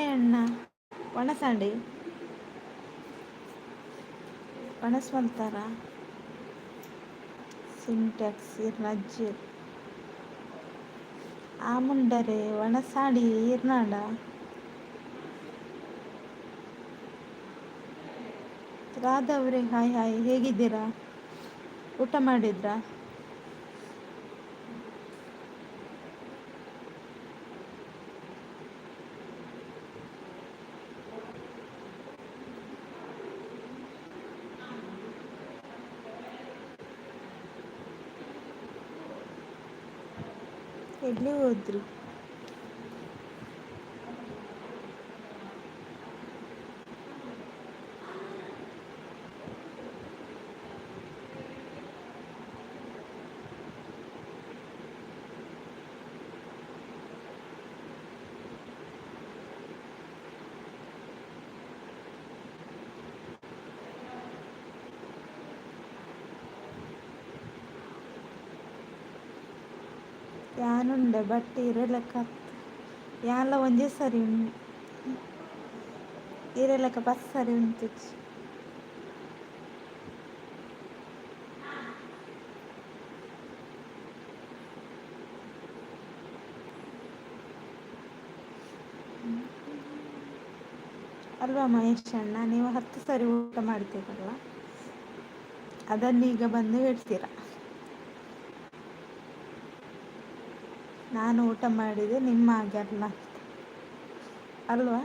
Mayanna ಒಣಸಂಡಿ ಒಣಸ್ಮಲ್ತಾರ syntax ಇರ್ನಜ್ಜೀರ್ ಆಮುಂಡರೆ ಒಣಸಾಡಿ ಇರ್ನಾಡ ರಾಧವ್ರೆ hi hi, ಹೇಗಿದ್ದೀರಾ? ಊಟ ಮಾಡಿದ್ರಾ? ಎಲ್ಲಿ ಹೋದ್ರಿ? ಯಾನುಂಡೆ ಬಟ್ಟೆ ಇರಲೆಕ್ಕ ಯಾನ್ಲ ಒಂಜೇ ಸರಿ ಇರಲೆಕ್ಕ ಬಸ್ ಸರಿ ಉಂಟು. ಅಲ್ವಾ ಮಹೇಶ್ ಅಣ್ಣ, ನೀವು 10 ಸರಿ ಊಟ ಮಾಡ್ತೀರಲ್ಲ, ಅದನ್ನೀಗ ಬಂದು ಹೇಳ್ತೀರ. ನಾನು ಊಟ ಮಾಡಿದೆ ನಿಮ್ಮ ಹಾಗೆ ಅಲ್ಲ ಅಲ್ವಾ?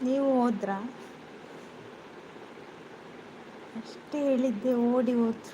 ನೀವು ಹೋದ್ರಾ? ಅಷ್ಟೇ ಹೇಳಿದ್ದೆ, ಓಡಿ ಹೋದ್ರು.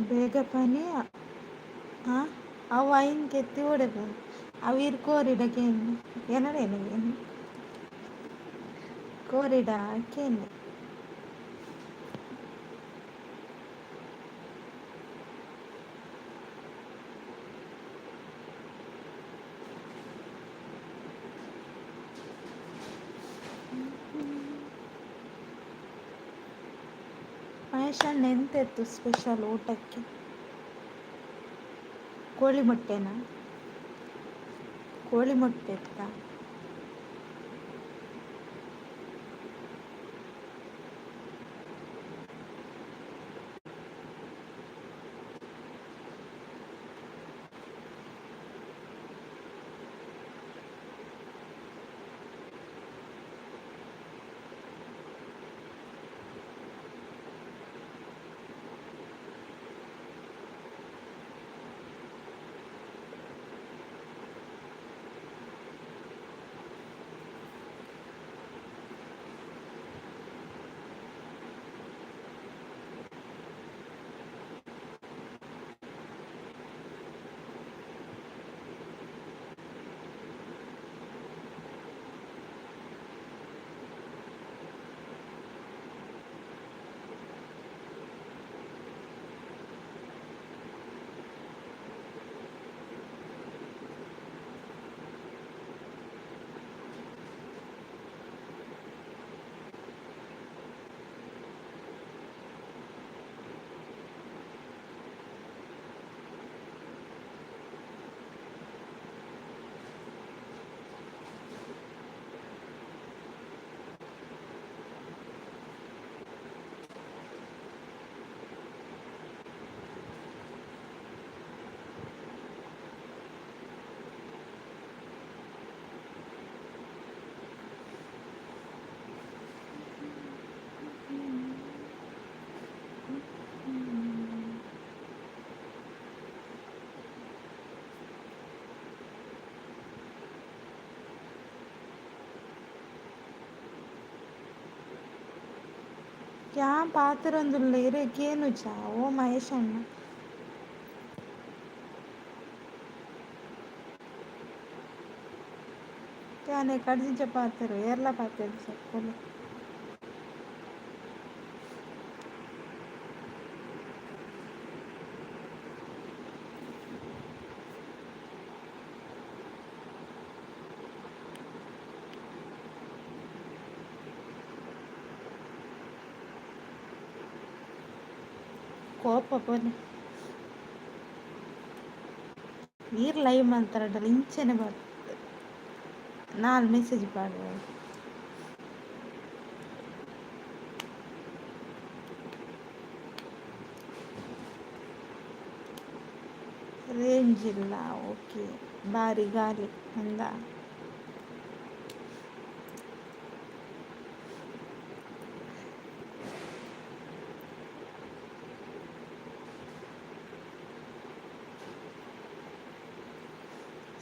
ಬೇಗ ಪನಿ ಅವು ಐನ್ ಕೆತ್ತಿ ಓಡದ ಅವು ಇರ್ ಕೋರಿಡಕೇನು ಏನಡೇನು ಕೋರಿಡ ಕೇನು ಮಹೇಶ್ ಅಣ್ಣ ಎಂತ ಇತ್ತು ಸ್ಪೆಷಲ್ ಊಟಕ್ಕೆ? ಕೋಳಿ ಮೊಟ್ಟೆನಾ? ಕೋಳಿ ಮೊಟ್ಟೆ ಇತ್ತಾ? ಕ್ಯಾ ಪಾತಿರೊಂದುಲ್ಲ ಇರೇಕೇನು ಚಾ ಓ ಮಹೇಶ್ ಅಣ್ಣ. ಕ್ಯಾನೆ ಕಡ್ಜಿಂಚ ಪಾತೆರು ಏರ್ಲ ಪಾತೆರು ಸಕ್ಕಲೆ. ಕೋಪ ಪೋನೆ ನೀರು ಲೈವ್ ಮಾಡ್ತಾರಲ್ಲ ಇಂಚೆನೆ ಬರ್ತದೆ. ನಾಲ್ ಮೆಸೇಜ್ ಪಾಡುವ ರೇಂಜ್ ಇಲ್ಲ. ಓಕೆ ಬಾರಿ ಗಾಳಿ ಅಂದ.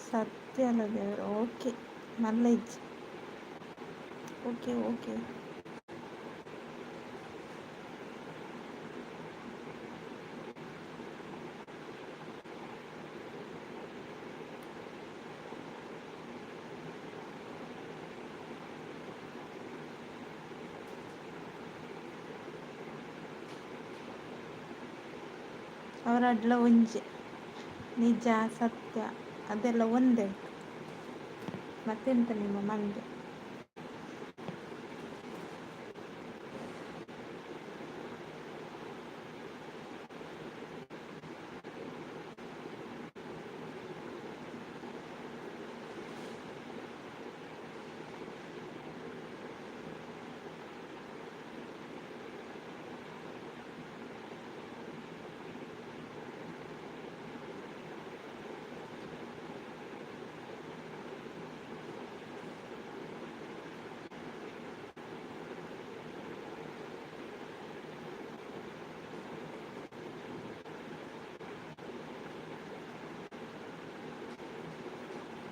ಸತ್ಯ ಅಲ್ಲ ದೇವರು. ಓಕೆ ಮಲ್ಲೈಜ್. ಓಕೆ ಓಕೆ ಅವರಡ್ಲ ಒಂಜೆ ನಿಜ ಸತ್ಯ ಅದೆಲ್ಲ ಒಂದೇ. ಮತ್ತೆಂತ ನಿಮ್ಮ ಮಂಡೆ.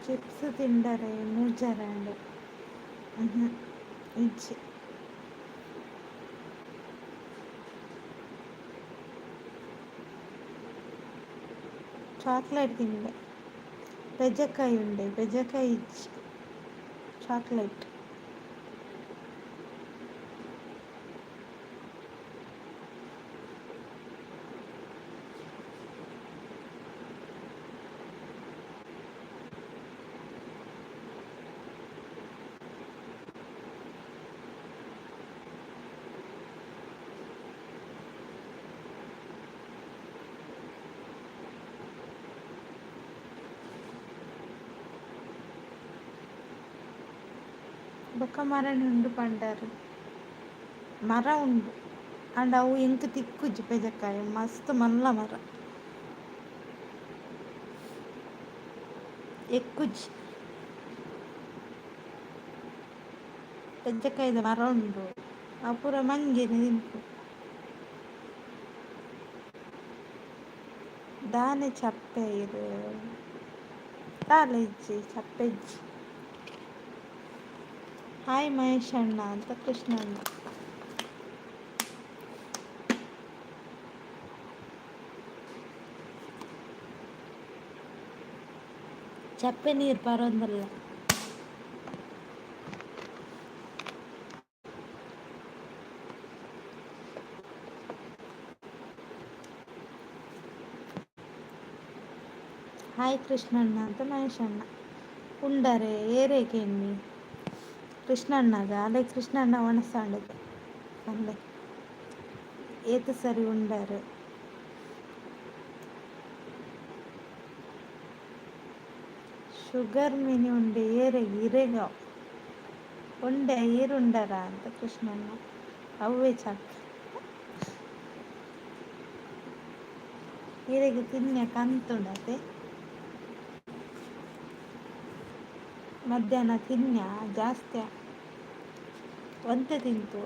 ಚಿಪ್ಸ್ ತಿಂಡರೆ ಮೂಜರಂಡು ಇಜ್ಜಿ. ಚಾಕ್ಲೇಟ್ ತಿಂಡೆ. ಬೆಜಕಾಯಿ ಉಂಡೆ ಬೆಜಕಾಯಿ ಇಜ್ಜಿ ಚಾಕ್ಲೇಟ್. ಬೊಕ್ಕ ಮರನಿ ಉಂಡು ಪಂಡಾರು ಮರ ಉಂಡು ಅಂಡ್ ಅವು ಎಂಕ್ ತಿಕ್ಕುಜಿ ಬೆಜಕಾಯಿ ಮಸ್ತ್ ಮಲ್ಲ ಮರ ಎಕ್ಕುಜಿ. ಬೆಜ್ಜಕಾಯಿದ ಮರ ಉಂಡು ಅವು ಪೂರ ಮಂಗೇನೆ ತಿಂಪು. ದಾನೆ ಚಪ್ಪೆ ಇದು ತಾಲ ಇಜ್ಜಿ ಚಪ್ಪೆ ಇಜ್ಜಿ. ಹಾಯ್ ಮಹೇಶ್ ಅಣ್ಣ ಅಂತ ಕೃಷ್ಣ ಅಣ್ಣ. ಚಪ್ಪೆ ನೀರು ಪರೊಂದಲ್ಲ. ಹಾಯ್ ಕೃಷ್ಣಣ್ಣ ಅಂತ ಮಹೇಶ್ ಅಣ್ಣ. ಉಂಡರೆ ಏರೇಕೆ ಎಣ್ಣಿ ಕೃಷ್ಣಣ್ಣಗ ಅಲೆ ಕೃಷ್ಣಣ್ಣ ಒಣಸಾಂಡದು ಅಲ್ಲೇ ಏತು ಸರಿ ಉಂಡರೆ. ಶುಗರ್ ಮಿನಿ ಉಂಡೆ ಏರೆಗೆ ಇರೆಗಾವ್ ಉಂಡೆ ಈರುಂಡರ ಅಂತ ಕೃಷ್ಣಣ್ಣ. ಅವೇ ಚಕ್ಕ ಈರೆಗೆ ತಿನ್ನೆ ಕಂತುಂಡತೆ ಮಧ್ಯಾಹ್ನ ತಿನ್ಯ ಜಾಸ್ತಿ ಒಂತೆ ತಿಂತು.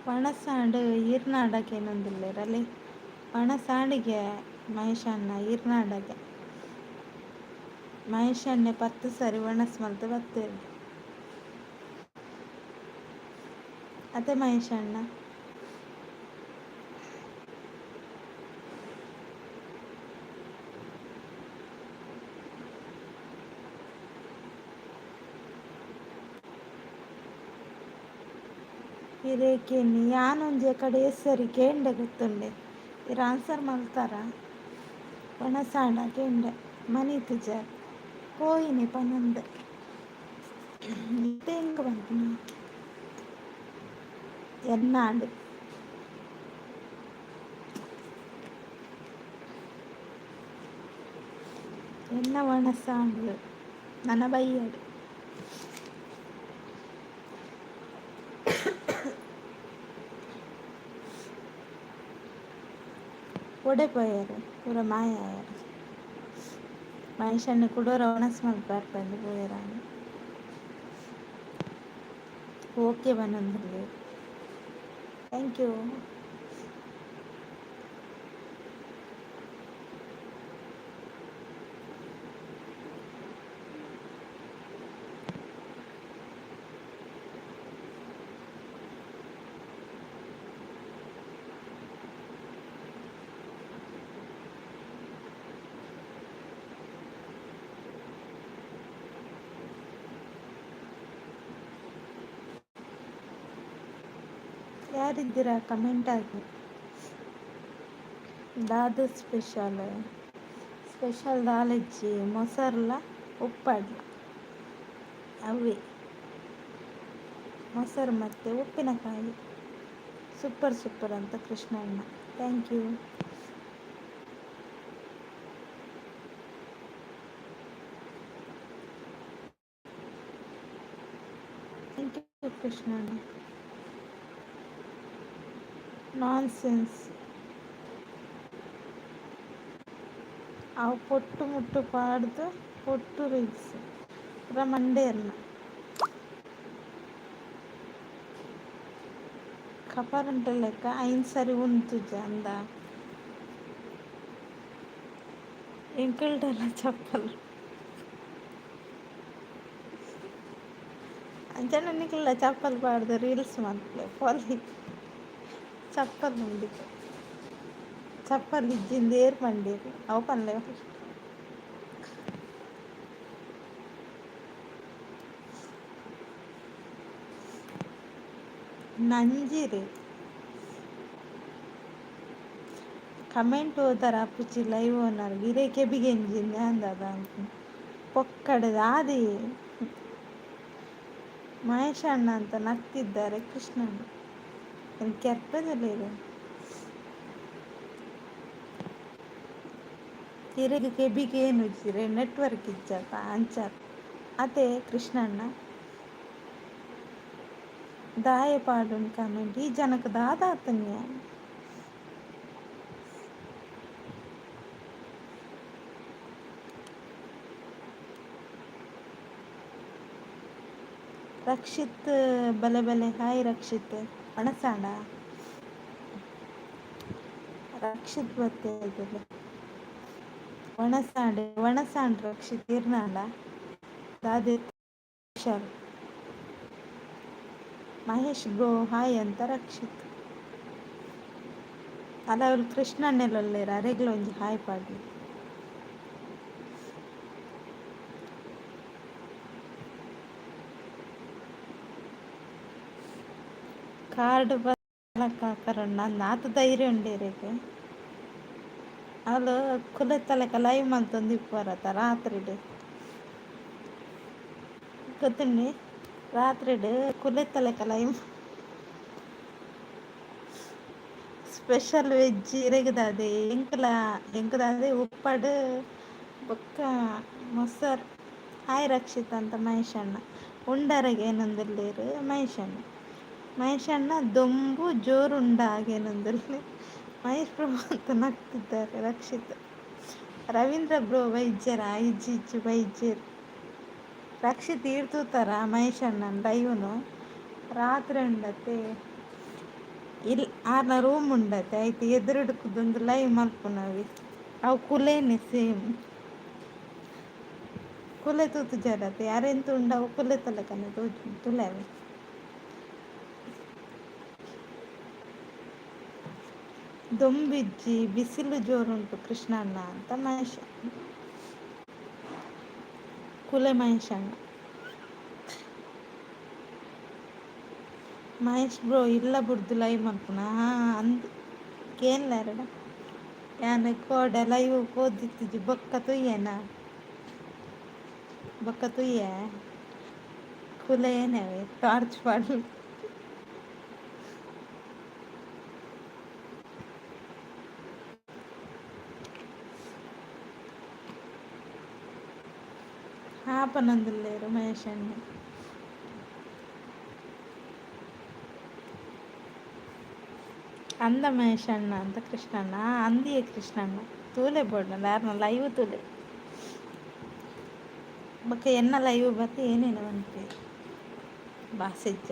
ಪಣಸಾಂಡ್ ಈರ್ನಾಡಕ್ಕೆ ಏನೊಂದಿಲ್ಲೇರಲ್ಲಿ ಪಣಸಾಂಡಿಗೆ ಮಹೇಶಣ್ಣ ಈರ್ನಾಡಗೆ ಮಹೇಶಣ್ಣೆ 10 ಸರಿ ಒಣಸ್ ಮಲ್ತು ಬರ್ತೇವೆ ಅದೇ ಮಹೇಶಣ್ಣ ಇರೇಕೇನಿ ಯಾನೊಂಜಿ ಕಡೆ ಸರಿ ಕೇಂಡೆ ಗೊತ್ತುಂಡೆ ಇರು ಆನ್ಸರ್ ಮಲ್ತಾರ ಪಣಸಾಂಡ ಕೇಂಡೆ ಮನಿ ತುಜಾರ್ ಪೋಯಿನಿ ಪನಂದೆ ಮತ್ತೆ ಹೆಂಗ ಬಂತು ಎನ್ನಾಡು ಎನ್ನ ಒಣಸಾಂಡು ನನ್ನ ಬೈಯಡು ಒಡೆ ಪೋಯಾರು ಪೂರ ಮಾಯ ಆಯಾರು ಮನುಷ್ಯನ ಕುಡೋರ ಒಣಸ್ ಮಲ್ಪಾರ್ಪಂಡು ಪೋಯರಾನು ಓಕೆ ಬನ್ನೊಂದುಲ್ಲೆ ಥ್ಯಾಂಕ್ ಯು ಯಾರಿದ್ದೀರಾ ಕಮೆಂಟ್ ಆಗಿ ದಾದ ಸ್ಪೆಷಲ್ ದಾಲೆಜ್ಜಿ ಮೊಸರ್ಲ ಉಪ್ಪಡ್ಲ ಅವೇ ಮೊಸರು ಮತ್ತು ಉಪ್ಪಿನಕಾಯಿ ಸೂಪರ್ ಅಂತ Krishnanna thank you Krishnanna non sense ಅವು ಪೊಟ್ಟು ಮುಟ್ಟು ಪಾಡ್ದು ಪೊಟ್ಟು ರೀಲ್ಸ್ ಪೂರ ಮಂಡೇರ್ನ ಕಪಾರಂಟ ಲೆಕ್ಕ 5 ಸರಿ ಉಂತುಜ ಅಂದ ಎಂಕಲ್ಡೆಲ್ಲ ಚಪ್ಪಲ್ ಅಂಚನೆ ನಿಕ್ಲ ಚಪ್ಪಲ್ ಪಾಡ್ದು ರೀಲ್ಸ್ ಮಾಡ್ಲೆ ಪೊಲಿ ಚಪ್ಪಲ್ ಉಂಡಿತು ಚಪ್ಪಲ್ ಇಜ್ಜಿಂದ ಏರ್ ಮಂಡೀರಿ ಅವು ಪಲ್ಲೆ ನಂಜಿರಿ ಕಮೆಂಟ್ ಓದಾರ ಅಪ್ಪುಚ್ಚಿ ಲೈವ್ ಓನರ್ ಗಿರೇ ಕೆಬಿಗೆಂಜಿಂದೆ ಅಂದದ ಅಂತ ಪೊಕ್ಕಡದ ಆದಿ ಮಹೇಶ್ ಅಣ್ಣ ಅಂತ ನಗ್ತಿದ್ದಾರೆ ಕೃಷ್ಣಣ್ಣ ಏನು ಕೆರ್ತದಲ್ಲಿ ಇದೆ ಗಿರೆಗೆ ಕೆಬಿಗೆ ಏನು ಇಚ್ಚಿರೆ ನೆಟ್ವರ್ಕ್ ಇಜ್ಜಪ್ಪ ಅಂಚಾರ ಅದೇ ಕೃಷ್ಣಣ್ಣ ದಾಯ ಪಾಡುನ್ ಕಮೆಂಟ್ ಈ ಜನಕ್ಕೆ ದಾದಾತನ್ಯ ರಕ್ಷಿತ್ ಬಲೆ ಹಾಯ್ ರಕ್ಷಿತ್ ಒಣಸಾಂಡ ರಕ್ಷಿತ್ ಗೊತ್ತಿಲ್ಲ ಒಣಸಾಂಡ್ ರಕ್ಷಿತ್ ಇರ್ನಾಂಡ ದಾದೆ ಹುಷಾರು ಮಹೇಶ್ ಬ್ರೋ ಹಾಯ್ ಅಂತ ರಕ್ಷಿತ್ ಅಲ್ಲ ಅವ್ರು ಕೃಷ್ಣಣ್ಣೆಲ್ಲರ ಅರೆಗ್ಲ ಒಂಜಿ ಹಾಯ್ ಪಾಡಿ ಕಾರ್ಡ್ ಬರಕರಣ್ಣ ನಾತು ಧೈರ್ಯ ಉಂಡೇರಿಗೆ ಅವಳು ಕುಲೆತ್ತಲೆಕ ಲೈವ್ ಮಲ್ತೊಂದು ಇಪ್ಪರತ್ತ ರಾತ್ರಿಡು ಗೊತ್ತುಂಡಿ ರಾತ್ರಿಡು ಕುಲೆತ್ತಲೆಕ ಲೈವ್ ಸ್ಪೆಷಲ್ ವೆಜ್ ಇರಗದಾದೆ ಎಂಕದಾದೆ ಉಪ್ಪಡು ಬೊಕ್ಕ ಮೊಸರು ಹಾಯ್ ರಕ್ಷಿತ್ ಅಂತ ಮಹೇಶಣ್ಣ ಉಂಡರಗೆ ಏನೊಂದಿಲ್ಲೇರು ಮಹೇಶಣ್ಣ ದೊಂಬು ಜೋರುಂಡಾಗೇನೊಂದಿಲ್ಲ ಮಹೇಶ್ ಪ್ರಭು ಅಂತ ನಗ್ತಿದ್ದಾರೆ ರಕ್ಷಿತ್ ರವೀಂದ್ರ ಬ್ರೋ ವೈದ್ಯರ ಇಜ್ಜಿ ವೈದ್ಯರು ರಕ್ಷಿತ್ ಈಡ್ತೂತಾರ ಮಹೇಶಣ್ಣನ ಲೈವ್ನು ರಾತ್ರಿ ಉಂಡತ್ತೆ ಇಲ್ಲಿ ಆರ್ನ ರೂಮ್ ಉಂಡತೆ ಆಯ್ತು ಎದುರುಡುಕುದೊಂದು ಲೈವ್ ಮಲ್ಪುನವಿ ಅವು ಕುಲೇನೆ ಸೇಮ್ ಕುಲೆ ತೂತು ಜರತೆ ಯಾರೆಂತ ಉಂಡವು ಕುಲೆ ತಲಕನೆ ತುಲೆವೆ ದೊಂಬಿಜ್ಜಿ ಬಿಸಿಲು ಜೋರುಂಟು ಕೃಷ್ಣಣ್ಣ ಅಂತ ಮಹೇಶ ಕುಲೆ ಮಹೇಶಣ್ಣ ಮಹೇಶ್ ಬ್ರೋ ಇಲ್ಲ ಬಿಡ್ದು ಲೈವ್ ಮಲ್ಪುನ ಅಂದ್ ಕೇನ್ಲ ಎರಡ ಯಾನ ಕೋಡೆ ಲೈವ್ ಓದಿತ್ತಿಜ್ಜಿ ಬೊಕ್ಕ ತುಯ್ಯನ ಬೊಕ್ಕ ತುಯ್ಯ ಕುಲೆ ಏನವೆ ಟಾರ್ಚ್ ಪಾಡ್ಲು ಹಾಪನೊಂದುಲ್ಲೇರು ಮಹೇಶಣ್ಣ ಅಂದ ಮಹೇಶಣ್ಣ ಅಂತ ಕೃಷ್ಣಣ್ಣ ಅಂದಿಯೇ ಕೃಷ್ಣಣ್ಣ ತೂಲೆ ಬೋಡ್ನ ಯಾರನ್ನ ಲೈವ್ ತೂಲೆ ಬೊಕ್ಕ ಎನ್ನ ಲೈವ್ ಬತ್ತೆ ಏನೇನು ಅಂತೆ ಬಾಸಿಜ್ಜ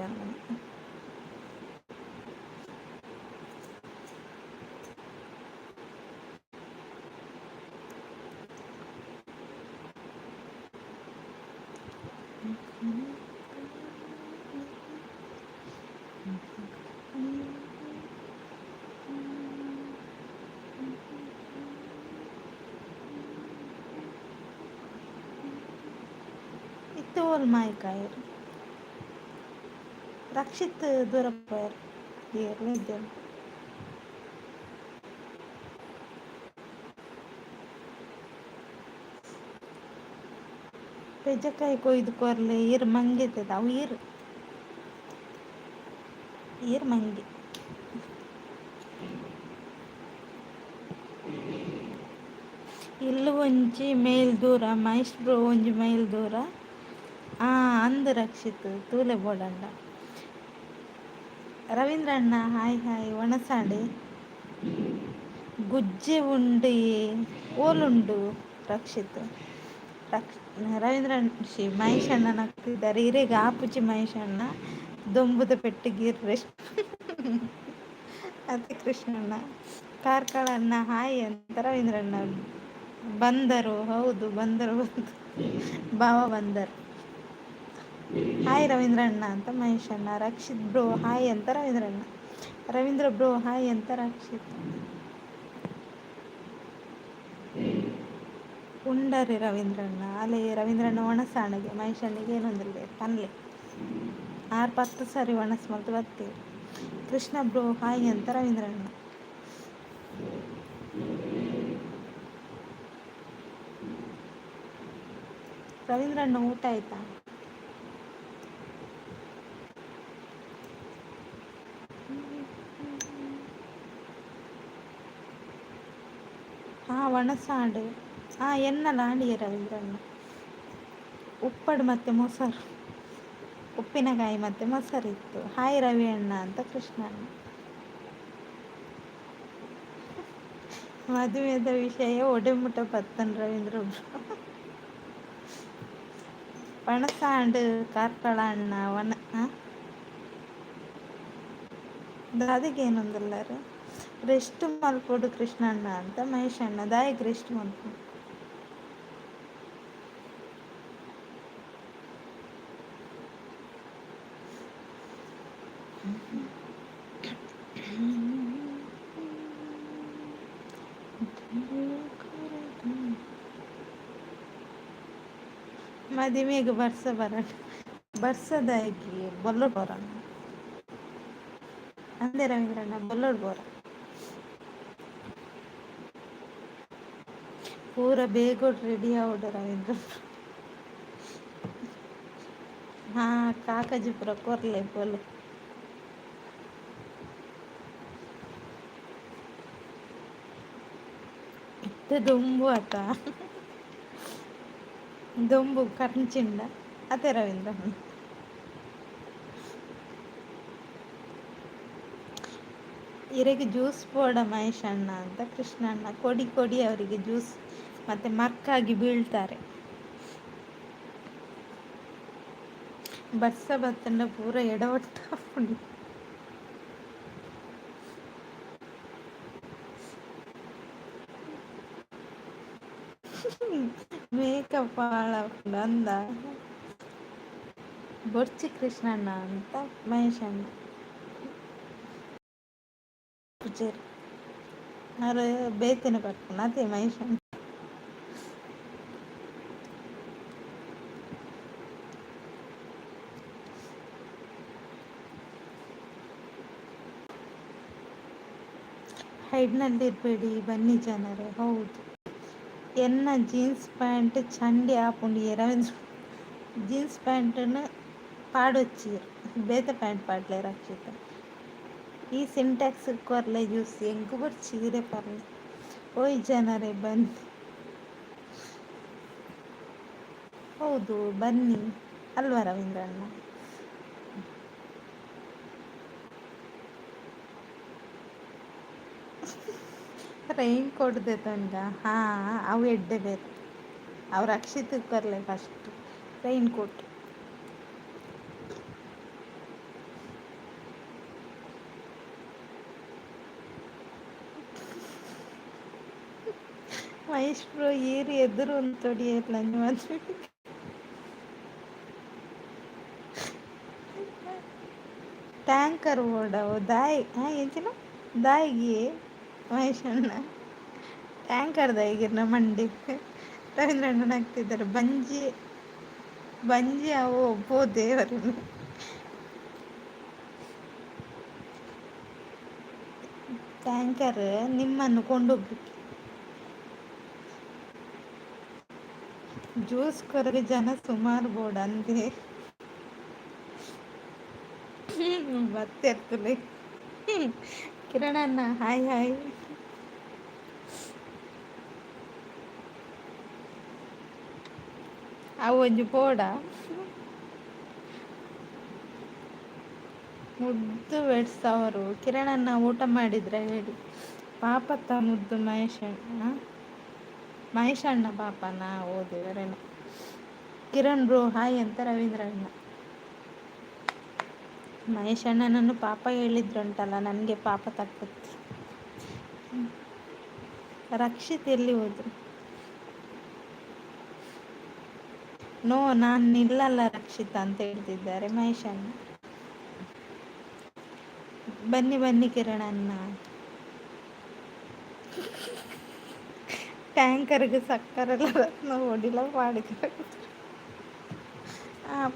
ಇತ್ತೋಲ್ ಮಾಯ್ಕಾಯರು ರಕ್ಷಿತ್ ದೂರಪ್ಪಯರು ಇದ್ದೇನೆ ಪೆಜಕಾಯಿ ಕೊಯ್ದು ಕೊರ್ಲೆ ಈರ್ ಮಂಗಿತದ ಅವು ಈರ್ ಮಂಗಿ ಇಲ್ಲು ಒಂಜಿ ಮೇಲ್ ದೂರ ಮಹೇಶ್ ಬ್ರೋ ಒಂಜಿ ಮೈಲ್ ದೂರ ಅಂದ್ ರಕ್ಷಿತ್ ತೂಲೆ ಬೋಡಂಡ ರವೀಂದ್ರ ಅಣ್ಣ ಹಾಯ್ ಹಾಯ್ ಒಣಸಾಡೆ ಗುಜ್ಜೆ ಉಂಡು ಓಲುಂಡು ರಕ್ಷಿತ್ ರವೀಂದ್ರ ಮಹೇಶ್ ಅಣ್ಣ ನಗ್ತಿದ್ದಾರೆ ಇರೇಗ ಆಪುಜಿ ಮಹೇಶ್ ಅಣ್ಣ ದೊಂಬುದ ಪೆಟ್ಟಿಗಿರ್ರೆಸ್ಟ್ ಅದೇ ಕೃಷ್ಣಣ್ಣ ಕಾರ್ಕಳಣ್ಣ ಹಾಯ್ ಅಂತ ರವೀಂದ್ರಣ್ಣ ಬಂದರು ಹೌದು ಬಂದರು ಭಾವ ಬಂದರು ಹಾಯ್ ರವೀಂದ್ರಣ್ಣ ಅಂತ ಮಹೇಶ್ ಅಣ್ಣ ರಕ್ಷಿತ್ ಬ್ರೋ ಹಾಯ್ ಅಂತ ರವೀಂದ್ರಣ್ಣ ರವೀಂದ್ರ ಬ್ರೋ ಹಾಯ್ ಅಂತ ರಕ್ಷಿತ್ ಉಂಡರಿ ರವೀಂದ್ರಣ್ಣ ಅಲೆ ರವೀಂದ್ರಣ್ಣ ಒಣಸಾಣಗೆ ಮಹೇಶ್ ಅಣ್ಣಿಗೆ ಏನೊಂದಿಲ್ಲ ಪನ್ಲೆ 6-10 ಸಾರಿ ಒಣಸ್ ಮತ್ತು ಬರ್ತೀವಿ ಕೃಷ್ಣ ಬ್ರೋ ಹಾಯ್ ಅಂತ ರವೀಂದ್ರಣ್ಣ ರವೀಂದ್ರಣ್ಣ ಊಟ ಆಯ್ತಾ ಒಣಸಾಡು ಎನ್ನಲ್ಲ ಆಂಡಿಗೆ ರವೀಂದ್ರಣ್ಣ ಉಪ್ಪಡು ಮತ್ತು ಮೊಸರು ಉಪ್ಪಿನಕಾಯಿ ಮತ್ತು ಮೊಸರಿತ್ತು ಹಾಯ್ ರವಿ ಅಣ್ಣ ಅಂತ ಕೃಷ್ಣಣ್ಣ ಮದುವೆದ ವಿಷಯ ಒಡೆಮುಟ ಪತ್ತನ್ ರವೀಂದ್ರ ಪಣಸಾಂಡು ಕಾರ್ಕಳ ಅಣ್ಣ ಅದಕ್ಕೆ ಏನೊಂದಲ್ಲಾರು ರೆಸ್ಟ್ ಮಲ್ಪೊಡು ಕೃಷ್ಣಣ್ಣ ಅಂತ ಮಹೇಶ್ ಅಣ್ಣ ದಾಯಕ್ ರೆಸ್ಟ್ ಮಲ್ಪೊಡು ಮದಿಮೆಗೆ ಬರ್ಸದಾಗಿ ಬೊಲ್ಲೋಡ್ ಬೋರಣ್ಣ ಅಂದೆ ರವೀಂದ್ರಣ್ಣ ಬೊಲ್ಲೋಡ್ ಬೋರ ಪೂರ ಬೇಗೋಡ್ ರೆಡಿ ಆವಡು ರವೀಂದ್ರ ಕಾಕಜಿ ಪೂರ ಕೊರ್ಲೆ ಪೊಲೆ ಇತ್ತೆ ದೊಂಬು ಆತ ದೊಂಬು ಕರ್ಚಿಂಡ ಅದೇ ರವೀಂದ್ರ ಇರೆಗೆ ಜ್ಯೂಸ್ ಪೋಡ ಮಹೇಶ್ ಅಣ್ಣ ಅಂತ ಕೃಷ್ಣಣ್ಣ ಕೊಡಿ ಕೊಡಿ ಅವರಿಗೆ ಜ್ಯೂಸ್ ಮತ್ತೆ ಮಕ್ಕಾಗಿ ಬೀಳ್ತಾರೆ ಬರ್ಸ ಬತ್ತಂಡ ಪೂರ ಎಡವಟ್ಟ ಮೇಕಪ್ ಭಾಳ ಅಂದ ಬೊರ್ಚಿ ಕೃಷ್ಣಣ್ಣ ಅಂತ ಮಹೇಶ್ ಅಣ್ಣ ಪೂಜಾರಿ ಅವ್ರು ಬೇತಿನ ಪಟ್ಪನ ಅದೇ ಮಹೇಶ್ ಅಣ್ಣ. ಹೈಡ್ನಲ್ಲಿರಬೇಡಿ ಬನ್ನಿ ಜನರೇ. ಹೌದು, ಎನ್ನ ಜೀನ್ಸ್ ಪ್ಯಾಂಟ್ ಚಂಡಿ ಆಪುಂಡು ರವೀಂದ್ರ ಜೀನ್ಸ್ ಪ್ಯಾಂಟನ್ನು ಪಾಡೊಚ್ಚಿ ಬೇತೆ ಪ್ಯಾಂಟ್ ಪಾಡ್ಲೆ ರಕ್ಷಿತ ಈ ಸಿಂಟ್ಯಾಕ್ಸ್ ಕೊರ್ಲೆ ಜ್ಯೂಸ್ ಎಂಕು ಬರ್ಚೀರೆ ಪರ್ಲೆ. ಓಯ್ ಜನರೇ ಬನ್ನಿ. ಹೌದು ಬನ್ನಿ ಅಲ್ವಾ ರವೀಂದ್ರಣ್ಣ. ರೈನ್ ಕೊಡ್ದೆ ತಂಗ ಅವು ಎಡ್ಡೆ ಬೇರೆ ಅವ್ರು ರಕ್ಷಿತಕ್ಕೆ ಬರಲೆ first raincoat. Mahesh bro ಏರಿ ಎದುರು ಒಂದು ತೊಡಿಯಲ್ಲ ನೀವು ಅದು ಟ್ಯಾಂಕರ್ ಓಡವು ದಾಯಿ ಎಂಚಿನ ದಾಯಿಗೆ ಮಹೇಶ್ ಅಣ್ಣ ಟ್ಯಾಂಕರ್ ದಾಯಿಗಿರ್ನ ಮಂಡಿ ರವೀಂದ್ರಣ್ಣನ ಆಗ್ತಿದ್ದಾರೆ ಬಂಜಿ ಬಂಜಿ ಅವು ಒಬ್ಬೋ ದೇವರು. ಟ್ಯಾಂಕರ್ ನಿಮ್ಮನ್ನು ಕೊಂಡೋಗ್ಲಿಕ್ಕೆ ಜ್ಯೂಸ್ ಕೊರಗೆ ಜನ ಸುಮಾರು ಬೋರ್ಡ್ ಅಂದೆ ಬರ್ತಿರ್ತದೆ. ಕಿರಣಣ್ಣ ಹಾಯ್ ಹಾಯ್. ಅವು ಒಂಜಿ ಬೋಡ ಮುದ್ದು ಬೆಡ್ಸವರು. ಕಿರಣಣ್ಣ ಊಟ ಮಾಡಿದ್ರೆ ಹೇಳಿ. ಪಾಪತ್ತ ಮುದ್ದು ಮಹೇಶ್ ಅಣ್ಣ ಪಾಪನ ಓದಿವರೇನು. ಕಿರಣ್ ಬ್ರೋ ಹಾಯ್ ಅಂತ ರವೀಂದ್ರಣ್ಣ. ಮಹೇಶ್ ಅಣ್ಣನನ್ನು ಪಾಪ ಹೇಳಿದ್ರುಂಟಲ್ಲ ನನಗೆ ಪಾಪ ತಕ್ಕತ್ತು. ರಕ್ಷಿತ್ ಎಲ್ಲಿ ಹೋದ್ರು? ನೋ ನಾನು ನಿಲ್ಲಲ್ಲ ರಕ್ಷಿತ ಅಂತ ಹೇಳ್ತಿದ್ದಾರೆ ಮಹೇಶ್ ಅಣ್ಣ. ಬನ್ನಿ ಬನ್ನಿ ಕಿರಣಣ್ಣ. ಟ್ಯಾಂಕರ್ಗೆ ಸಕ್ಕರೆಲ್ಲ ರತ್ನ ಓಡಿಲ್ಲ ಪಾಡಿದ್ರೆ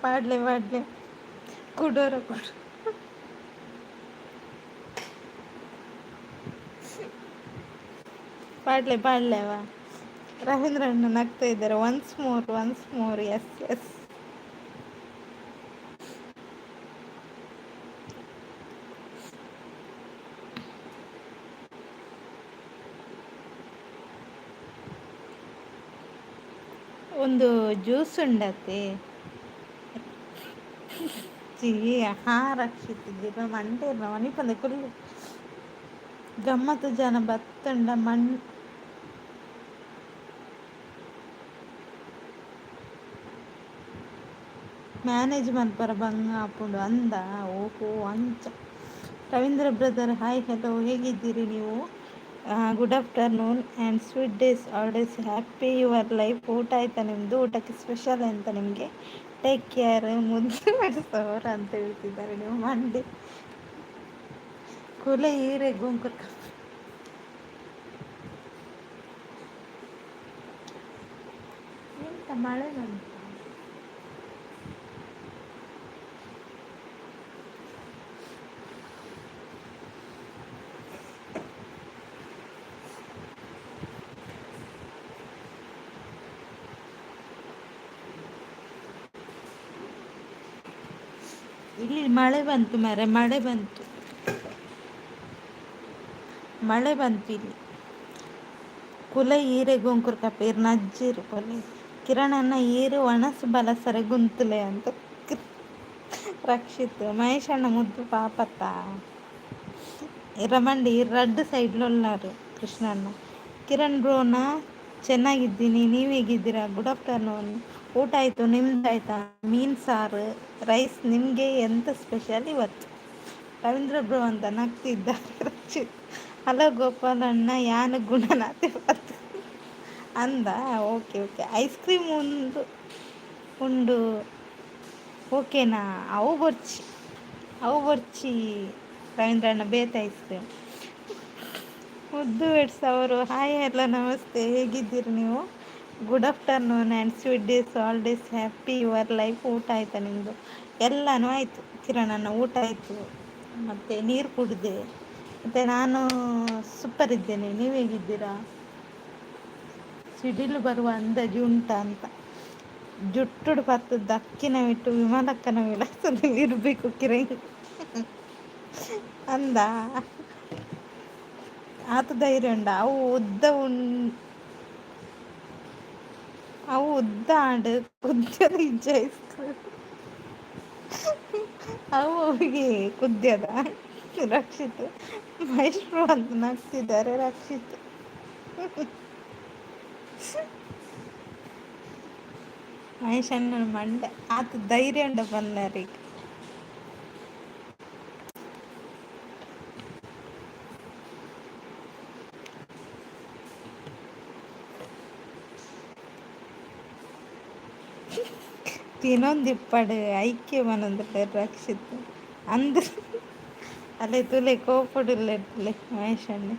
ಪಾಡ್ಲೆ ಕುಡೋರ ಕೊಡು. ಪಾಡ್ಲೆವ ರವೀಂದ್ರಣ್ಣ ನಗ್ತಾ ಇದ್ದಾರೆ. ಒನ್ಸ್ ಮೋರ್ ಎಸ್ ಎಸ್. ಒಂದು ಜ್ಯೂಸ್ ಉಂಡತ್ತೆ ಜೀ ರಕ್ಷಿತಿದ್ದೀರ ಮಂಡೆ ಮನಿಪಂದ ಕುಲ್ಲು ಗಮ್ಮತ್ತು ಜನ ಬತ್ತಂಡ ಮ್ಯಾನೇಜ್ ಮಲ್ಪರ ಬಂಗ ಹಾಕೊಂಡು ಅಂದ. ಓಹೋ ಅಂಚ. ರವೀಂದ್ರ ಬ್ರದರ್ ಹಾಯ್ ಹಲೋ, ಹೇಗಿದ್ದೀರಿ ನೀವು? Good afternoon and sweet days always happy your life. ಊಟ ಆಯ್ತಾ ನಿಮ್ಮದು? ಊಟಕ್ಕೆ ಸ್ಪೆಷಲ್ ಅಂತ ನಿಮಗೆ. ಟೇಕ್ ಕೇರ್ ಮುದ್ದು ಮಾಡಿಸೋರು ಅಂತ ಹೇಳ್ತಿದ್ದಾರೆ ನೀವು ಮಂಡಿ ಕುಲೆ ಹೀರೆ ಗುಂಕುರ್. ಎಂತ ಮಳೆ ಬಂತು? ಇಲ್ಲಿ ಮಳೆ ಬಂತು ಮಳೆ ಬಂತು ಇಲ್ಲಿ. ಕುಲ ಈರೆ ಗೊಂಕುರ್ ಕಪೇರ್ ನಜ್ಜಿರು ಕೊಲೆ ಕಿರಣನ್ನ ಈರು ಒಣಸು ಬಲಸರೆ ಗುಂತುಲೆ ಅಂತ ರಕ್ಷಿತ್. ಮಹೇಶ್ ಅಣ್ಣ ಮುದ್ದು ಪಾಪತ್ತ ರಮಂಡಿ ರಡ್ಡು ಸೈಡ್లో ఉన్నారు ಕೃಷ್ಣಣ್ಣ. ಕಿರಣ್ ಬ್ರೋನ ಚೆನ್ನಾಗಿದ್ದೀನಿ, ನೀವು ಹೇಗಿದ್ದೀರಾ? Good afternoon. ಊಟ ಆಯಿತು, ನಿಮ್ದಾಯ್ತಾ? ಮೀನು ಸಾರು ರೈಸ್. ನಿಮಗೆ ಎಂತ ಸ್ಪೆಷಲ್ ಇವತ್ತು? ರವೀಂದ್ರ ಬ್ರೋ ಅಂತ ನಗ್ತಿದ್ದಾರೆ ರಕ್ಷಿತ್. ಹಲೋ ಗೋಪಾಲಣ್ಣ, ಯಾನು ಗುಣನಾಥೆ ಬತ್ತು ಅಂದ. ಓಕೆ ಓಕೆ, ಐಸ್ ಕ್ರೀಮ್ ಒಂದು ಉಂಡು. ಓಕೆನಾ, ಅವು ಬೊರ್ಚಿ, ಅವು ಬೊರ್ಚಿ ರವೀಂದ್ರಣ್ಣ ಬೇತೆ ಐಸ್ ಕ್ರೀಮ್. ಮುದ್ದು ವೆಟ್ಸ್ ಅವರು ಹಾಯ್ ಹಲೋ ನಮಸ್ತೆ, ಹೇಗಿದ್ದೀರಿ ನೀವು? Good afternoon and sweet days all days happy your life. ಊಟ ಆಯಿತಾ ನಿಮ್ಮದು? ಎಲ್ಲನೂ ಆಯಿತು ಕಿರಣನ್ನ, ಊಟ ಆಯಿತು, ಮತ್ತು ನೀರು ಕುಡಿದೆ, ಮತ್ತು ನಾನು ಸೂಪರ್ ಇದ್ದೇನೆ. ನೀವು ಹೇಗಿದ್ದೀರಾ? ಸಿಡಿಲು ಬರುವ ಅಂದಾಜು ಉಂಟಾ ಅಂತ. ಜುಟ್ಟುಡು ಪತ್ತು ದಕ್ಕಿನ ಬಿಟ್ಟು ವಿಮಲಕ್ಕನ ವಿಳಾಸದಲ್ಲಿ ಇರಬೇಕು ಕಿರಣ್ ಅಂದ. ಆತ ಧೈರ್ಯ ಉಂಡ. ಅವು ಉದ್ದ ಅವು ಉದ್ದ ಆಂಡ್ ಕುದ್ಯದ ಇಜ್ಜಾಯಿಸ್ತು. ಅವು ಅವಿಗೆ ಕುದ್ಯದ. ರಕ್ಷಿತ್ ಮೈಷ್ಟ್ರು ಅಂತ ನಗ್ತಿದ್ದಾರೆ ರಕ್ಷಿತ್. ಮಹೇಶ್ ಅಣ್ಣನ ಮಂಡೆ ಆತ ಧೈರ್ಯ ಉಂಡ ಬಲ್ಲರಿಗೆ. ತಿನ್ನೊಂದಿಪ್ಪಡು ಐಕ್ಯ ಮನಂದ್ರೆ ರಕ್ಷಿತ್ ಅಂದ. ಅಲ್ಲೇ ತುಲೆ ಕೋಪಡಿಲ್ಲಟ್ಲೆ ಮಹೇಶಣ್ಣ.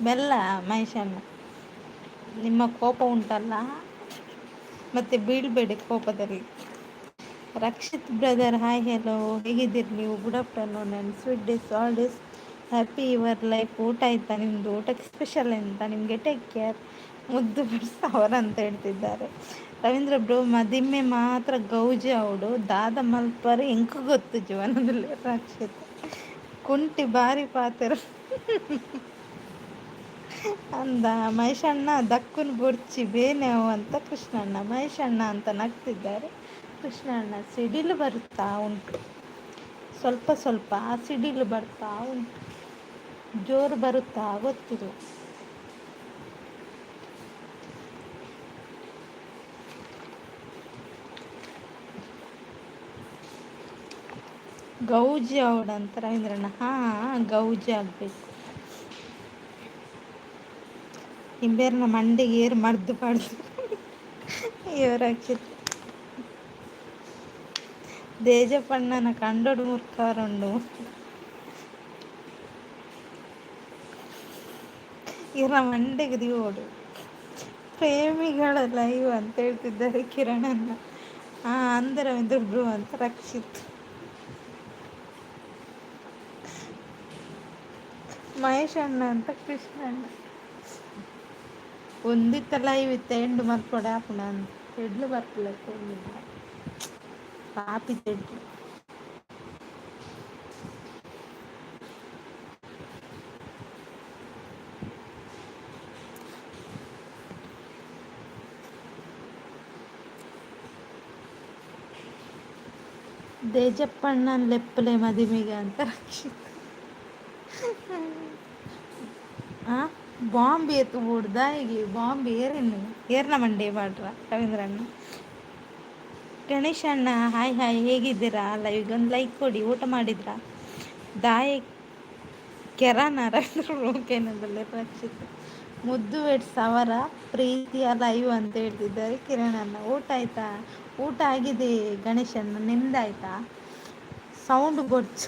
ಬೆಲ್ಲ ಮಹೇಶಣ್ಣ, ನಿಮ್ಮ ಕೋಪ ಉಂಟಲ್ಲ, ಮತ್ತೆ ಬೀಳ್ಬೇಡಿ ಕೋಪದಲ್ಲಿ. ರಕ್ಷಿತ್ ಬ್ರದರ್ ಹಾಯ್ ಹೆಲೋ, ಹೇಗಿದ್ದೀರಿ ನೀವು? Good afternoon and sweet days all days happy your life. ಊಟ ಆಯಿತಾ ನಿಮ್ಮದು? ಊಟಕ್ಕೆ ಸ್ಪೆಷಲ್ ಎಂತ ನಿಮಗೆ? Take care. ಮುದ್ದು ಅವರಂತ ಹೇಳ್ತಿದ್ದಾರೆ. ರವೀಂದ್ರ ಬ್ರೋ ಮದಿಮೆ ಮಾತ್ರ ಗೌಜಿ ಅವಡು ದಾದ ಮಲ್ಪರು ಎಂಕು ಗೊತ್ತು ಜೀವನದಲ್ಲಿ. ರಕ್ಷಿತ್ ಕುಂಟಿ ಬಾರಿ ಪಾತ್ರ ಅಂದ. ಮಹೇಶಣ್ಣ ದಕ್ಕುನ್ ಬೊರ್ಚಿ ಬೇನೆವು ಅಂತ ಕೃಷ್ಣಣ್ಣ. ಮಹೇಶಣ್ಣ ಅಂತ ನಗ್ತಿದ್ದಾರೆ. ಕೃಷ್ಣಣ್ಣ ಸಿಡಿಲು ಬರುತ್ತಾ ಉಂಟು, ಸ್ವಲ್ಪ ಸ್ವಲ್ಪ ಸಿಡಿಲು ಬರ್ತಾ ಉಂಟು, ಜೋರು ಬರುತ್ತಾ ಗೊತ್ತಿಲ್ಲ. ಗೌಜಿ ಅವಡಂತ ರವೀಂದ್ರಣ್ಣ. ಹಾಂ ಗೌಜಿ ಆಗಬೇಕು. ಹಿಂಬೇರ್ನ ಮಂಡೆಗೆ ಏರು ಮರ್ದು ಪಡ್ದು ಇವರಕ್ಷಿತ್ ದೇಜಪ್ಪಣ್ಣನ ಕಂಡೋಡು ಮುರ್ಕಾರುಂಡು. ಇವರ ಮಂಡೆಗೆ ದಿಯೋಡು ಪ್ರೇಮಿಗಳ ಲೈವ್ ಅಂತ ಹೇಳ್ತಿದ್ದಾರೆ ಕಿರಣನ್ನ. ಹಾಂ ಅಂದ ರವೀಂದ್ರ ಬ್ರೂ ಅಂತ ರಕ್ಷಿತ್. ಮಹೇಶ್ ಅಣ್ಣ ಅಂತ ಕೃಷ್ಣಣ್ಣ. ಒಂದಿತ್ತ ಲೈವ್ ಇತ್ತ ಎಂಡು ಮಲ್ಪೊಡೆ ಹಾಪುಂಡ ಅಂತ ಎಡ್ಲು ಬರ್ಪುಲ ಪಾಪಿ ತೆಡ್ಲು. ದೇಜಪ್ಪಣ್ಣನ ಲೆಪ್ಪಲೆ ಮದಿಮೆಗೆ ಅಂತ ರಕ್ಷಿತ್. ಹಾಂ ಬಾಂಬೆ ಎತ್ತು ಬಿಡ್ದಾಯಿಗೆ ಬಾಂಬೆ ಏರೇನು ಏರ್ನ ಮಂಡೇ ಮಾಡ್ರ ರವೀಂದ್ರಣ್ಣ. ಗಣೇಶ್ ಅಣ್ಣ ಹಾಯ್ ಹಾಯ್, ಹೇಗಿದ್ದೀರಾ? ಲೈವ್ಗೊಂದು ಲೈಕ್ ಕೊಡಿ. ಊಟ ಮಾಡಿದ್ರಾ? ದಾಯ ಕೆರಾನ ರವೀಂದ್ರ ಓಕೆನದಲ್ಲೇ ರಕ್ಷಿತ್. ಮುದ್ದು ವೆಟ್ಸ್ ಅವರ ಪ್ರೀತಿಯ ಲೈವ್ ಅಂತ ಹೇಳ್ತಿದ್ದಾರೆ ಕಿರಣಣ್ಣ. ಊಟ ಆಯ್ತಾ? ಊಟ ಆಗಿದೆ ಗಣೇಶಣ್ಣ, ನಿಮ್ದಾಯ್ತಾ? ಸೌಂಡ್ ಗೊತ್ತು.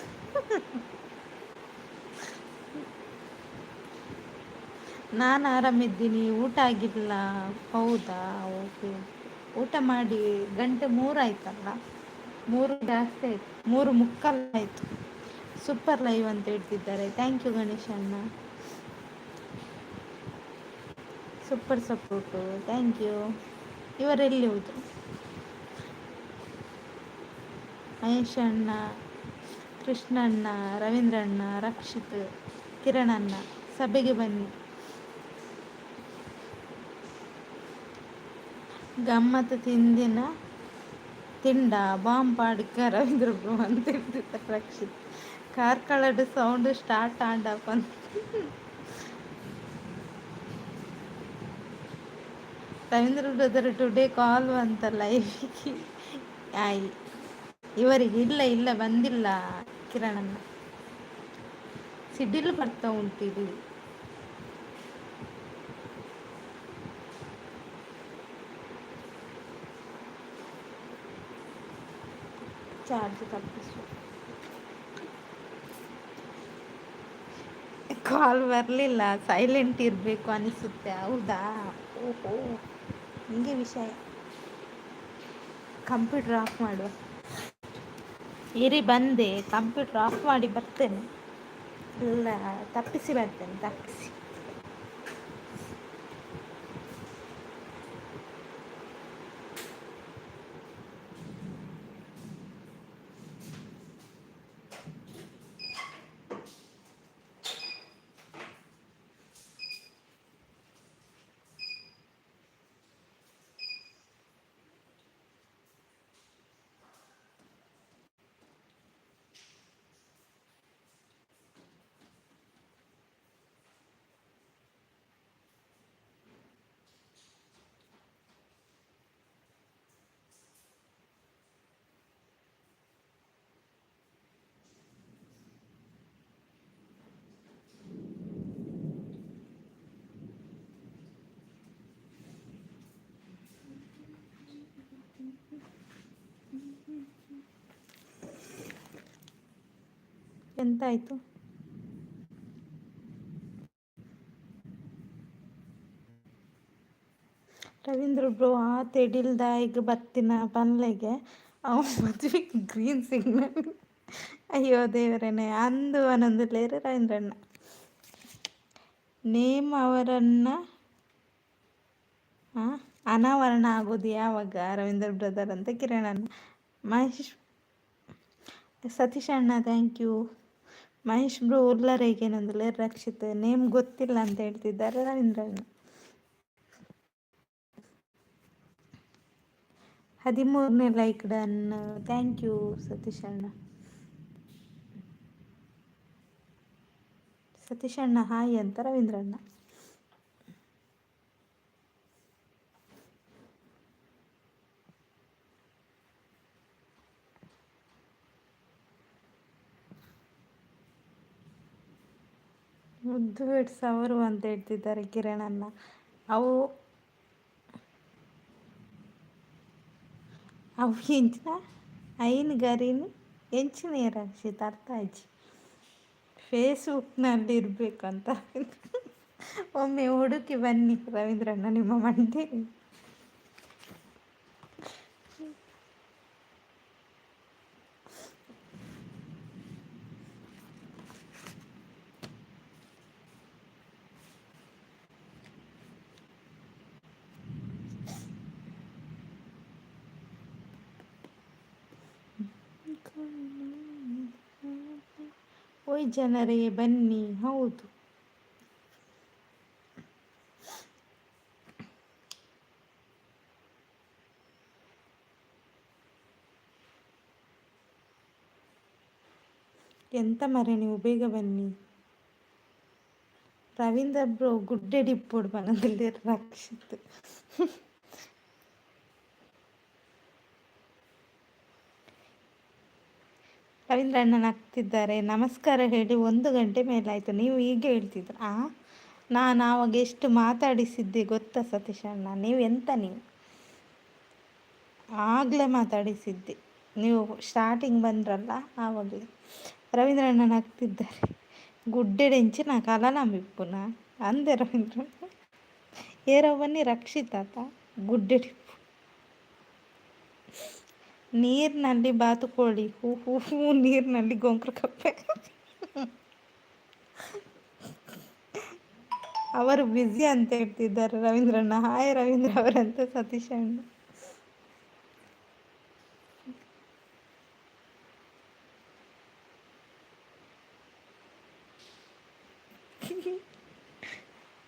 ನಾನು ಆರಾಮಿದ್ದೀನಿ. ಊಟ ಆಗಿಲ್ಲ? ಹೌದಾ, ಓಕೆ. ಊಟ ಮಾಡಿ ಗಂಟೆ 3 ಆಯ್ತಲ್ಲ, 3 ಜಾಸ್ತಿ ಆಯ್ತು, 3 ಮುಕ್ಕಾಲು ಆಯಿತು. ಸೂಪರ್ ಲೈವ್ ಅಂತ ಹೇಳ್ತಿದ್ದಾರೆ. ಥ್ಯಾಂಕ್ ಯು ಗಣೇಶಣ್ಣ, ಸೂಪರ್ ಸಪೋರ್ಟು, ಥ್ಯಾಂಕ್ ಯು. ಇವರೆಲ್ಲಿ ಹೋದ್ರು? ಮಹೇಶ್ ಅಣ್ಣ, ಕೃಷ್ಣಣ್ಣ, ರವೀಂದ್ರಣ್ಣ, ರಕ್ಷಿತ್, ಕಿರಣಣ್ಣ ಸಭೆಗೆ ಬನ್ನಿ. ಗಮ್ಮತ್ತು ತಿಂಡ ಬಾಂಬ್ ಪಾಡ್ಕ ರವೀಂದ್ರ ಬ್ರೋ ಅಂತ ಹೇಳ್ತಿದ್ದಾರೆ ರಕ್ಷಿತ್. ಕಾರ್ಕಳದ ಸೌಂಡ್ ಸ್ಟಾರ್ಟ್ ಆಂಡಪ್ಪ ಅಂತ ರವೀಂದ್ರ ಬ್ರದರ್ ಟುಡೇ ಕಾಲ್ ಅಂತ ಲೈವ್ಗೆ. ಇವರಿಗೆ ಇಲ್ಲ ಇಲ್ಲ ಬಂದಿಲ್ಲ ಕಿರಣಣ್ಣ. ಸಿಡಿಲು ಬರ್ತಾ ಉಂಟು ಇಲ್ಲಿ. ಚಾರ್ಜ್ ತಪ್ಪಿಸು. ಕಾಲ್ ಬರಲಿಲ್ಲ, ಸೈಲೆಂಟ್ ಇರಬೇಕು ಅನಿಸುತ್ತೆ. ಹೌದಾ? ಓಹೋ, ಹಿಂಗೆ ವಿಷಯ. ಕಂಪ್ಯೂಟರ್ ಆಫ್ ಮಾಡುವ. ಇರಿ ಬಂದೆ, ಕಂಪ್ಯೂಟರ್ ಆಫ್ ಮಾಡಿ ಬರ್ತೇನೆ. ಇಲ್ಲ, ತಪ್ಪಿಸಿ ಬರ್ತೇನೆ, ತಪ್ಪಿಸಿ. ಎಂತಾಯಿತು? ರವೀಂದ್ರ ಬ್ರೋ ಆತೇಡಿಲ್ದ ಈಗ ಬತ್ತಿನ ಪನ್ಲೆಗೆ ಅವ ಮದುವೆಗೆ ಗ್ರೀನ್ ಸಿಗ್ನಲ್. ಅಯ್ಯೋ ದೇವರೇನೆ, ಅಂದು ಅನ್ನೊಂದು ಲೇರು ರವೀಂದ್ರಣ್ಣ ನೇಮ್ ಅವರನ್ನ ಅನಾವರಣ ಆಗೋದು ಯಾವಾಗ ರವೀಂದ್ರ ಬ್ರದರ್ ಅಂತ ಕಿರಣ್ ಮಹೇಶ್ ಸತೀಶ್ ಅಣ್ಣ ಥ್ಯಾಂಕ್ ಯು. ಮಹೇಶ್ ಬ್ರೋ ಉರ್ಲರೇಗೇನೊಂದು ರಕ್ಷಿತ್ ನೇಮ್ ಗೊತ್ತಿಲ್ಲ ಅಂತ ಹೇಳ್ತಿದ್ದಾರೆ ರವೀಂದ್ರಣ್ಣ. 13ನೇ like done, thank you Satish ಅಣ್ಣ. ಸತೀಶ್ ಅಣ್ಣ ಹಾಯ್ ಅಂತ ರವೀಂದ್ರಣ್ಣ. ಮುದ್ದು ಬಿಡ್ಸ್ ಅವರು ಅಂತ ಹೇಳ್ತಿದ್ದಾರೆ ಕಿರಣನ್ನ. ಅವು ಅವು ಎಂಚಿನ ಐನ್ ಗರೀನು ಎಂಚಿನ ರಕ್ಷಿತ್ ಅರ್ಥ ಆಯ್ತು. ಫೇಸ್ಬುಕ್ನಲ್ಲಿ ಇರಬೇಕಂತ ಒಮ್ಮೆ ಹುಡುಕಿ ಬನ್ನಿ ರವೀಂದ್ರಣ್ಣ ನಿಮ್ಮ ಮಂಡೆ. ಓಯ್ ಜನರೇ ಬನ್ನಿ. ಹೌದು, ಎಂತ ಮರೆ ನೀವು ಬೇಗ ಬನ್ನಿ. ರವೀಂದ್ರ ಬ್ರೋ ಗುಡ್ಡೆ ಡಿಪ್ಪೋಡು ಮನದಲ್ಲಿ ರಕ್ಷಿತ್. ರವೀಂದ್ರ ಅಣ್ಣ ನಗ್ತಿದ್ದಾರೆ. ನಮಸ್ಕಾರ ಹೇಳಿ 1 ಗಂಟೆ ಮೇಲಾಯಿತು, ನೀವು ಈಗ ಹೇಳ್ತಿದ್ರ. ನಾನು ಆವಾಗ ಎಷ್ಟು ಮಾತಾಡಿಸಿದ್ದೆ ಗೊತ್ತಾ ಸತೀಶ್ ಅಣ್ಣ? ನೀವು ಎಂತ ನೀವು ಆಗಲೇ ಮಾತಾಡಿಸಿದ್ದೆ, ನೀವು ಸ್ಟಾರ್ಟಿಂಗ್ ಬಂದ್ರಲ್ಲ ಆವಾಗಲೇ. ರವೀಂದ್ರ ಅಣ್ಣ ನಗ್ತಿದ್ದಾರೆ. ಗುಡ್ಡೆಡೆಂಚಿ ನಾ ಕಲನಂಬಿಪ್ಪುನ ಅಂದೆ ರವೀಂದ್ರ. ಏರೋ ಬನ್ನಿ ರಕ್ಷಿತಾತ ಗುಡ್ಡೆ ನೀರಿನಲ್ಲಿ ಬಾತುಕೋಳಿ ಹೂ ಹೂ ಹೂ, ನೀರಿನಲ್ಲಿ ಗೊಂಕ್ರ ಕಪ್ಪೆ. ಅವರು ಬ್ಯುಸಿ ಅಂತ ಹೇಳ್ತಿದ್ದಾರೆ ರವೀಂದ್ರಣ್ಣ. ಹಾಯ್ ರವೀಂದ್ರ ಅವರಂತ ಸತೀಶ್ ಅಣ್ಣ.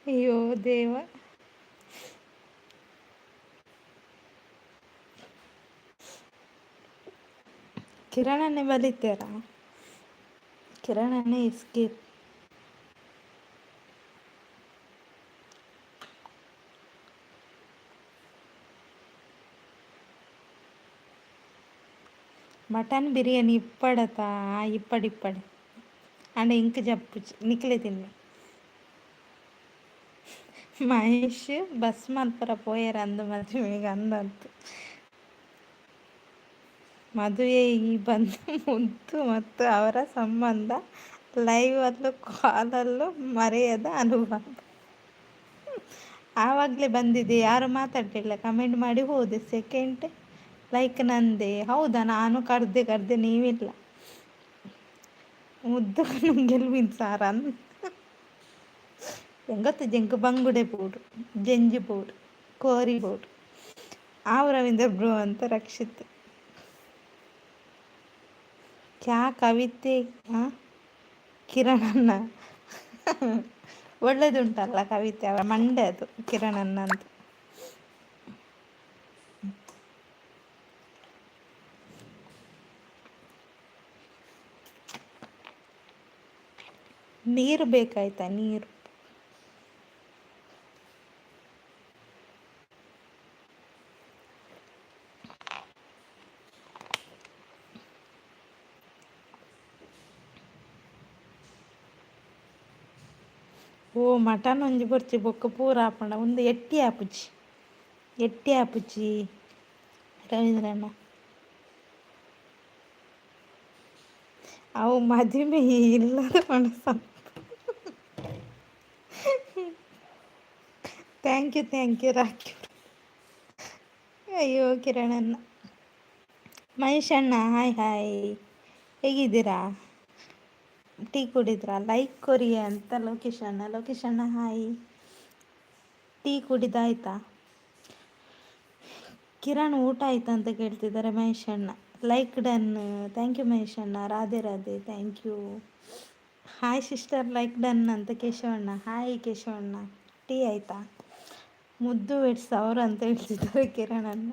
ಅಯ್ಯೋ ದೇವ. ಕಿರಣನ್ನೇ ಬಲಿತೀರಾ? ಕಿರಣನ್ನೇ ಎಸ್ಕೇಪ್. మటన్ బిర్యానీ ఇప్పడతా ఇప్పడిప్పడి అండ్ ఇంక చెప్పు నిఖిలే తిని. ಮಹೇಶ್ ಬಸ್ ಮಲ್ಪರ ಪೋಯರ್ ಅಂದು ಮದುವೆಗೆ ಅಂದಂತು. ಮದುವೆ ಈ ಬಂದು ಮುದ್ದು ಮತ್ತು ಅವರ ಸಂಬಂಧ ಲೈವಲ್ಲೂ ಕಾಲಲ್ಲೂ ಮರೆಯದ ಅನುಭವ. ಆವಾಗಲೇ ಬಂದಿದೆ, ಯಾರು ಮಾತಾಡಲಿಲ್ಲ, ಕಮೆಂಟ್ ಮಾಡಿ ಹೋದೆ. ಸೆಕೆಂಡ್ ಲೈಕ್ ನಂದೆ. ಹೌದಾ, ನಾನು ಕರ್ದೆ ನೀವಿಲ್ಲ. ಮುದ್ದು ಗೆಲ್ವಿನ ಸಾರ ಎಂಗತ್ತು ಜಂಕ್ ಬಂಗುಡೆ ಬೋಡು, ಜಂಜಿ ಬೋಡು, ಕೋರಿ ಬೋಡು. ರವೀಂದ್ರ ಬ್ರೋ ಅಂತ ರಕ್ಷಿತ್. ಕ್ಯಾ ಕವಿತೆ ಕಿರಣನ್ನ ಒಳ್ಳೇದುಂಟಲ್ಲ ಕವಿತೆ, ಅವರ ಮಂಡೆ ಅದು ಕಿರಣನ್ನ ಅಂತ. ನೀರು ಬೇಕಾಯ್ತಾ, ನೀರು? ಓ ಮಟನ್ ಒಂಜಿ ಬರ್ಚಿ ಬೊಕ್ಕ ಪೂರ ಆಪಂಡ ಒಂದು ಎಟ್ಟಿ ಆಪುಜಿ ರವೀಂದ್ರಣ್ಣ. ಅವು ಮದುವೆ ಇಲ್ಲದ ಮನಸ್ಸ. Thank you Rocky. ಅಯ್ಯೋ ಕಿರಣಣ್ಣ. ಮಹೇಶ್ ಅಣ್ಣ ಹಾಯ್. ಹೇಗಿದ್ದೀರಾ? ಟೀ ಕುಡಿದ್ರಾ? ಲೈಕ್ ಕೊರಿ ಅಂತ ಲೋಕೇಶ್ ಅಣ್ಣ ಹಾಯ್. ಟೀ ಕುಡಿದಾಯ್ತಾ? ಕಿರಣ್ ಊಟ ಆಯ್ತಾ ಅಂತ ಕೇಳ್ತಿದ್ದಾರೆ ಮಹೇಶ್ ಅಣ್ಣ. Like done. Thank you Mahesh ಅಣ್ಣ. Radhe thank you. Hi sister, like done ಅಂತ ಕೇಶವಣ್ಣ. ಹಾಯ್ ಕೇಶವಣ್ಣ. ಟೀ ಆಯ್ತಾ? ಮುದ್ದು ವೆಟ್ಸ್ ಅವರು ಅಂತ ಹೇಳ್ತಿದ್ದಾರೆ ಕಿರಣಣ್ಣ.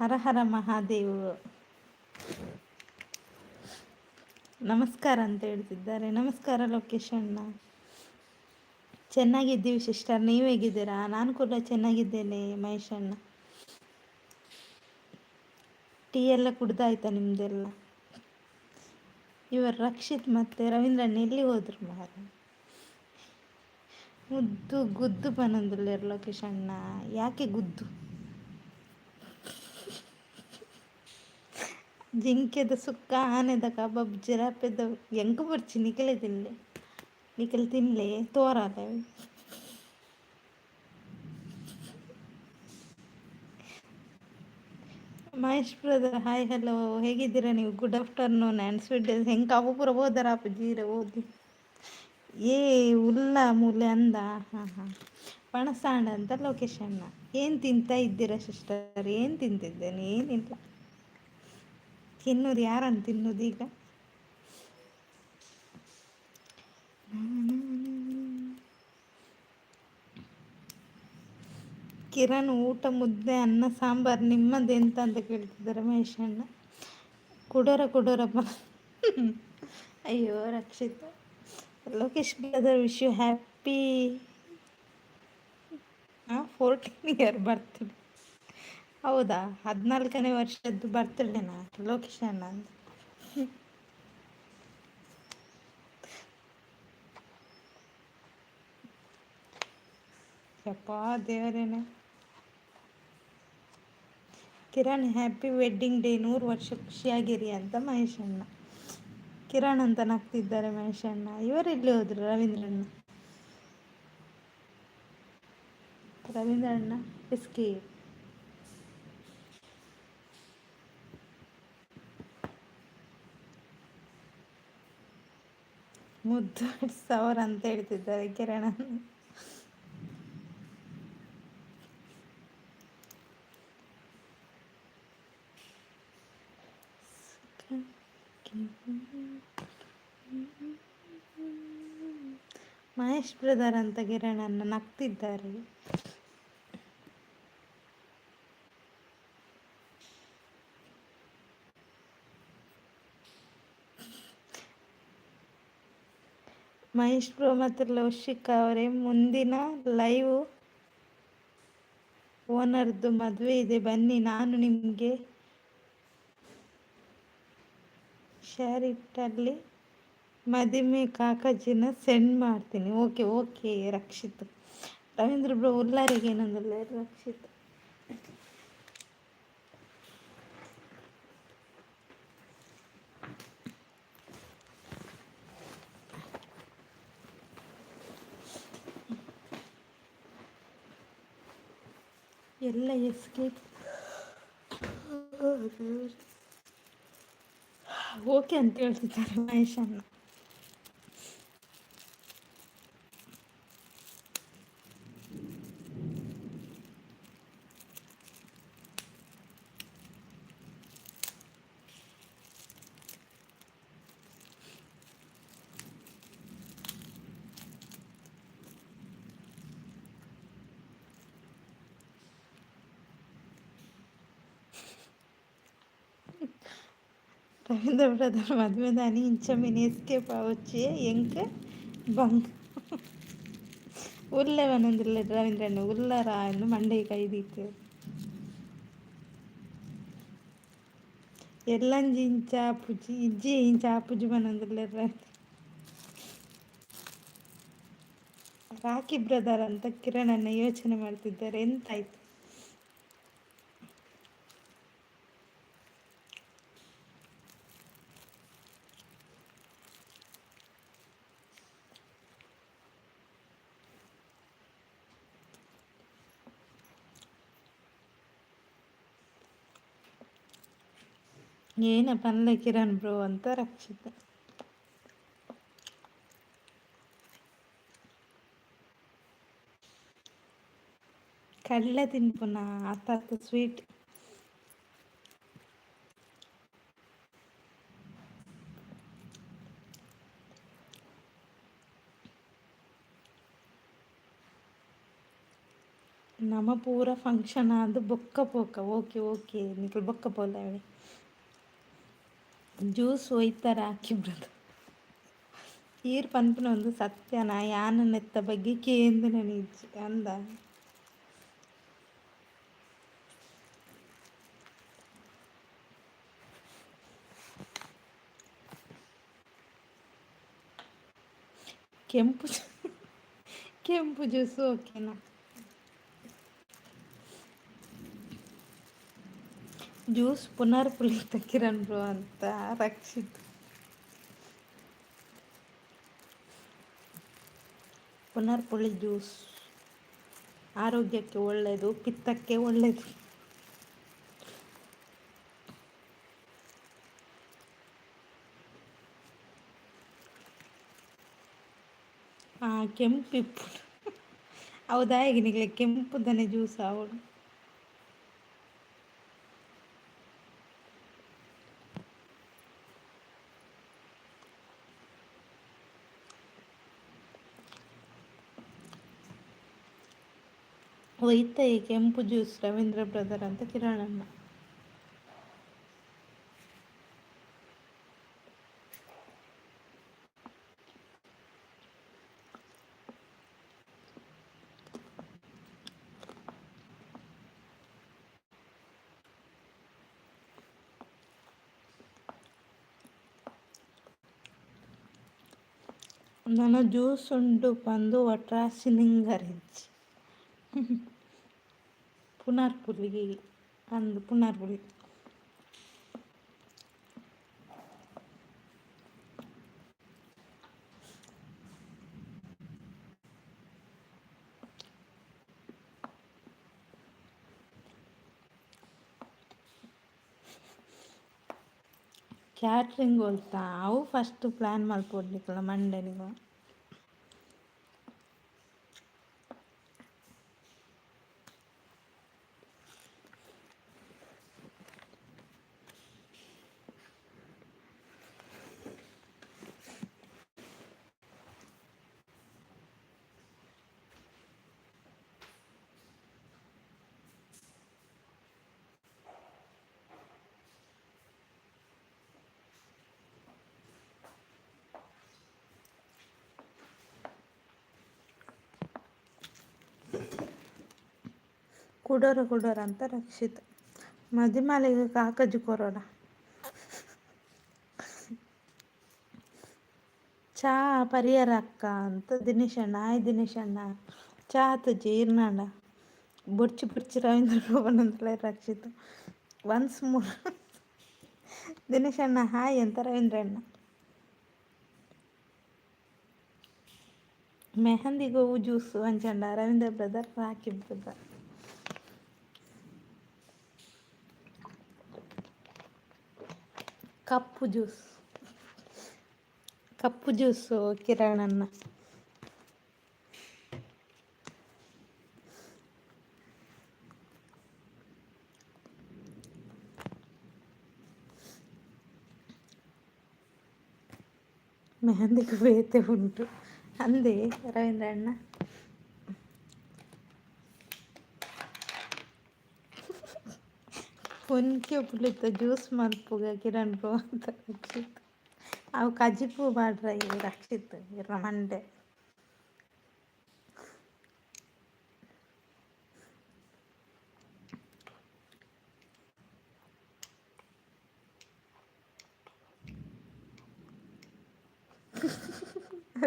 ಹರ ಹರ ಮಹಾದೇವ್. ನಮಸ್ಕಾರ ಅಂತ ಹೇಳ್ತಿದ್ದಾರೆ. ನಮಸ್ಕಾರ ಲೋಕೇಶ್ ಅಣ್ಣ. ಚೆನ್ನಾಗಿದ್ದೀವಿ ಸಿಸ್ಟರ್, ನೀವು ಹೇಗಿದ್ದೀರಾ? ನಾನು ಕೂಡ ಚೆನ್ನಾಗಿದ್ದೇನೆ ಮಹೇಶ್ ಅಣ್ಣ. ಟೀ ಎಲ್ಲ ಕುಡ್ದಾಯ್ತಾ ನಿಮ್ದೆಲ್ಲ? ಇವರು ರಕ್ಷಿತ್ ಮತ್ತು ರವೀಂದ್ರಣ್ಣ ಎಲ್ಲಿ ಹೋದ್ರು ಮಾರ? ಮುದ್ದು ಗುದ್ದು ಪನೊಂದುಲ್ಲೇರು ಲೋಕೇಶ್ ಅಣ್ಣ. ಯಾಕೆ ಗುದ್ದು? ಜಿಂಕೆದ ಸುಕ್ಕ, ಆನೆದ ಕಬಾಬ್, ಜಿರಾಪೆದ ಎಂಕ ಬರ್ಚಿ ನಿಖಲೆ ತಿನ್ಲೆ ತೋರಾದ. ಮಹೇಶ್ ಬ್ರದರ್ ಹಾಯ್ ಹಲೋ, ಹೇಗಿದ್ದೀರಾ ನೀವು? Good afternoon and sweet days. ಹೆಂಗೆ ಅವು ಪೂರ ಓದರಾಪ ಜೀರ ಓದಿ ಏ ಉಲ್ಲ ಮೂಲೆ ಅಂದ. ಹಾಂ ಪಣಸಾಂಡ ಅಂತ ಲೋಕೇಶ್ ಅಣ್ಣ. ಏನು ತಿಂತಾ ಇದ್ದೀರಾ ಸಿಸ್ಟರ್? ಏನು ತಿಂತಿದ್ದೇನೆ? ಏನಿಲ್ಲ. ತಿನ್ನೋದು ಯಾರನ್ನು ತಿನ್ನೋದು ಈಗ? ಕಿರಣ್ ಊಟ ಮುದ್ದೆ ಅನ್ನ ಸಾಂಬಾರು, ನಿಮ್ಮದೆಂತ ಅಂತ ಕೇಳ್ತಿದ್ದಾರೆ ಮಹೇಶ್ ಅಣ್ಣ. ಕುಡೋರಪ್ಪ. ಅಯ್ಯೋ Rakshita. Lokesh brother wish you happy 14 year birthday. ಹೌದಾ, 14ನೇ ವರ್ಷದ್ದು ಬರ್ತ್ಡೇನಾ ಲೋಕೇಶ್ ಅಣ್ಣ ಅಂತ? ಯಪ್ಪ ದೇವರೇನೆ. ಕಿರಣ್ ಹ್ಯಾಪಿ ವೆಡ್ಡಿಂಗ್ ಡೇ, 100 ವರ್ಷ ಖುಷಿಯಾಗಿರಿ ಅಂತ ಮಹೇಶ್ ಅಣ್ಣ. ಕಿರಣ್ ಅಂತ ನಗ್ತಿದ್ದಾರೆ ಮಹೇಶ್ ಅಣ್ಣ. ಇವರೆಲ್ಲಿ ಹೋದ್ರು? ರವೀಂದ್ರಣ್ಣ ಎಸ್ಕೆ. ಮುದ್ದು ಸಾವಿರ ಅಂತ ಹೇಳ್ತಿದ್ದಾರೆ ಕಿರಣ್. ಮಹೇಶ್ ಬ್ರದರ್ ಅಂತ ಕಿರಣನ್ನ ನಗ್ತಿದ್ದಾರೆ. ಮಹೇಶ್ ಬ್ರೋ ಮತ್ತು ಲೌಶಿಕ ಅವರೇ, ಮುಂದಿನ ಲೈವ್ ಓನರ್ದು ಮದುವೆ ಇದೆ, ಬನ್ನಿ. ನಾನು ನಿಮಗೆ ಶೇರಿಟ್ಟಲ್ಲಿ ಮದಿಮೆ ಕಾಕಜಿನ ಸೆಂಡ್ ಮಾಡ್ತೀನಿ. ಓಕೆ ರಕ್ಷಿತ್. ರವೀಂದ್ರ ಬ್ರೋ ಉಲ್ಲಾರಿಗೆ ಏನಂದಿಲ್ಲ ರಕ್ಷಿತ್. ಎಲ್ಲ ಎಸ್ಕೇಪ್. ಓಕೆ ಅಂತ ಹೇಳ್ತಿದ್ದಾರೆ ಮಹೇಶನ್ನ. ரவீந்திர பிரதர் மதுமதானி இன்ச்சமின் எஸ்கேப் ஆச்சு எங்க பங்க் ಉರ್ಲೆ ಬಂದಿಲ್ಲ ರವೀಂದ್ರಣ್ಣ ಉರ್ಲರ ಎಂದು ಮಂಡೆ ಕೈದಿತ್ತು ಎಲ್ಲಂಜಿ ಇಂಚ ಪುಜಿ ಇಜ್ಜಿ ಇಂಚ ಪುಜಿ ಬಂದಿಲ್ಲ ರಾಕಿ ಬ್ರದರ್ ಅಂತ ಕಿರಣನ್ನ ಯೋಚನೆ ಮಾಡ್ತಿದ್ದಾರೆ. ಎಂತಾಯ್ತು? ಏನಪ್ಪ ಅನ್ಲ ಕಿರಣ್ ಬ್ರೋ ಅಂತ ರಕ್ಷಿತ. ಕಳ್ಳ ತಿನ್ಪುನ ಅತ್ತ ಸ್ವೀಟ್. ನಮ ಪೂರ ಫಂಕ್ಷನ್ ಅದು ಬೊಕ್ಕ ಪೋಕ. ಓಕೆ ಓಕೆ ನಿಖಲ್ ಬೊಕ್ಕ ಪೋಲ ಜ್ಯೂಸ್ ಒಯ್ತಾರೆ ಹಾಕಿಬ್ರದು. ಈರ್ ಪನ್ಪುನ ಒಂದು ಸತ್ಯನ ಯಾನನೆತ್ತ ಬಗ್ಗೆ ಕೇಂದ್ರ ನಿಜ ಅಂದ. ಕೆಂಪು ಕೆಂಪು ಜ್ಯೂಸು ಓಕೆನಾ? ಜ್ಯೂಸ್ ಪುನರ್ ಪುಳಿತ ಕಿರಣ್ ಬ್ರೋ ಅಂತ ರಕ್ಷಿತ್. ಪುನರ್ ಪುಳಿ ಜ್ಯೂಸ್ ಆರೋಗ್ಯಕ್ಕೆ ಒಳ್ಳೆಯದು, ಪಿತ್ತಕ್ಕೆ ಒಳ್ಳೆಯದು. ಕೆಂಪು ಹೌದಾ? ಈಗ ನಿಗಲೆ ಕೆಂಪು ದನೆ ಜ್ಯೂಸ್ ಅವಳು. ಒಯ್ತ ಈ ಕೆಂಪು ಜ್ಯೂಸ್ ರವೀಂದ್ರ ಬ್ರದರ್ ಅಂತ ಕಿರಣಣ್ಣ. ನನ್ನ ಜ್ಯೂಸ್ ಉಂಡು ಬಂದು ಒಟ್ರಾಸಿ ನಿಂಗರಿಜ್ ಪುನರ್ ಪುಲಿ ಅಂದು ಪುನರ್ ಪುಲಿ. ಕ್ಯಾಟ್ರಿಂಗ್ ಹೋಲ್ತಾ ಅವು ಫಸ್ಟ್ ಪ್ಲ್ಯಾನ್ ಮಲ್ಪೊಡ್ಲಿಕ್ಕಲ್ಲ ಮಂಡೇನಿಗೂ. ಕುಡೋರ ಅಂತ ರಕ್ಷಿತ್. ಮದಿಮಾಲಿಗೆ ಕಾಕಜಿ ಕೊರೋಡ ಚಾ ಪರಿಹಾರ ಅಕ್ಕ ಅಂತ ದಿನೇಶಣ್ಣ. ಆಯ್ ದಿನೇಶಣ್ಣ ಚಾ ತುಜಿ ಇರ್ನಾಂಡ ಬುಡ್ಚಿ ಬುಡ್ಚಿ ರವೀಂದ್ರ ಭವನ್ ಅಂತಲೇ ರಕ್ಷಿತ್. ಒನ್ಸ್ ಮೂರ್ ದಿನೇಶಣ್ಣ ಹಾಯ್ ಅಂತ ರವೀಂದ್ರಣ್ಣ. ಮೆಹಂದಿ ಗೋವು ಜ್ಯೂಸು ಅಂಚಂಡ ರವೀಂದ್ರ ಬ್ರದರ್ ರಾಕಿ ಬ್ರದರ್. ಕಪ್ಪು ಜ್ಯೂಸ್, ಕಪ್ಪು ಜ್ಯೂಸು ಕಿರಣನ್ನ. ಮೆಹಂದಿಗೂ ಬೇತೆ ಉಂಟು ಅಂದೆ ರವೀಂದ್ರ ಅಣ್ಣ. ಪೊನ್ಕೆ ಪುಳಿತ ಜ್ಯೂಸ್ ಮಲ್ಪುಗ ಕಿರಣ್ ಬ್ರೋ ಅಂತ ರಕ್ಷಿತ್. ಅವು ಕಜಿಪು ಬಾಡ್ರ ಇವು ರಕ್ಷಿತ್ ಇರ ಮಂಡೆ.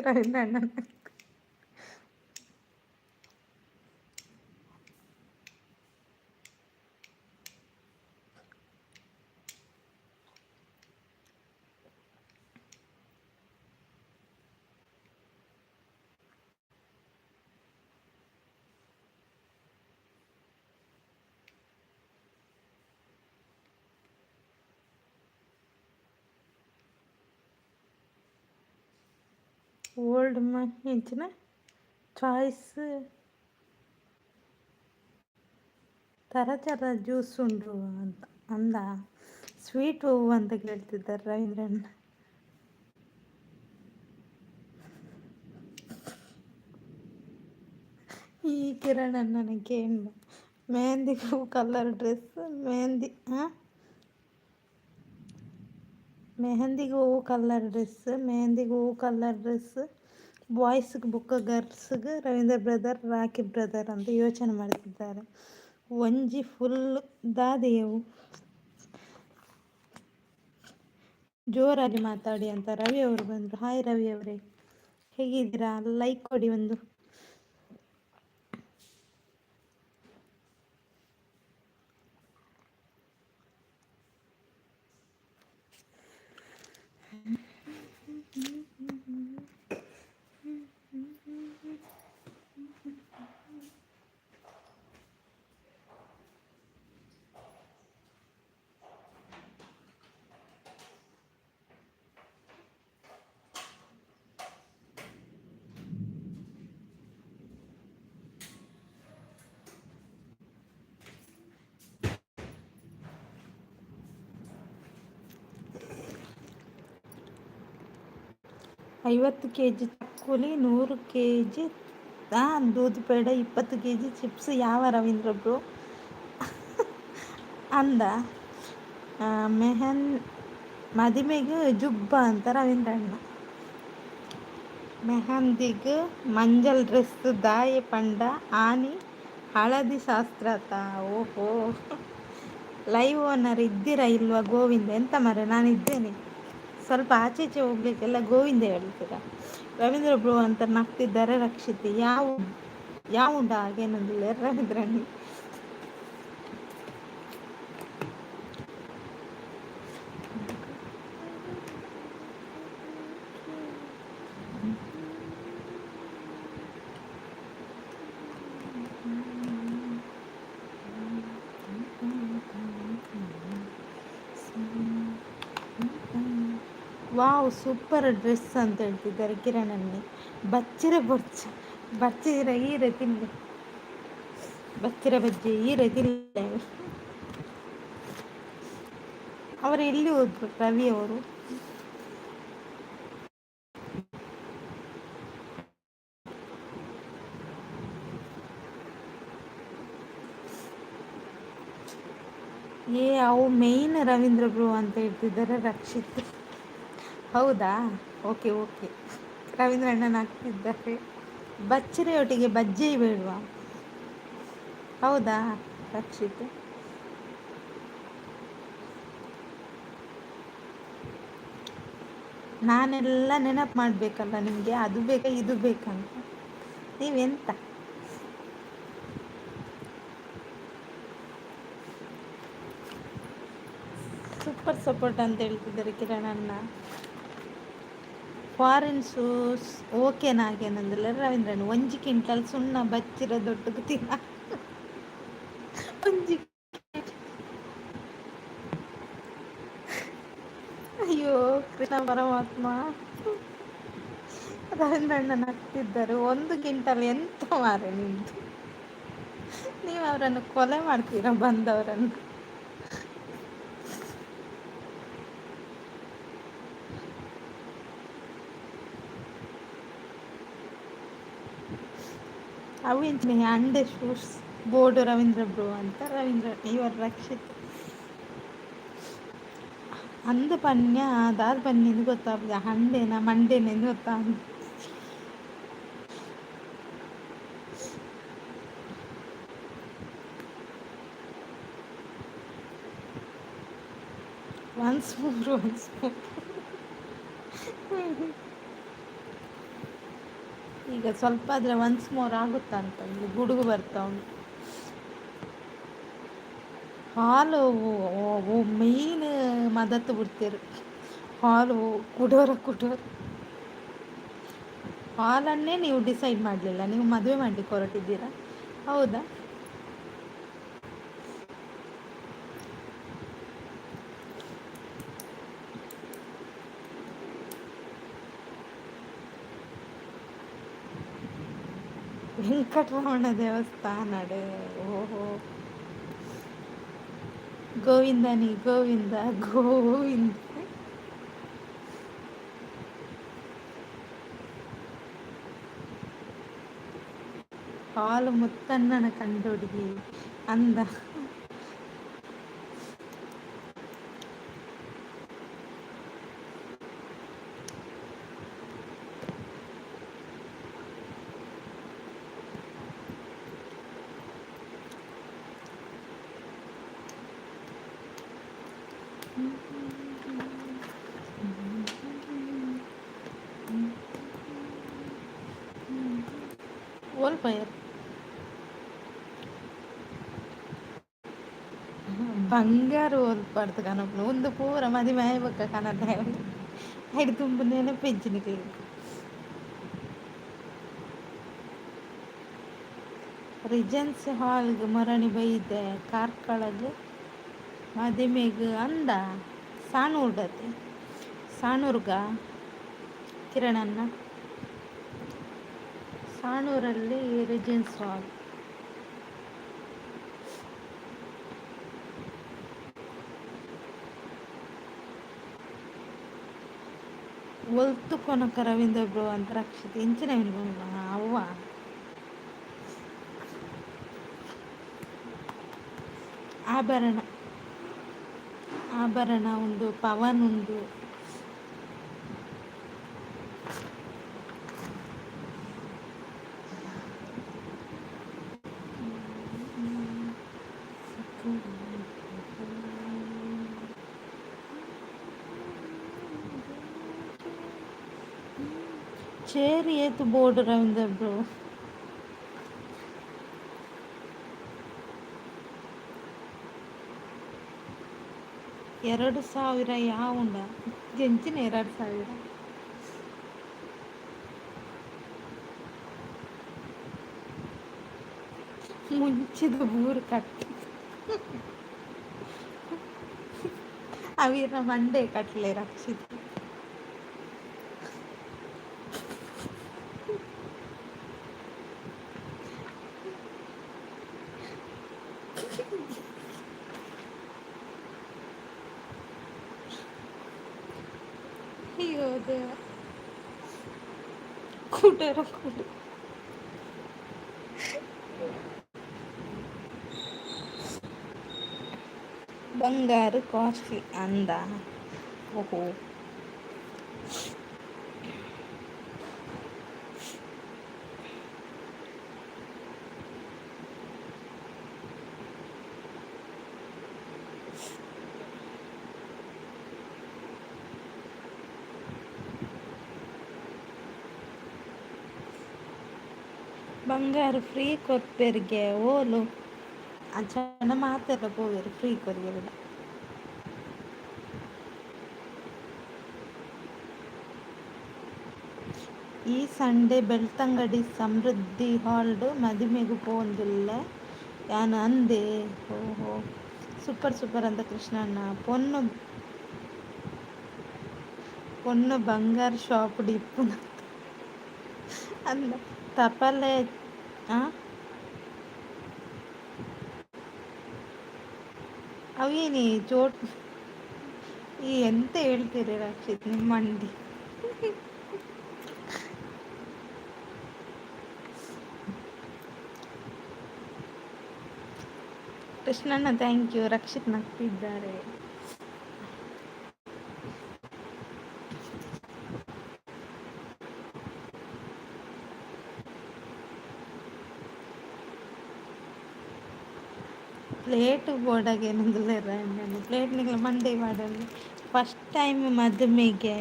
ರವೀಂದ್ರ ಅಣ್ಣ ಓಲ್ಡ್ ಇಂಚಿನ ಚಾಯ್ಸ್ ಥರ ಥರ ಜ್ಯೂಸ್ ಉಂಟು ಅಂತ ಅಂದ. ಸ್ವೀಟ್ ಹೂವು ಅಂತ ಕೇಳ್ತಿದ್ದಾರೆ ರವೀಂದ್ರಣ್ಣ. ಈ ಕಿರಣ್ ಅಣ್ಣನ ಕೇಂಡ ಮೆಹಂದಿಗೂ ಕಲರ್ ಡ್ರೆಸ್, ಮೆಹಂದಿಗೂ ಕಲರ್ ಡ್ರೆಸ್, ಮೆಹಂದಿಗೂ ಕಲರ್ ಡ್ರೆಸ್, ಬಾಯ್ಸ್ಗೆ ಬುಕ್ಕ ಗರ್ಲ್ಸ್ಗೆ ರವೀಂದ್ರ ಬ್ರದರ್ ರಾಕಿ ಬ್ರದರ್ ಅಂತ ಯೋಚನೆ ಮಾಡ್ತಿದ್ದಾರೆ. ಒಂಜಿ ಫುಲ್ ದಾದಿಯವು ಜೋರಾಗಿ ಮಾತಾಡಿ ಅಂತ ರವಿ ಅವರು ಬಂದರು. ಹಾಯ್ ರವಿ ಅವರೇ, ಹೇಗಿದ್ದೀರಾ? ಲೈಕ್ ಕೊಡಿ ಒಂದು. ಐವತ್ತು kg ಚಕ್ಕುಲಿ, 100 kg ದೂದ್ ಪೇಡ, 20 kg ಚಿಪ್ಸ್ ಯಾವ ರವೀಂದ್ರ ಬ್ರೋ ಅಂದ. ಮದಿಮೆಗೆ ಜುಬ್ಬ ಅಂತ ರವೀಂದ್ರ ಅಣ್ಣ. ಮೆಹಂದಿಗೆ ಮಂಜಲ್ ಡ್ರೆಸ್, ದಾಯಿ ಪಂಡ, ಆನಿ ಹಳದಿ ಶಾಸ್ತ್ರತ. ಓಹೋ, ಲೈವ್ ಓನರ್ ಇದ್ದೀರಾ ಇಲ್ವಾ ಗೋವಿಂದ? ಎಂತ ಮರೆ, ನಾನು ಇದ್ದೇನೆ. ಸ್ವಲ್ಪ ಆಚೆಚೆ ಹೋಗ್ಲಿಕ್ಕೆಲ್ಲ ಗೋವಿಂದ ಹೇಳ್ತೀರಾ. ರವೀಂದ್ರ ಬ್ರೋ ಅಂತ ನಗ್ತಿದ್ದಾರೆ ರಕ್ಷಿತ್. ಯಾವ ಉಂಡ ಹಾಗೇನಂದಿಲ್ಲ ರವೀಂದ್ರಣ್ಣಿ. ವಾವ್, ಸೂಪರ್ ಡ್ರೆಸ್ ಅಂತ ಹೇಳ್ತಿದ್ದಾರೆ ಕಿರಣಣ್ಣಿ. ಬಚ್ಚಿರ ಈರೆ ತಿನ್ನಿ, ಬಚ್ಚಿರ ಬಜ್ಜಿ ಈರೆ ತಿನ್ನಿ. ಅವರು ಎಲ್ಲಿ ಹೋದ್ರು ರವಿ ಅವರು? ಅವು ಮೇಯ್ನ್ ರವೀಂದ್ರ ಬ್ರೋ ಅಂತ ಹೇಳ್ತಿದ್ದಾರೆ ರಕ್ಷಿತ್. ಹೌದಾ, ಓಕೆ ಓಕೆ. ರವೀಂದ್ರ ಅಣ್ಣನ ಆಗ್ತಿದ್ದಾರೆ. ಬಚ್ಚರೆಯೊಟ್ಟಿಗೆ ಬಜ್ಜಿ ಬೇಡವಾ? ಹೌದಾ ರಕ್ಷಿತ್? ನಾನೆಲ್ಲ ನೆನಪು ಮಾಡಬೇಕಲ್ಲ ನಿಮಗೆ, ಅದು ಬೇಕಾ ಇದು ಬೇಕಂತ. ನೀವೆಂತ ಸೂಪರ್ ಸಪೋರ್ಟ್ ಅಂತ ಹೇಳ್ತಿದ್ದಾರೆ ಕಿರಣಣ್ಣ. ಫಾರಿನ್ ಶೂಸ್ ಓಕೆನಾ ಹಾಗೇನಂದಿಲ್ಲ ರವೀಂದ್ರಣ್ಣ. 1 ಕ್ವಿಂಟಲ್ ಸುಣ್ಣ ಬಚ್ಚಿರ ದೊಡ್ಡದು ತಿನ್ನ. ಅಯ್ಯೋ ಕೃಷ್ಣ ಪರಮಾತ್ಮ. ರವೀಂದ್ರಣ್ಣ ನಗ್ತಿದ್ದರು. 1 ಕ್ವಿಂಟಲ್ ಎಂತ ಮಾರೆ ನಿಮ್ದು. ನೀವು ಅವರನ್ನು ಕೊಲೆ ಮಾಡ್ತೀರಾ ಬಂದವರನ್ನು. ಅವು ಇಂಚಿನ ಅಂಡೆ ಶೂಸ್ ಬೋರ್ಡು ರವೀಂದ್ರ ಬ್ರೋ ಅಂತ ರವೀಂದ್ರ ಇವರು ರಕ್ಷಿತ್ ಅಂದು ಪನ್ಯ ದಾದ ಪನ್ಯಂದು ಗೊತ್ತಾಗ್ತದೆ. ಹಂಡೇನ ಮಂಡೇನೆಂದು ಗೊತ್ತಾಗ. Once more once more. ಈಗ ಸ್ವಲ್ಪ ಆದರೆ ಒನ್ಸ್ ಮೋರ್ ಆಗುತ್ತಾ ಅಂತ ಇಲ್ಲಿ ಗುಡುಗು ಬರ್ತಾ ಉಂಟು. ಹಾಲು ಮೀನ್ ಮದತ್ತು ಬಿಡ್ತೀರು. ಹಾಲು ಕುಡೋರ ಕುಡೋರು. ಹಾಲನ್ನೇ ನೀವು ಡಿಸೈಡ್ ಮಾಡಲಿಲ್ಲ, ನೀವು ಮದುವೆ ಮಾಡಲಿಕ್ಕೆ ಹೊರಟಿದ್ದೀರಾ? ಹೌದಾ? ವೆಂಕಟರಮಣ ದೇವಸ್ಥಾನ. ಓಹೋ, ಗೋವಿಂದನಿ ಗೋವಿಂದ ಗೋವಿಂದ. ಹಾಲು ಮುತ್ತಣ್ಣನ ಕಂಡುಹುಡುಗಿ ಅಂದ. ಓಲ್ಪಯರ್ ಬಂಗಾರ ಓಲ್ಪಾಡ್ದು ಕನಪು ಒಂದು ಪೂರ ಮದಿ ಮಾಯಬಕ್ಕ ಕನಡ ಐದು ತುಂಬ ನೆನಪೆಜ್ಜಿನಿಗೆ. ರಿಜೆನ್ಸಿ ಹಾಲ್ಗೆ ಮರಣಿ ಬೈದೆ ಕಾರ್ಕಳಗೆ ಮದಿಮೆಗೆ ಅಂದ ಸಾಣೂರ್ಡತೆ ಸಾಣೂರ್ಗ ಕಿರಣನ್ನ ಸಾಣೂರಲ್ಲಿ ರಿಜೆನ್ಸ್ ಹಾಲ್. ಒಲ್ತು ಕೊನಕ ರವೀಂದ್ರ ಬ್ರೋ ಅಂತ ರಕ್ಷಿತ ಇಂಚಿನ ಅವ್ವ ಆಭರಣ ಆಭರಣ ಉಂಡು, ಪವನ್ ಉಂಡು. ಚೇರಿ ಏತು ಬೋರ್ಡು ರವೀಂದ್ರ ಬ್ರೋ. 2000 ಯಾವುಂಡ ಜಂಚಿನ 2000 ಮುಂಚಿದ ಊರು ಕಟ್ಟಿ ಅವಿರ ಮಂಡೆ ಕಟ್ಲೆ ರಕ್ಷಿತ. ಅಯ್ಯೋ ದೇವ. ಕುಡರ ಕುಡ ಬಂಗಾರು ಕಾಸ್ಟ್ಲಿ ಅಂದ. ಓಹೋ, ಬಂಗಾರು ಫ್ರೀ ಕೊಪ್ಪೆರಿಗೆ ಓಲು ಅಜ್ಜನ ಮಾತೆಲ್ಲ ಪೋವೇರು ಫ್ರೀ ಕೊರಿಯಲ್ಲ. ಈ ಸಂಡೆ ಬೆಳ್ತಂಗಡಿ ಸಮೃದ್ಧಿ ಹಾಲ್ಡ್ ಮದಿಮೆಗೂ ಪೋಂದಿಲ್ಲ ಯಾನ ಅಂದೆ. ಓಹೋ, ಸೂಪರ್ ಸೂಪರ್ ಅಂತ ಕೃಷ್ಣಣ್ಣ. ಪೊನ್ನು பொண்ணு బంగారు షాపుడు ఇప్పున అంద తపలే ఆ ಅವೇನಿ ಚೋಟ್ ಈ ಎಂತ ಹೇಳ್ತೀರಿ ರಕ್ಷಿತ್ ನಿಮ್ಮ ಮಂಡಿ Krishnanna thank you. Rakshit ನಗ್ತಿದ್ದಾರೆ. Plate బోడಗೆ ನಂಗಲೇರ ನಾನು ಪ್ಲೇಟ್ ನಿಂಗೆ ಮಂಡೆ ಮಾಡಲ್ಲ ಫಸ್ಟ್ ಟೈಮ್ ಮದುವೆಗೆ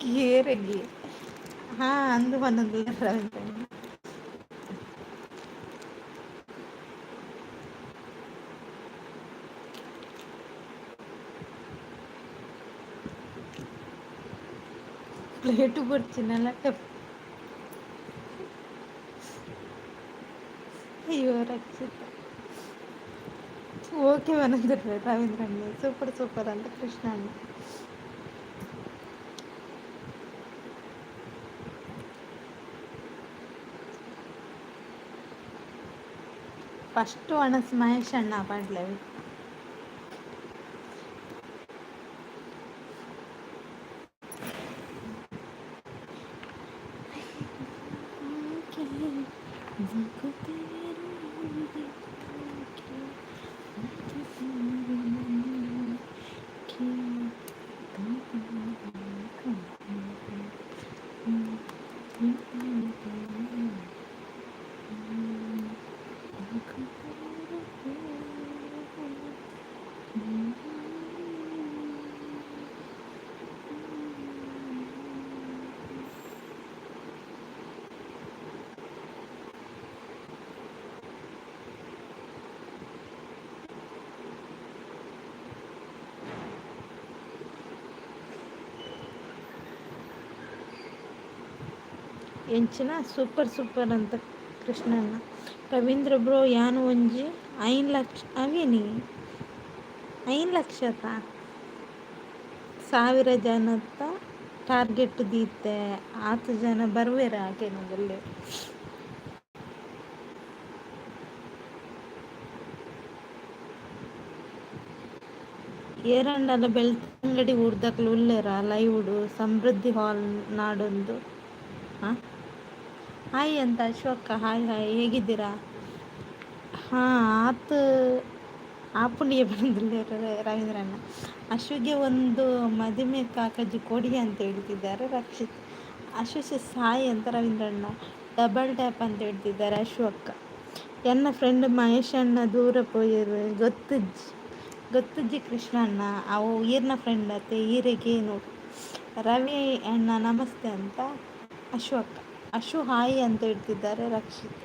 ಕೇರಿಗೆ ಹಾ ಅಂದು ಬಂದಲ್ಲ ప్లేట్ పొడిచినಲ್ಲ ಅಯ್ಯೋ ರಕ್ಷಿತ ಓಕೆ ಬಂದಿರ್ತಾರೆ ರವೀಂದ್ರಣ್ಣ ಸೂಪರ್ ಸೂಪರ್ ಅಂತ ಕೃಷ್ಣಣ್ಣ ಫಸ್ಟ್ ಅಣಸ್ ಮಹೇಶ್ ಅಣ್ಣ ಪಾಡ್ಲೇವಿ ಎಂಚಿನ ಸೂಪರ್ ಸೂಪರ್ ಅಂತ ಕೃಷ್ಣಣ್ಣ ರವೀಂದ್ರ ಬ್ರೋ ಯಾನು ಒಂಜಿ 5 ಲಕ್ಷ ಅವೇನಿ 5 ಲಕ್ಷತ 1000 ಜನತ್ತ ಟಾರ್ಗೆಟ್ ದೀತೆ 8 ಜನ ಬರ್ವೇರ ಆಕೆನದಲ್ಲಿ ಏರಂಡಲ ಬೆಳ್ತಂಗಡಿ ಊರ್ದಕ್ಲು ಉಲ್ಲೇರ ಲೈವ್ಡು ಸಮೃದ್ಧಿ ಹಾಲ್ ನಾಡೊಂದು ಹಾಂ ಹಾಯ್ ಅಂತ ಅಶ್ವಕ್ಕ ಹಾಯ್ ಹಾಯ್ ಹೇಗಿದ್ದೀರಾ ಹಾಂ ಆತು ಆಪುಂಡಿಗೆ ಬಂದಿಲ್ಲ ರವೀಂದ್ರಣ್ಣ ಅಶ್ವಿಗೆ ಒಂದು ಮದುವೆ ಕಾಕಜ್ಜಿ ಕೊಡಿ ಅಂತ ಹೇಳ್ತಿದ್ದಾರೆ ರಕ್ಷಿತ್ ಅಶ್ವಶ್ ಸಾಯಿ ಅಂತ ರವೀಂದ್ರಣ್ಣ ಡಬಲ್ ಟ್ಯಾಪ್ ಅಂತ ಹೇಳ್ತಿದ್ದಾರೆ ಅಶ್ವಕ್ಕ ಎನ್ನ ಫ್ರೆಂಡ್ ಮಹೇಶ್ ಅಣ್ಣ ದೂರ ಪೋಯರು ಗೊತ್ತಜ್ಜಿ ಕೃಷ್ಣಣ್ಣ ಅವು ಈರ್ನ ಫ್ರೆಂಡ್ ಅತ್ತೆ ಈರೆಗೇನು ರವಿ ಅಣ್ಣ ನಮಸ್ತೆ ಅಂತ ಅಶ್ವಕ್ಕ ಅಶು ಹಾಯ್ ಅಂತ ಹೇಳ್ತಿದ್ದಾರೆ ರಕ್ಷಿತ್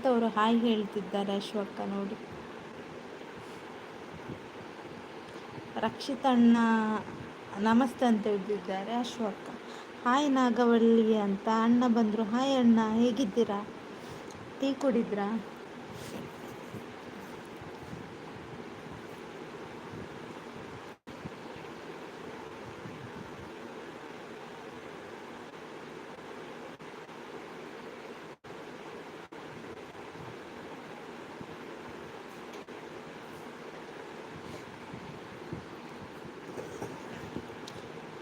ಅವರು ಹಾಯ್ ಹೇಳ್ತಿದ್ದಾರೆ ಅಶ್ವಕ್ಕ ನೋಡಿ ರಕ್ಷಿತ್ ಅಣ್ಣ ನಮಸ್ತೆ ಅಂತ ಹೇಳ್ತಿದ್ದಾರೆ ಅಶ್ವಕ್ಕ ಹಾಯ್ ನಾಗವಳ್ಳಿ ಅಂತ ಅಣ್ಣ ಬಂದರು ಹಾಯ್ ಅಣ್ಣ ಹೇಗಿದ್ದೀರಾ ಟೀ ಕುಡಿದ್ರಾ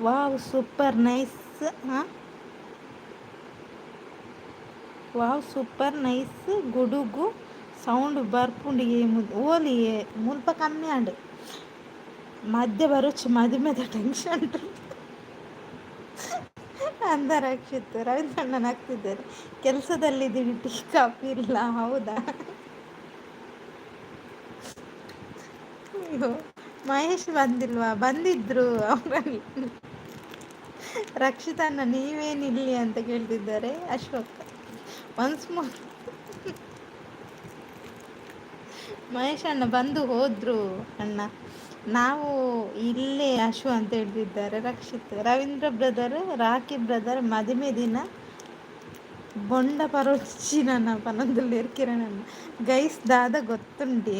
ವಾವ್ ಸೂಪರ್ ನೈಸ್ ಹಾಂ ವಾವ್ ಸೂಪರ್ ನೈಸ್ ಗುಡುಗು ಸೌಂಡ್ ಬರ್ಪುಂಡಿಗೆ ಓಲಿ ಮುಲ್ಪ ಕಮ್ಮಿ ಆಂಡು ಮಧ್ಯ ಬರೋಚ್ ಮದುಮೆದ ಟೆನ್ಷನ್ ಅಂದ ರಕ್ಷಿತ್ ರವೀಂದ್ರಣ್ಣನ ಆಗ್ತಿದ್ದಾರೆ ಕೆಲಸದಲ್ಲಿದ್ದೀನಿ ಟೀ ಕಾಫಿ ಇಲ್ಲ ಹೌದಾ ಅಯ್ಯೋ ಮಹೇಶ್ ಬಂದಿಲ್ವಾ ಬಂದಿದ್ರು ಅವರಲ್ಲಿ ರಕ್ಷಿತಣ್ಣ ನೀವೇನಿಲ್ಲಿ ಅಂತ ಕೇಳ್ತಿದ್ದಾರೆ ಅಶ್ವಕ್ ಒನ್ಸ್ ಮೋರ್ ಮಹೇಶ್ ಅಣ್ಣ ಬಂದು ಹೋದ್ರು ಅಣ್ಣ ನಾವು ಇಲ್ಲೇ ಅಶ್ವ ಅಂತ ಹೇಳ್ತಿದ್ದಾರೆ Rakshit Ravindra brother Rocky brother ಮದುವೆ ದಿನ ಬೊಂಡ ಪರೋಚಿ ನನ್ನ ಪನೊಂದುಲ್ಲೇರ್ ಕಿರಣ್ ಅಣ್ಣ ಗೈಸ್ ದಾದ ಗೊತ್ತುಂಡಿ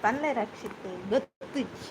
ಪನ್ಲೆ ರಕ್ಷಿತ್ ಗೊತ್ತು ತುಚ್.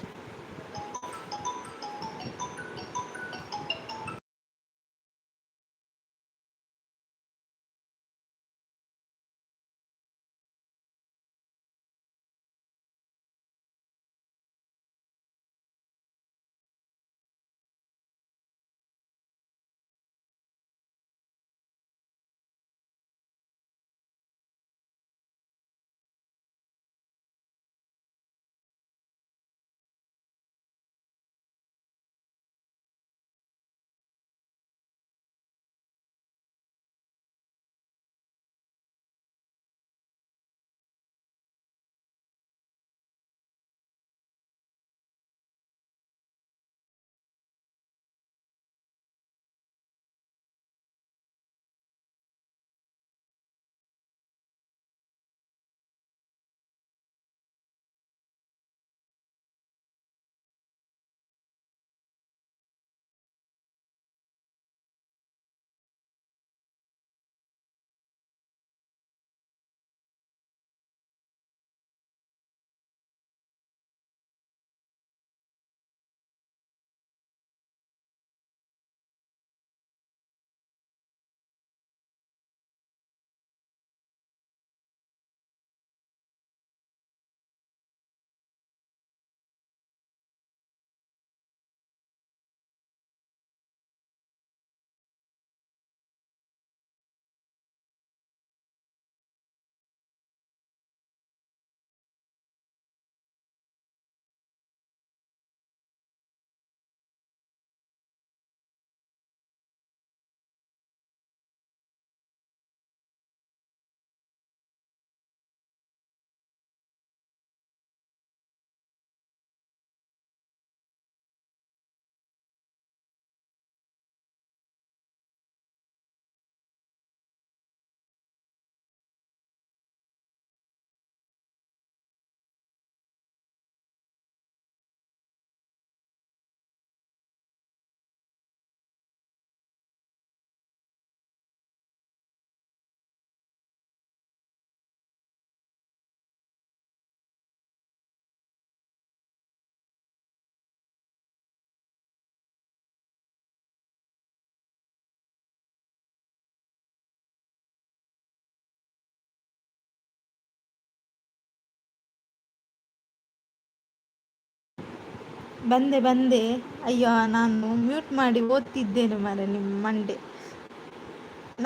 ಬಂದೆ ಬಂದೆ. ಅಯ್ಯೋ, ನಾನು ಮ್ಯೂಟ್ ಮಾಡಿ ಓದ್ತಿದ್ದೇನೆ ಮಾರೆ ನಿಮ್ಮ ಮಂಡೆ.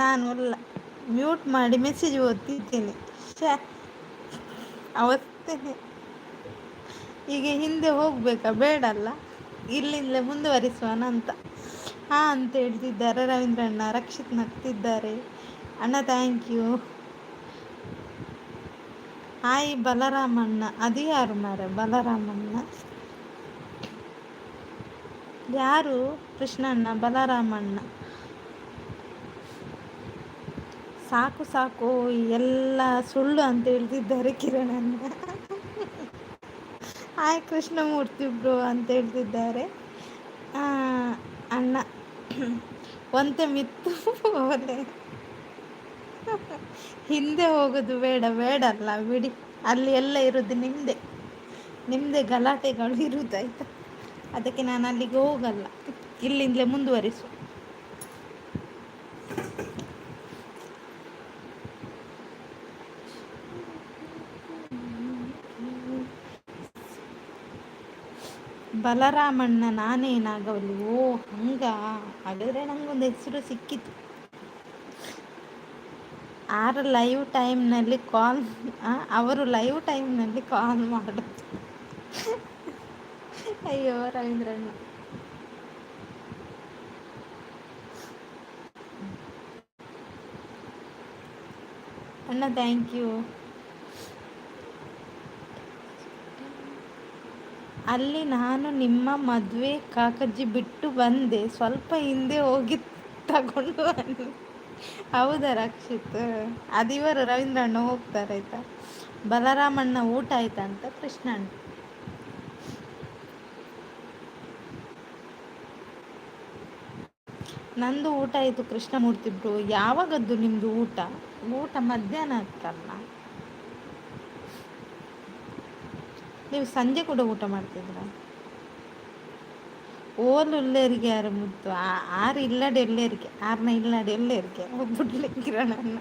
ನಾನು ಅಲ್ಲ, ಮ್ಯೂಟ್ ಮಾಡಿ ಮೆಸೇಜ್ ಓದ್ತಿದ್ದೇನೆ. ಶ್ಯಾ, ಅವತ್ತೇ. ಈಗ ಹಿಂದೆ ಹೋಗ್ಬೇಕಾ? ಬೇಡಲ್ಲ, ಇಲ್ಲಿಂದಲೇ ಮುಂದುವರಿಸುವನ ಅಂತ. ಹಾಂ ಅಂತ ಹೇಳ್ತಿದ್ದಾರೆ ರವೀಂದ್ರಣ್ಣ. ರಕ್ಷಿತ್ ನಗ್ತಿದ್ದಾರೆ. ಅಣ್ಣ ಥ್ಯಾಂಕ್ ಯು. ಹಾಯ್ ಬಲರಾಮಣ್ಣ. ಅದು ಯಾರು ಮಾರೆ ಬಲರಾಮಣ್ಣ? ಯಾರು? ಕೃಷ್ಣಣ್ಣ, ಬಲರಾಮಣ್ಣ. ಸಾಕು ಸಾಕು, ಎಲ್ಲ ಸುಳ್ಳು ಅಂತ ಹೇಳ್ತಿದ್ದಾರೆ ಕಿರಣಣ್ಣ. ಹಾಯ್ ಕೃಷ್ಣಮೂರ್ತಿ ಬ್ರೋ ಅಂತ ಹೇಳ್ತಿದ್ದಾರೆ. ಆ, ಅಣ್ಣ ಒಂತೆ ಮಿತ್ತು ಓಲೆ. ಹಿಂದೆ ಹೋಗೋದು ಬೇಡ, ಬೇಡಲ್ಲ ಬಿಡಿ. ಅಲ್ಲಿ ಎಲ್ಲ ಇರೋದು ನಿಮ್ಮದೇ, ನಿಮ್ಮದೇ ಗಲಾಟೆಗಳು ಇರುವುದಾಯ್ತಾ. ಅದಕ್ಕೆ ನಾನು ಅಲ್ಲಿಗೆ ಹೋಗಲ್ಲ, ಇಲ್ಲಿಂದಲೇ ಮುಂದುವರಿಸು. ಬಲರಾಮಣ್ಣ ನಾನೇನಾಗವಲ್ಲಿ? ಓ ಹಂಗ, ಹಾಗಾದರೆ ನನಗೊಂದು ಹೆಸರು ಸಿಕ್ಕಿತು. ಆರು ಲೈವ್ ಟೈಮ್ನಲ್ಲಿ ಕಾಲ್, ಅವರು ಲೈವ್ ಟೈಮ್ನಲ್ಲಿ ಕಾಲ್ ಮಾಡೋದು. ಅಯ್ಯೋ ರವೀಂದ್ರಣ್ಣ. ಅಣ್ಣ ಥ್ಯಾಂಕ್ ಯು. ಅಲ್ಲಿ ನಾನು ನಿಮ್ಮ ಮದುವೆ ಕಾಕಜ್ಜಿ ಬಿಟ್ಟು ಬಂದೆ, ಸ್ವಲ್ಪ ಹಿಂದೆ ಹೋಗಿ ತಗೊಂಡು ಬನ್ನಿ. ಹೌದಾ ರಕ್ಷಿತ್? ಅದಿವರು ರವೀಂದ್ರಣ್ಣ ಹೋಗ್ತಾರೆ ಆಯ್ತಾ. ಬಲರಾಮಣ್ಣ ಊಟ ಆಯ್ತಾ ಅಂತ ಕೃಷ್ಣಣ್ಣ. ನಂದು ಊಟ ಆಯಿತು ಕೃಷ್ಣಮೂರ್ತಿ ಬ್ರೋ. ಯಾವಾಗದ್ದು ನಿಮ್ಮದು ಊಟ? ಊಟ ಮಧ್ಯಾಹ್ನ ಆಗ್ತಲ್ಲ. ನೀವು ಸಂಜೆ ಕೂಡ ಊಟ ಮಾಡ್ತಿದ್ರ? ಓಲ್ ಉಳ್ಳೇರಿಗೆ ಯಾರು ಮುತ್ತು ಆರು ಇಲ್ಲಡೆ ಎಲ್ಲೇರಿಗೆ ಆರ್ನ ಇಲ್ಲಡೆ ಎಲ್ಲೇರಿಗೆ ಒಬ್ಬುಡ್ಲೆ ಕಿರಣ ಅಣ್ಣ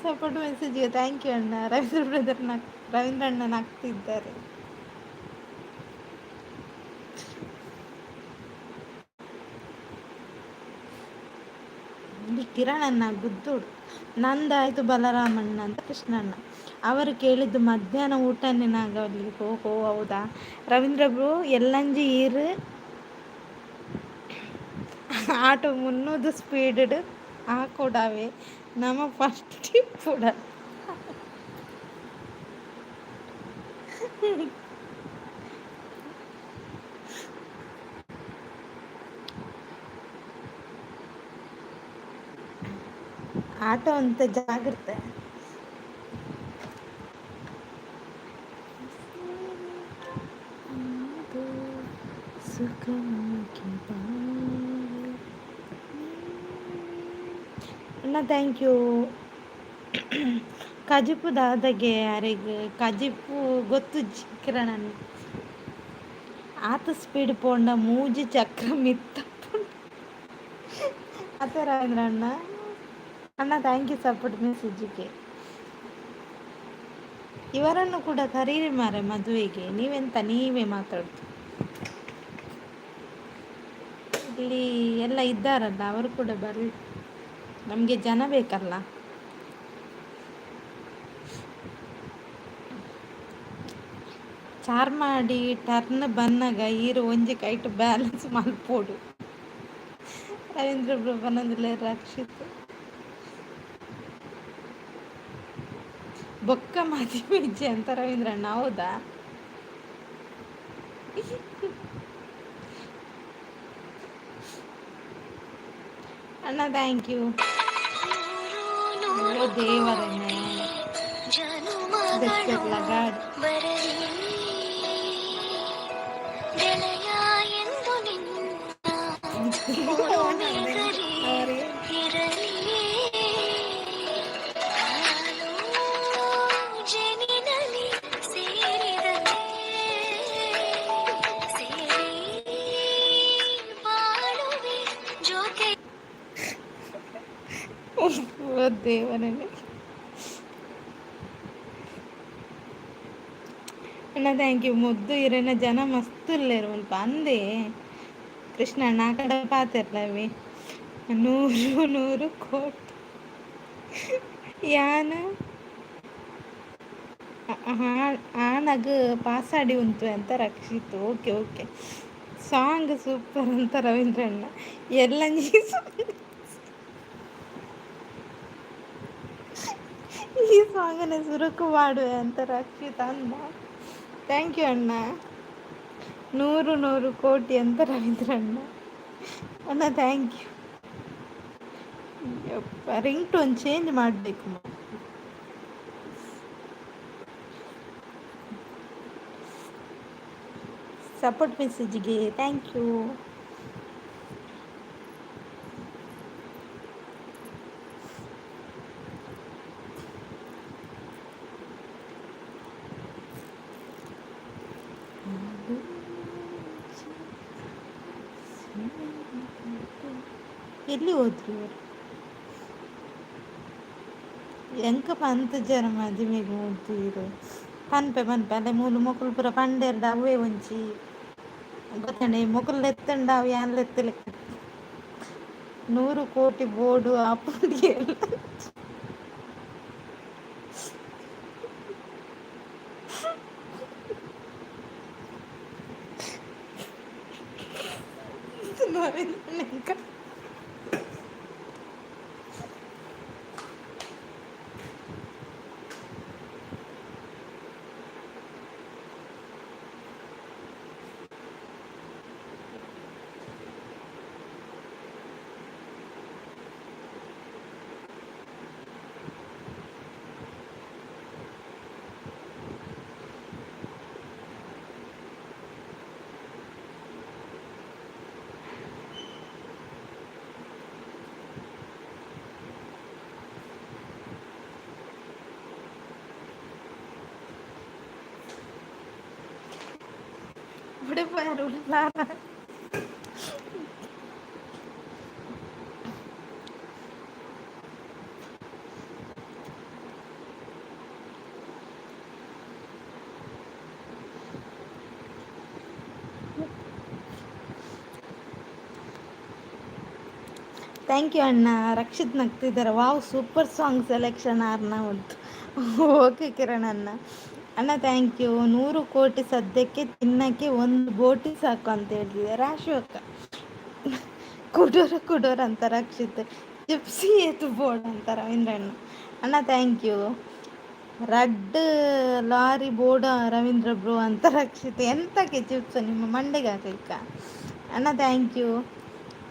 ಸಪೋರ್ಟ್ ಮೆಸೇಜ್ಗೆ ಥ್ಯಾಂಕ್ ಯು ಅಣ್ಣ. ರವೀಂದ್ರ ಬ್ರದರ್ ರವೀಂದ್ರ ಅಣ್ಣ ನಗ್ತಿದ್ದಾರೆ. ಇಲ್ಲಿ ಕಿರಣಣ್ಣ ಗುದ್ದೋಡು ನಂದಾಯ್ತು ಬಲರಾಮಣ್ಣ ಅಂತ ಕೃಷ್ಣಣ್ಣ ಅವರು ಕೇಳಿದ್ದು ಮಧ್ಯಾಹ್ನ ಊಟನೇ ನಾಗವಲ್ಲಿ. ಓಹೋ ಹೌದಾ ರವೀಂದ್ರ ಬ್ರೋ ಎಲ್ಲಂಜಿ ಈರು ಆಟೋ ಮುನ್ನೂದು ಸ್ಪೀಡ್ ಆ ಕೂಡವೇ ನಮ್ಮ ಫಸ್ಟ್ ಟ್ರಿಪ್ ಕೂಡ ಆಟೋ ಅಂತ ಜಾಗ್ರತೆ. ಅಣ್ಣ ಥ್ಯಾಂಕ್ ಯು. ಕಜಿಪು ದಾದಾಗೆ ಯಾರಿಗೆ ಕಜಿಪು ಗೊತ್ತು ಕಿರಣನ್ ಆತ ಸ್ಪೀಡ್ ಪೋಂಡ ಮೂಜಿ ಚಕ್ರ ಮಿತ್ತ ಆತ ರವೀಂದ್ರ ಅಣ್ಣ. ಅಣ್ಣ ಥ್ಯಾಂಕ್ ಯು ಸಪೋರ್ಟ್ ಮೆಸೇಜಿಗೆ. ಇವರನ್ನು ಕೂಡ ಕರೀರಿ ಮಾರೆ ಮದುವೆಗೆ. ನೀವೇ ಮಾತಾಡ್ತು. ಇಲ್ಲಿ ಎಲ್ಲ ಇದ್ದಾರಲ್ಲ ಅವರು ಕೂಡ ಬರಲಿ, ನಮಗೆ ಜನ ಬೇಕಲ್ಲ. ಚಾರ್ ಮಾಡಿ ಟರ್ನ್ ಬನ್ನಗ ಈರು ಒಂಜಿ ಕೈಟ್ ಬ್ಯಾಲೆನ್ಸ್ ಮಲ್ಪೋಡು. ರವೀಂದ್ರ ಬನ್ನಂದಿಲ್ಲ ರಕ್ಷಿತ್ ಬೊಕ್ಕ ಮದಿ ಮಿಜ್ಜೆ ಅಂತ ರವೀಂದ್ರ ಅಣ್ಣ. ಹೌದಾ ಅಣ್ಣ ಥ್ಯಾಂಕ್ ಯು. ಓ ದೇವರನ್ನೇ ಬೆಚ್ಚರ್ಲ ಗಾಡಿ ಓ ದೇವರನ್ನೇ. ಅಣ್ಣ ಥ್ಯಾಂಕ್ ಯು. ಮುದ್ದು ಇರೇನ ಜನ ಮಸ್ತ್ ಇಲ್ಲೇರು ಮುಲ್ಪ ಅಂದೆ ಕೃಷ್ಣ ಅಣ್ಣ ಆ ಕಡೆ ಪಾತಿರ್ಲವಿ 100 ಕೋಟಿ ಯಾನ ಆನಗ ಪಾಸಾಡಿ ಉಂಟು ಅಂತ Rakshit. Okay okay song super ಅಂತ ರವೀಂದ್ರ ಅಣ್ಣ. ಎಲ್ಲ ಈ ಸಾಂಗನೇ ಸುರುಕು ಮಾಡುವೆ ಅಂತ ರಕ್ಷಿತ್ ಅಂದ. ಥ್ಯಾಂಕ್ ಯು ಅಣ್ಣ. 100 ಕೋಟಿ ಅಂತ ರವೀಂದ್ರ ಅಣ್ಣ. ಅಣ್ಣ thank you. Ringtone change ಮಾಡಬೇಕು. ಸಪೋರ್ಟ್ ಮೆಸೇಜಿಗೆ ಥ್ಯಾಂಕ್ ಯು. ಎಲ್ಲಿ ಹೋದ್ರು ಇವರು? ಎಂಕ ಪಂತ ಜರ ಮದುವೆಗೆ ಹೋದ್ರು ಪನ್ಪೆ ಅಲ್ಲೇ ಮೂಲು ಮೊಕ್ಕಲು ಪೂರ ಪಂಡೆರ್ದ ಅವೇ ಒಂಚಿ ಗೊತ್ತಂಡೆ ಮೊಕ್ಕಲು ಎತ್ತಂಡ ಅವು ಯಾನ್ಲ ಎತ್ತಲೆ 100 ಕೋಟಿ ಬೋರ್ಡು ಆ ಪುಡಿ ಎಲ್ಲ ಓಡಿಪೋಯಾರು ಉಳ್ಳಾರ. ಥ್ಯಾಂಕ್ ಯು ಅಣ್ಣ. ರಕ್ಷಿತ್ ನಗ್ತಿದ್ದಾರೆ. ವಾವ್, ಸೂಪರ್ ಸಾಂಗ್ ಸೆಲೆಕ್ಷನ್ ಅರ್ನವುಡ್. ಓಕೆ ಕಿರಣ್ ಅಣ್ಣ. ಅಣ್ಣ ಥ್ಯಾಂಕ್ ಯು. 100 ಕೋಟಿ ಸದ್ಯಕ್ಕೆ ತಿನ್ನಕ್ಕೆ ಒಂದು ಬೋಟಿ ಸಾಕು ಅಂತ ಹೇಳ್ತಿದ್ದಾರೆ ಅಶೋಕ. ಕುಡೋರ ಅಂತ ರಕ್ಷಿತ್. ಜಿಪ್ಸಿ ಏತು ಬೋರ್ಡ್ ಅಂತ ರವೀಂದ್ರಣ್ಣ. ಅಣ್ಣ ಥ್ಯಾಂಕ್ ಯು. ರಡ್ ಲಾರಿ ಬೋರ್ಡ ರವೀಂದ್ರ ಬ್ರೋ ಅಂತ ರಕ್ಷಿತ್. ಎಂತಕ್ಕೆ ಚಿಪ್ಸ್ ನಿಮ್ಮ ಮಂಡೆಗೆ ಹಾಕಲಿಕ್ಕ? ಅಣ್ಣ ಥ್ಯಾಂಕ್ ಯು.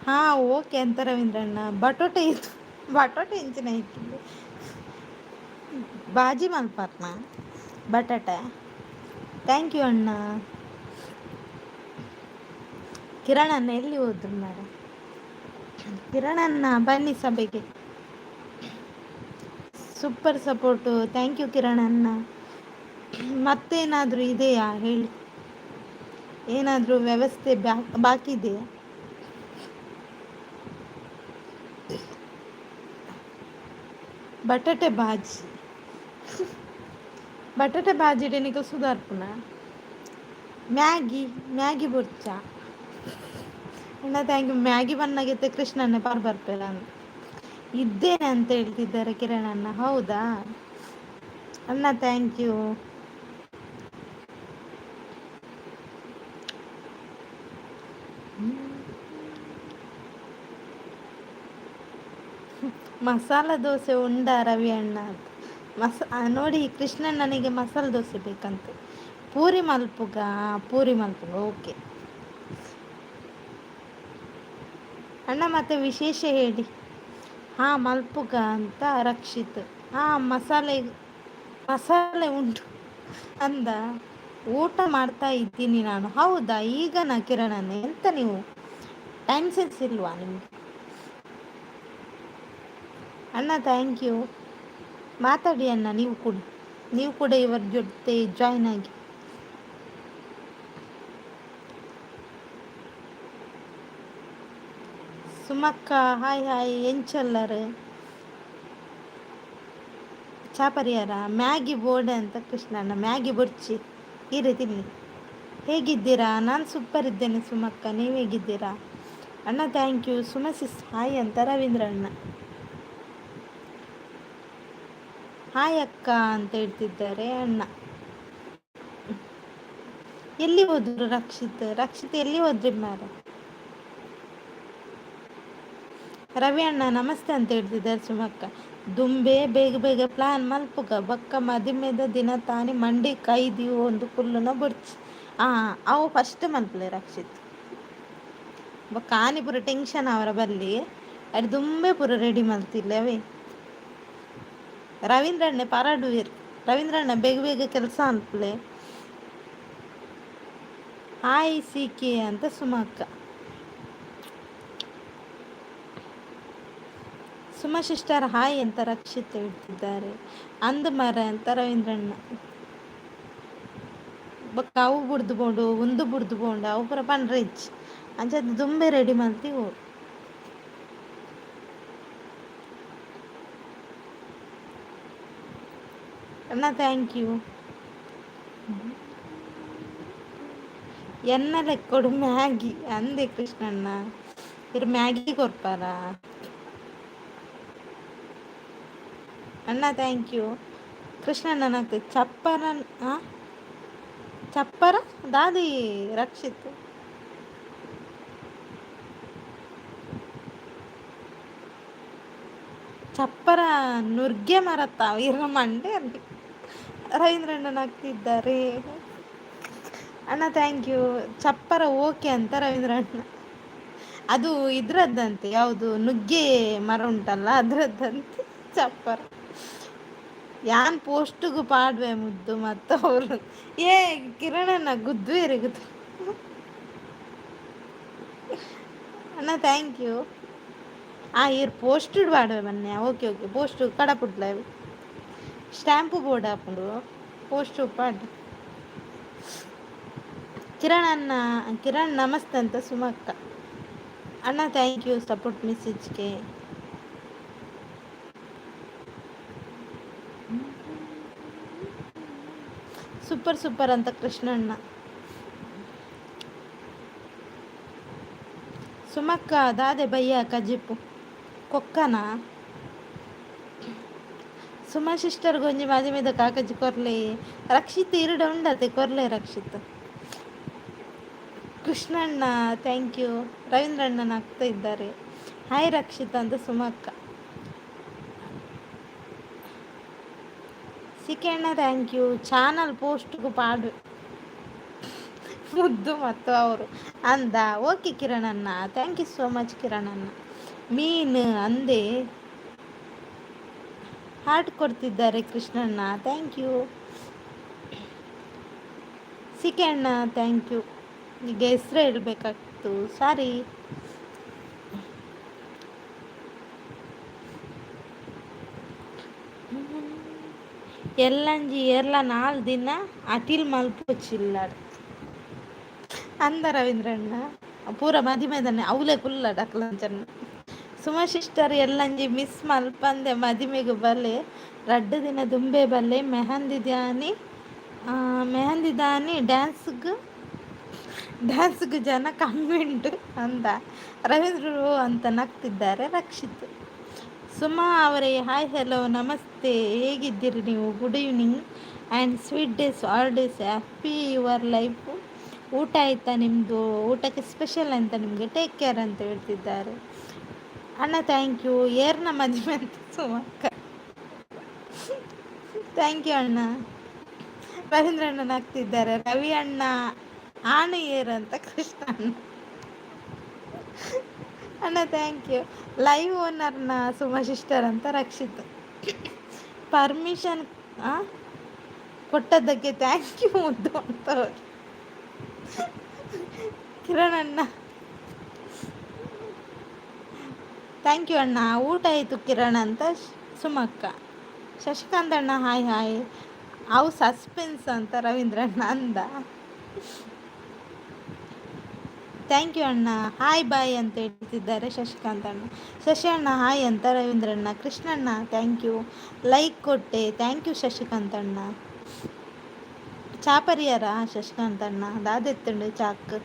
ಹಾಂ ಓಕೆ ಅಂತ ರವೀಂದ್ರಣ್ಣ. ಬಟೋಟೆ ಇದು ಬಟೋಟೆ ಇಂಚಿನ ಇಕ್ಕಿದ್ದು ಬಾಜಿ ಮಲ್ಪಾತ್ನ ಬಟಾಟೆ. ಥ್ಯಾಂಕ್ ಯು ಅಣ್ಣ. ಕಿರಣ್ ಅಣ್ಣ ಎಲ್ಲಿ ಹೋದ್ರು ಮೇಡಮ್? ಕಿರಣ್ ಅಣ್ಣ ಬನ್ನಿ ಸಭೆಗೆ. Super support. Thank you Kiran ಅಣ್ಣ. ಮತ್ತೇನಾದರೂ ಇದೆಯಾ ಹೇಳಿ? ಏನಾದರೂ ವ್ಯವಸ್ಥೆ ಬಾಕಿ ಇದೆಯಾ? ಬಟಾಟೆ ಬಾಜಿ ಬಟಾಟೆ ಬಾಜಿ ನಿಮಗೆ ಸುಧಾರ್ಪುನ ಮ್ಯಾಗಿ ಬೊಚ್ಚ ಅಣ್ಣ ಥ್ಯಾಂಕ್ ಯು. ಮ್ಯಾಗಿ ಬನ್ನಾಗಿತ್ತೆ ಕೃಷ್ಣನ್ನೇ ಪಾರ್ ಬರ್ಪೇರ ಅಂತ ಇದ್ದೇನೆ ಅಂತ ಹೇಳ್ತಿದ್ದಾರೆ ಕಿರಣ್ ಅಣ್ಣ. ಹೌದಾ ಅಣ್ಣ ಥ್ಯಾಂಕ್ ಯು. ಮಸಾಲ ದೋಸೆ ಉಂಡ ರವಿ ಅಣ್ಣ ಅಂತ ನೋಡಿ ಕೃಷ್ಣಣ್ಣನಿಗೆ ಮಸಾಲೆ ದೋಸೆ ಬೇಕಂತೆ. ಪೂರಿ ಮಲ್ಪುಗ ಓಕೆ ಅಣ್ಣ. ಮತ್ತೆ ವಿಶೇಷ ಹೇಳಿ. ಹಾಂ ಮಲ್ಪುಗ ಅಂತ ರಕ್ಷಿತ್. ಹಾಂ ಮಸಾಲೆ ಉಂಟು ಅಂದ. ಊಟ ಮಾಡ್ತಾ ಇದ್ದೀನಿ ನಾನು. ಹೌದಾ ಈಗನಾ ಕಿರಣನೇ? ಎಂತ ನೀವು ಟೈಮ್ ಸೆನ್ಸ್ ಇಲ್ವಾ ನಿಮಗೆ? ಅಣ್ಣ ಥ್ಯಾಂಕ್ ಯು. ಮಾತಾಡಿ ಅಣ್ಣ. ನೀವು ಕೂಡ ಇವರ ಜೊತೆ ಜಾಯ್ನ್ ಆಗಿ. ಸುಮಕ್ಕ ಹಾಯ್ ಎಂಚಲ್ಲರು ಚಾಪರಿಯಾರ. ಮ್ಯಾಗಿ ಬೋರ್ಡೆ ಅಂತ ಕೃಷ್ಣಣ್ಣ. ಮ್ಯಾಗಿ ಬುರ್ಚಿ ಈ ರೀತಿ ತಿನ್ನಿ. ಹೇಗಿದ್ದೀರಾ? ನಾನು ಸೂಪರ್ ಇದ್ದೇನೆ ಸುಮಕ್ಕ. ನೀವು ಹೇಗಿದ್ದೀರಾ? ಅಣ್ಣ ಥ್ಯಾಂಕ್ ಯು. ಸುಮಸಿಸ್ ಹಾಯ್ ಅಂತ ರವೀಂದ್ರ ಅಣ್ಣ. ಹಾಯ್ ಅಕ್ಕ ಅಂತ ಹೇಳ್ತಿದ್ದಾರೆ ಅಣ್ಣ. ಎಲ್ಲಿ ಹೋದ್ರು ರಕ್ಷಿತ್ ಎಲ್ಲಿ ಹೋದ್ರಿ ಮಾರ? ರವಿ ಅಣ್ಣ ನಮಸ್ತೆ ಅಂತ ಹೇಳ್ತಿದ್ದಾರೆ ಸುಮಕ್ಕ. ದುಂಬೆ ಬೇಗ ಪ್ಲಾನ್ ಮಲ್ಪುಗ ಬಕ್ಕ ಮದಿಮೆದ ದಿನ ತಾನಿ ಮಂಡಿ ಕೈದಿ ಒಂದು ಕುಲ್ಲುನ ಬುಡ್ಚಿ. ಅವು ಫಸ್ಟ್ ಮಲ್ಪಲೆ ರಕ್ಷಿತ್ ಕಾನಿ ಪೂರ ಟೆನ್ಷನ್ ಅವರ ಬಲ್ಲಿ ಅದು ದುಂಬೆ ಪೂರ ರೆಡಿ ಮಲ್ತಿಲ್ಲವೇ. ರವೀಂದ್ರಣ್ಣೆ ಪರಾಡುವೀರ್. ರವೀಂದ್ರಣ್ಣ ಬೇಗ ಕೆಲಸ ಅನ್ಪಲೆ. ಹಾಯ್ ಸಿಕೆ ಅಂತ ಸುಮಕ್ಕ. ಸುಮಾ ಸಿಸ್ಟರ್ ಹಾಯ್ ಅಂತ ರಕ್ಷಿತ್ ಹೇಳ್ತಿದ್ದಾರೆ. ಅಂದ ಮರ ಅಂತ ರವೀಂದ್ರಣ್ಣ. ಬೊಕ್ಕ ಅವು ಬುಡ್ದು ಬೋಂಡು ಒಂದು ಬುಡ್ದು ಬೋಂಡು ಅವು ಪೂರ ಪಂಡ್ರಿಚ್ ಅಂಚದ್ದು ದುಂಬೆ ರೆಡಿ ಮಲ್ತಿ ಓ. ಅಣ್ಣ ಥ್ಯಾಂಕ್ ಯು. ಎನ್ನ ಲೆಕ್ಕೊಡು ಮ್ಯಾಗಿ ಅಂದೆ ಕೃಷ್ಣಣ್ಣ. ಇರು ಮ್ಯಾಗಿ ಕೊರ್ಪಾರ ಅಣ್ಣ ಥ್ಯಾಂಕ್ ಯು. ಕೃಷ್ಣಣ್ಣ ನಗ್ತದೆ. ಚಪ್ಪರ ದಾದಿ ರಕ್ಷಿತ್. ಚಪ್ಪರ ನುರ್ಗೆ ಮರತ್ತ ಇರ ಮಂಡೆ ಅಲ್ಲಿ ರವೀಂದ್ರಣ್ಣ ನಗ್ತಿದ್ದಾರೆ. ಅಣ್ಣ ಥ್ಯಾಂಕ್ ಯು. ಚಪ್ಪರ ಓಕೆ ಅಂತ ರವೀಂದ್ರಣ್ಣ. ಅದು ಇದ್ರದ್ದಂತೆ, ಯಾವುದು ನುಗ್ಗೆ ಮರ ಉಂಟಲ್ಲ ಅದರದ್ದಂತೆ ಚಪ್ಪರ. ಯಾನ್ ಪೋಸ್ಟ್ಗೂ ಪಾಡ್ವೆ ಮುದ್ದು ಮತ್ತು ಅವರು ಕಿರಣಣ್ಣ ಗುದ್ದುವೇರಿಗುದು. ಅಣ್ಣ ಥ್ಯಾಂಕ್ ಯು. ಇರ್ ಪೋಸ್ಟ್ ಪಾಡ್ವೆ ಬನ್ನಿ. ಓಕೆ ಪೋಸ್ಟ್ ಕಡಪುಟ್ಲ ಸ್ಟ್ಯಾಂಪು ಬೋರ್ಡ್ ಹಾಕೊಂಡು ಪೋಸ್ಟ್ ಪಾಡ್ ಕಿರಣ್ ಅಣ್ಣ, ಕಿರಣ್ ನಮಸ್ತೆ ಅಂತ ಸುಮಕ್ಕ. ಅಣ್ಣ ಥ್ಯಾಂಕ್ ಯು ಸಪೋರ್ಟ್ ಮೆಸೇಜ್ಗೆ. ಸೂಪರ್ ಸೂಪರ್ ಅಂತ ಕೃಷ್ಣಣ್ಣ. ಸುಮಕ್ಕ ದಾದೆ ಬಯ್ಯ ಕಜಿಪು ಕೊಕ್ಕನ ಸುಮಾ ಸಿಸ್ಟರ್ ಗೊಂಜಿ ಮಾದಿ మీద ಕಾಕಜಿ ಕೊರ್ಲೆ ರಕ್ಷಿತ್ ಇರುಡ ಉಂಡತೆ ಕೊರ್ಲೆ ರಕ್ಷಿತ್. ಕೃಷ್ಣಣ್ಣ ಥ್ಯಾಂಕ್ ಯು. ರವೀಂದ್ರಣ್ಣನ ಆಗ್ತಾ ಇದ್ದಾರೆ. ಹಾಯ್ ರಕ್ಷಿತ್ ಅಂತ ಸುಮಕ್ಕ. ಸಿಕಣ್ಣ ಥ್ಯಾಂಕ್ ಯು. ಚಾನಲ್ ಪೋಸ್ಟ್ಗೂ ಪಾಡು ಮುದ್ದು ಮತ್ತು ಅವರು ಅಂದ. ಓಕೆ ಕಿರಣಣ್ಣ ಥ್ಯಾಂಕ್ ಯು ಸೋ ಮಚ್ ಕಿರಣಣ್ಣ. ಮೀನು ಅಂದೆ ಹಾರ್ಟ್ ಕೊಡ್ತಿದ್ದಾರೆ ಕೃಷ್ಣಣ್ಣ ಥ್ಯಾಂಕ್ ಯು. ಸಿಕಣ್ಣ ಥ್ಯಾಂಕ್ ಯು. ಈಗ ಹೆಸರು ಹೇಳ್ಬೇಕಾಗ್ತು ಸಾರಿ. ಎಲ್ಲಂಜಿ ಎಲ್ಲ 4 ದಿನ ಅಟಿಲ್ ಮಲ್ಪೊಚ್ಚಿಲ್ಲಾಡ ಅಂದ ರವೀಂದ್ರಣ್ಣ. ಪೂರ ಮದಿಮೆದನೆ ಅವಲೇ ಕುಲ್ಲಡ ಅಕ್ಲಂಚನ್ನ. ಸುಮಾ ಸಿಸ್ಟರ್ ಎಲ್ಲಂಜಿ ಮಿಸ್ ಮಲ್ಪಂದೆ ಮದಿಮೆಗು ಬಲೆ 2 ದಿನ ದುಂಬೆ ಬಲ್ಲೆ ಮೆಹಂದಿ ದಾನಿ ಡ್ಯಾನ್ಸ್ಗೆ ಜನ ಕಮ್ಮಿ ಉಂಟು ಅಂದ. ರವೀಂದ್ರರು ಅಂತ ನಗ್ತಿದ್ದಾರೆ ರಕ್ಷಿತ್. ಸುಮಾ ಅವರೇ ಹಾಯ್ ಹೆಲೋ ನಮಸ್ತೆ, ಹೇಗಿದ್ದೀರಿ ನೀವು? Good evening and sweet days all days happy your life. ಊಟ ಆಯಿತಾ ನಿಮ್ಮದು? ಊಟಕ್ಕೆ ಸ್ಪೆಷಲ್ ಅಂತ ನಿಮಗೆ ಟೇಕ್ ಕೇರ್ ಅಂತ ಹೇಳ್ತಿದ್ದಾರೆ. ಅಣ್ಣ ಥ್ಯಾಂಕ್ ಯು. ಏರ್ನ ಮದುವೆ ಅಂತ ಸುಮಕ್ಕ ಥ್ಯಾಂಕ್ ಯು ಅಣ್ಣ. ರವೀಂದ್ರ ಅಣ್ಣನ ಆಗ್ತಿದ್ದಾರೆ. ರವಿ ಅಣ್ಣ ಆನೆ ಏರ್ ಅಂತ ಕೃಷ್ಣ ಅಣ್ಣ. ಅಣ್ಣ ಥ್ಯಾಂಕ್ ಯು. ಲೈವ್ ಓನರ್ನ ಸುಮಾ ಸಿಸ್ಟರ್ ಅಂತ ರಕ್ಷಿತ್. ಪರ್ಮಿಷನ್ ಕೊಟ್ಟದ್ದಕ್ಕೆ ಥ್ಯಾಂಕ್ ಯು ಮುದ್ದು ಅಂತವ್ರು. ಕಿರಣ್ ಅಣ್ಣ ಥ್ಯಾಂಕ್ ಯು ಅಣ್ಣ. ಊಟ ಆಯಿತು ಕಿರಣ್ ಅಂತ ಸುಮಕ್ಕ. ಶಶಿಕಾಂತ್ ಅಣ್ಣ ಹಾಯ್ ಹಾಯ್. ಅವು ಸಸ್ಪೆನ್ಸ್ ಅಂತ ರವೀಂದ್ರಣ್ಣ ಅಂದ. ಥ್ಯಾಂಕ್ ಯು ಅಣ್ಣ. ಹಾಯ್ ಬಾಯ್ ಅಂತ ಹೇಳ್ತಿದ್ದಾರೆ ಶಶಿಕಾಂತ್ ಅಣ್ಣ. ಶಶಿ ಅಣ್ಣ ಹಾಯ್ ಅಂತ ರವೀಂದ್ರಣ್ಣ. Krishnanna thank you. ಲೈಕ್ ಕೊಟ್ಟೆ ಥ್ಯಾಂಕ್ ಯು ಶಶಿಕಾಂತ್ ಅಣ್ಣ. ಚಾಪರಿಯರ ಶಶಿಕಾಂತ್ ಅಣ್ಣ ದಾದೆತ್ತುಂಡು ಚಾಕ್.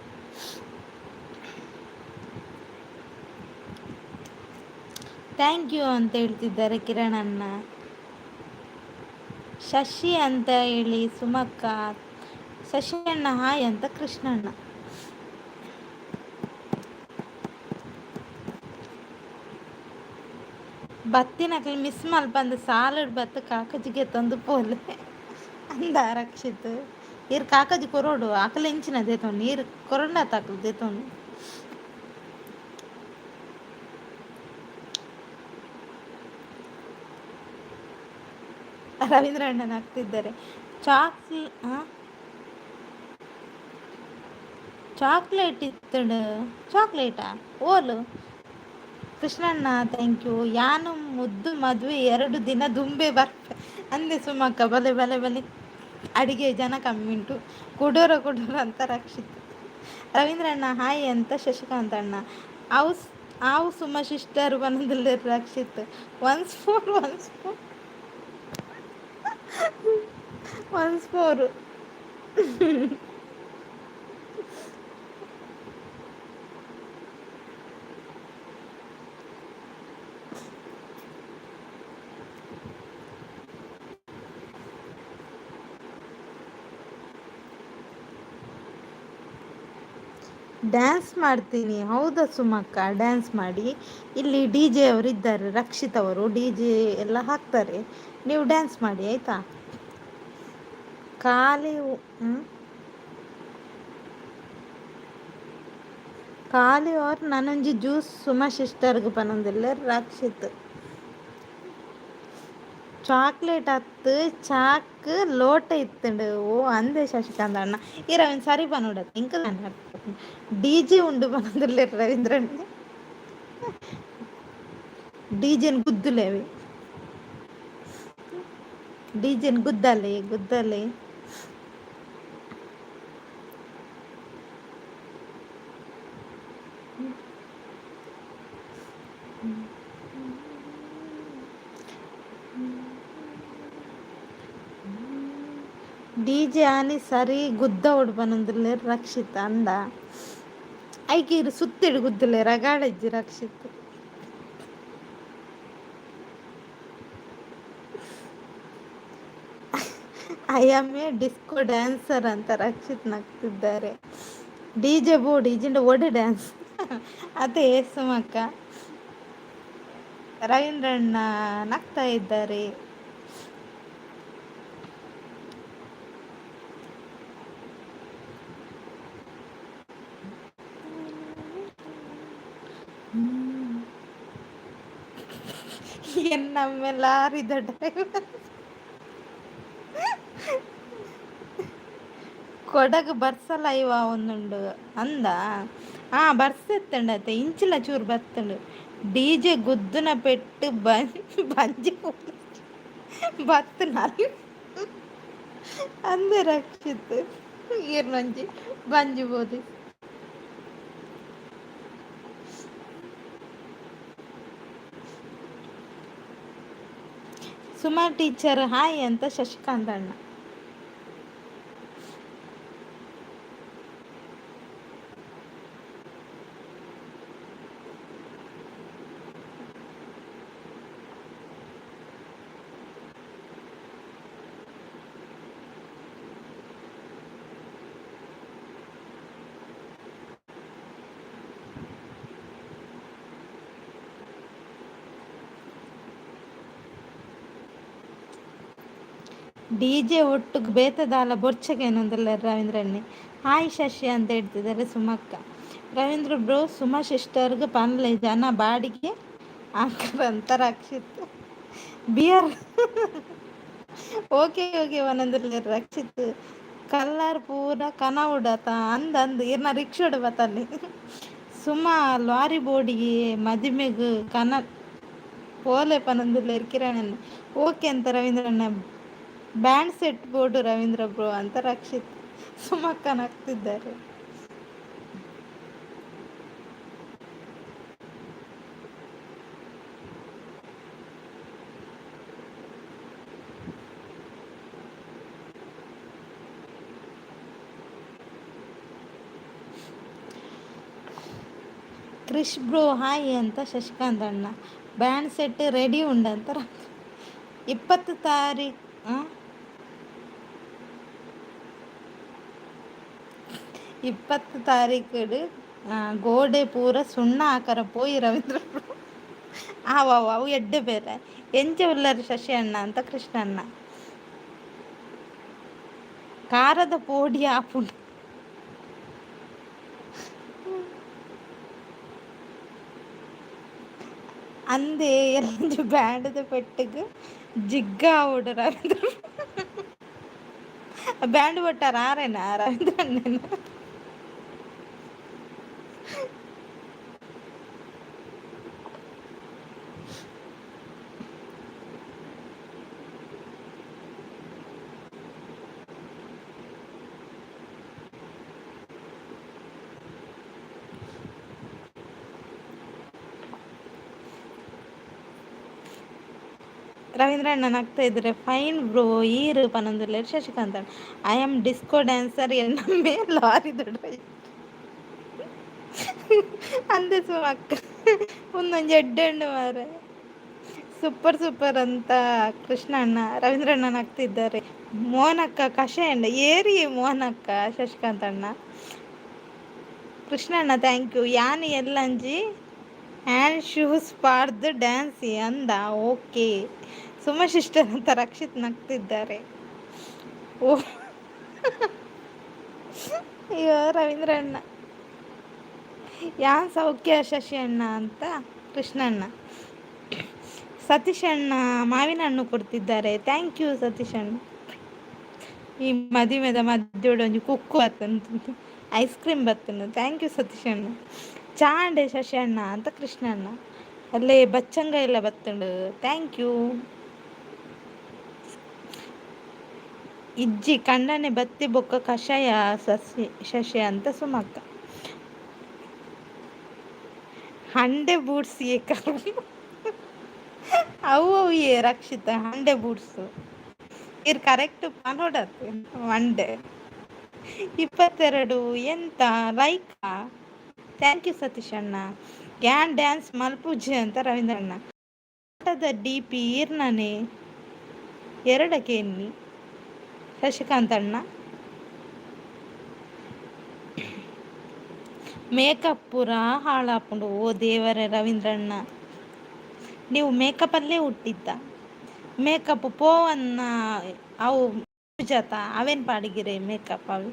ಥ್ಯಾಂಕ್ ಯು ಅಂತ ಹೇಳ್ತಿದ್ದಾರೆ ಕಿರಣ್ ಅಣ್ಣ. ಶಶಿ ಅಂತ ಹೇಳಿ ಸುಮಕ್ಕ. ಶಶಿ ಅಣ್ಣ ಹಾಯ್ ಅಂತ ಕೃಷ್ಣಣ್ಣ. ಬತ್ತಿನಕ್ಲಿ ಮಿಸ್ ಮಲ್ಪಂದು ಸಾಲಡ್ ಬತ್ತು ಕಾಕಜಿಗೆ ತಂದು ಪೋಲೆ ಅಂದ ರಕ್ಷಿತ್. ಇರ್ ಕಾಕಜಿ ಕೊರೋಡು ಆಕಲ ಇಂಚಿನ ದೇತೋನು ನೀರು ಕೊರೊಂಡ ತಾಕಲು ದೇತೋನು. ರವೀಂದ್ರ ಅಣ್ಣನ ಆಗ್ತಿದ್ದಾರೆ. ಚಾಕ್ಲೇಟ್ ಇತ್ತಡು. ಚಾಕ್ಲೇಟಾ ಓಲು ಕೃಷ್ಣಣ್ಣ ಥ್ಯಾಂಕ್ ಯು. ಯಾನು ಮುದ್ದು ಮದುವೆ 2 ದಿನ ದುಂಬೆ ಬರ್ಪೆ ಅಂದೆ ಸುಮಕ್ಕ. ಬಲೆ ಬಲೆ ಬಲೆ ಅಡಿಗೆ ಜನ ಕಮ್ಮಿ ಉಂಟು. ಕುಡೋರ ಅಂತ ರಕ್ಷಿತ್. ರವೀಂದ್ರಣ್ಣ ಹಾಯ್ ಅಂತ ಶಶಿಕಾಂತ್ ಅಣ್ಣ. ಆವು ಸುಮಾ ಸಿಸ್ಟರ್ ಬಂದಿಲ್ಲ ರಕ್ಷಿತ್. ಒನ್ಸ್ ಫೋರ್ ಡ್ಯಾನ್ಸ್ ಮಾಡ್ತೀನಿ. ಹೌದಾ ಸುಮಕ್ಕ? ಡ್ಯಾನ್ಸ್ ಮಾಡಿ. ಇಲ್ಲಿ ಡಿ ಜೆ ಅವರು ಇದ್ದಾರೆ ರಕ್ಷಿತ್ ಅವರು. ಡಿ ಜೆ ಎಲ್ಲ ಹಾಕ್ತಾರೆ, ನೀವು ಡ್ಯಾನ್ಸ್ ಮಾಡಿ ಆಯಿತಾ. ಖಾಲಿ ಅವ್ರು ನಾನೊಂಜಿ ಜ್ಯೂಸ್ ಸುಮಾ ಸಿಸ್ಟರ್ಗೆ ಪನೊಂದಿಲ್ಲ ರಕ್ಷಿತ್. ಚಾಕ್ಲೇಟ್ ಹತ್ತು ಚಾಕ್ ಲೋಟ ಇತ್ತುಂಡು. ಓ ಅಂದೆ ಶಶಿಕಾಂತ್ ಅಣ್ಣ. ಈ ರವೀಂದ್ರ ಸರಿ ಪನೋಡ ಇಂಕ ಡಿ ಜೆ ಉಂಡು ಪನೊಂದಿಲ್ಲ ರವೀಂದ್ರಣ್ಣ. ಡಿಜೆನ್ ಗುದ್ದುಲೇವೆ. ಡಿಜೆನ್ ಗುದ್ದಲೆ ಡಿಜೆ ಆನಿ ಸರಿ ಗುದ್ದ ಉಡ್ಬನಂದುಲ್ಲೆ ರಕ್ಷಿತ್ ಅಂದ ಐಕೀರು ಸುತ್ತಿಡು ಗುದ್ದಲೆ ರಗಾಡಜ್ಜಿ Rakshit I am a disco dancer ಅಂತ ರಕ್ಷಿತ್ ನಗ್ತಿದ್ದಾರೆ. ಡಿಜೆ ಬೋರ್ಡ್ ಇಜಿಂಡ ಒಡೆ ಡ್ಯಾನ್ಸ್ ಅದೇ ಸುಮಕ್ಕ ರವೀಂದ್ರಣ್ಣ ನಗ್ತಾ ಇದ್ದಾರೆ. ಎನ್ನಮ್ಮೆ ಲಾರಿ ದೊಡ್ಡ ಕೊಡಗು ಬರ್ಸಲ ಇವ ಒಂದುಂಡು ಅಂದ ಬರ್ಸೆತ್ತಂಡತೆ ಇಂಚಿಲ ಚೂರು ಬತ್ತಂಡು ಡಿಜೆ ಗುದ್ದುನ ಪೆಟ್ಟು ಬಂಜಿ ಬತ್ತು ನಲ್ಲಿ ಅಂದೆ ರಕ್ಷಿತ್ ಈರ್ ಮಂಜಿ ಬಂಜಿ ಬೋದು ಸುಮಾ ಟೀಚರ್ ಹಾಯ್ ಅಂತ ಶಶಿಕಾಂತ್ ಅಣ್ಣ. ಡಿಜೆ ಒಟ್ಟಿಗೆ ಬೇತದಾಲ ಬೊರ್ಚಗೇನೊಂದಲ್ಲ ರವೀಂದ್ರಣ್ಣೆ ಹಾಯ್ ಶಶಿ ಅಂತ ಹೇಳ್ತಿದ್ದಾರೆ ಸುಮಕ್ಕ. ರವೀಂದ್ರ ಬ್ರೋ ಸುಮಾ ಸಿಸ್ಟರ್ಗೆ ಪನ್ಲೆ ಜನ ಬಾಡಿಗೆ ಅಂತ ರಕ್ಷಿತ್ ಬಿಯರ್ ಓಕೆ ಓಕೆ ಒಂದೊಂದಿಲ್ಲ ರಕ್ಷಿತ್ ಕಲ್ಲರ್ ಪೂರ ಕನ ಉಡತ ಅಂದ್ ಇರ್ನ ರಿಕ್ಷೋಡು ಬತ್ತಲ್ಲಿ ಸುಮಾ ಲಾರಿ ಬೋರ್ಡಿಗೆ ಮದಿಮೆಗ್ ಕನ ಪೋಲೆ ಪನೊಂದಿಲ್ಲ ಕಿರಣ್ ಓಕೆ ಅಂತ ರವೀಂದ್ರಣ್ಣ band set board Ravindra bro ಅಂತ ರಕ್ಷಿತ್ ಸುಮಕ್ಕನಾಗ್ತಿದ್ದಾರೆ. ಕ್ರಿಶ್ ಬ್ರೋ ಹಾಯ್ ಅಂತ ಶಶಿಕಾಂತ್ ಅಣ್ಣ. ಬ್ಯಾಂಡ್ ಸೆಟ್ ರೆಡಿ ಉಂಡಂತ 20 ತಾರೀಕು 20 ತಾರೀಕು ಗೋಡೆ ಪೂರ ಸುಣ್ಣ ಆಕಾರ ಪೋಯಿ ರವೀಂದ್ರ ಅವು ಎಡ್ಡೆ ಬೇರೆ ಎಂಚೆ ಉಳ್ಳರು ಶಶಿ ಅಣ್ಣ ಅಂತ ಕೃಷ್ಣಣ್ಣ. ಕಾರದ ಪೋಡಿ ಆಪುಂಡು ಅಂದೇ ಎಲ್ಲ ಬ್ಯಾಂಡದ ಪೆಟ್ಟಿಗೆ ಜಿಗ್ಗ ಆವಡು ರವೀಂದ್ರ ಬ್ಯಾಂಡ್ ಕೊಟ್ಟಾರ ಆರೇನಾ ರವೀಂದ್ರ ಅಣ್ಣನ. ರವೀಂದ್ರ ಅಣ್ಣ ನಗ್ತಾ ಇದ್ರೆ ಫೈನ್ ಬ್ರೋ ಈರು ಪನೊಂದಿಲ್ಲ ಶಶಿಕಾಂತ್ ಅಣ್ಣ. ಐ ಆಮ್ ಡಿಸ್ಕೋ ಡ್ಯಾನ್ಸರ್ ಎನ್ನಮ್ಮೆ ಲಾರಿ ದೊಡ್ಡ ಅಂದೆ ಸುಮಕ್ಕ ಒಂದೊಂದು ಎಡ್ಡೆಣ್ಣು ಮಾರೆ ಸೂಪರ್ ಸೂಪರ್ ಅಂತ ಕೃಷ್ಣಣ್ಣ. ರವೀಂದ್ರಣ್ಣ ನಗ್ತಿದ್ದಾರೆ. ಮೋಹನಕ್ಕ ಕಷಾಯಂಡ ಏರಿ ಮೋಹನಕ್ಕ ಶಶಿಕಾಂತ್ ಅಣ್ಣ. Krishnanna thank you ಯಾನಿ ಎಲ್ಲಂಜಿ hand shoes ಪಾಡ್ದು ಡ್ಯಾನ್ಸಿ ಅಂದ ಓಕೆ. ಸುಮಾ ಸಿಸ್ಟರ್ ಅಂತ ರಕ್ಷಿತ್ ನಗ್ತಿದ್ದಾರೆ. ಓ ಅಯ್ಯೋ ರವೀಂದ್ರಣ್ಣ ಯಾನ್ ಸೌಖ್ಯ ಶಶಿ ಅಣ್ಣ ಅಂತ ಕೃಷ್ಣಣ್ಣ. ಸತೀಶ್ ಅಣ್ಣ ಮಾವಿನ ಹಣ್ಣು ಕೊಡ್ತಿದ್ದಾರೆ. ಥ್ಯಾಂಕ್ ಯು ಸತೀಶ್ ಅಣ್ಣ. ಈ ಮದುವೆದ ಮಧ್ಯೋಡು ಒಂಜಿ ಕುಕ್ಕು ಬತ್ತಂತ ಐಸ್ ಕ್ರೀಮ್ ಬತ್ತನು. ಥ್ಯಾಂಕ್ ಯು ಸತೀಶ್ ಅಣ್ಣ. ಚಾಂಡೆ ಶಶಿ ಅಣ್ಣ ಅಂತ ಕೃಷ್ಣಣ್ಣ. ಅಲ್ಲೇ ಬಚ್ಚಂಗ ಎಲ್ಲ ಬತ್ತಂಡು. Thank you. ಇಜ್ಜಿ ಕಂಡನೆ ಬತ್ತಿ ಬೊಕ್ಕ ಕಷಾಯ ಶಶಿ ಅಂತ ಸುಮಕ್ಕ. ಹಂಡೆ ಬೂಟ್ಸ್ ಅವು ಅವು ರಕ್ಷಿತ ಹಂಡೆ ಬೂಟ್ಸು ಇದು ಕರೆಕ್ಟ್ ನೋಡತ್ತೆ ಮಂಡೆ 22 ಎಂತ ಲೈಕಾ. ಥ್ಯಾಂಕ್ ಯು ಸತೀಶ್ ಅಣ್ಣ. ಗ್ಯಾನ್ ಡ್ಯಾನ್ಸ್ ಮಲ್ಪೂಜೆ ಅಂತ ರವೀಂದ್ರಣ್ಣ. ಆಟದ ಡಿ ಪಿ ಈರ್ನನೆ ಎರಡಕ್ಕೆ ಎನ್ನಿ ಶಶಿಕಾಂತ್ ಅಣ್ಣ. ಮೇಕಪ್ ಪೂರ ಹಾಳಾಪುಂಡು ಓ ದೇವರೇ ರವೀಂದ್ರಣ್ಣ. ನೀವು ಮೇಕಪ್ಪಲ್ಲೇ ಹುಟ್ಟಿದ್ದ. ಮೇಕಪ್ ಪೋವನ್ನ ಅವು ಜತ ಅವೇನ್ ಪಾಡಿಗಿರೆ ಮೇಕಪ್ ಅವು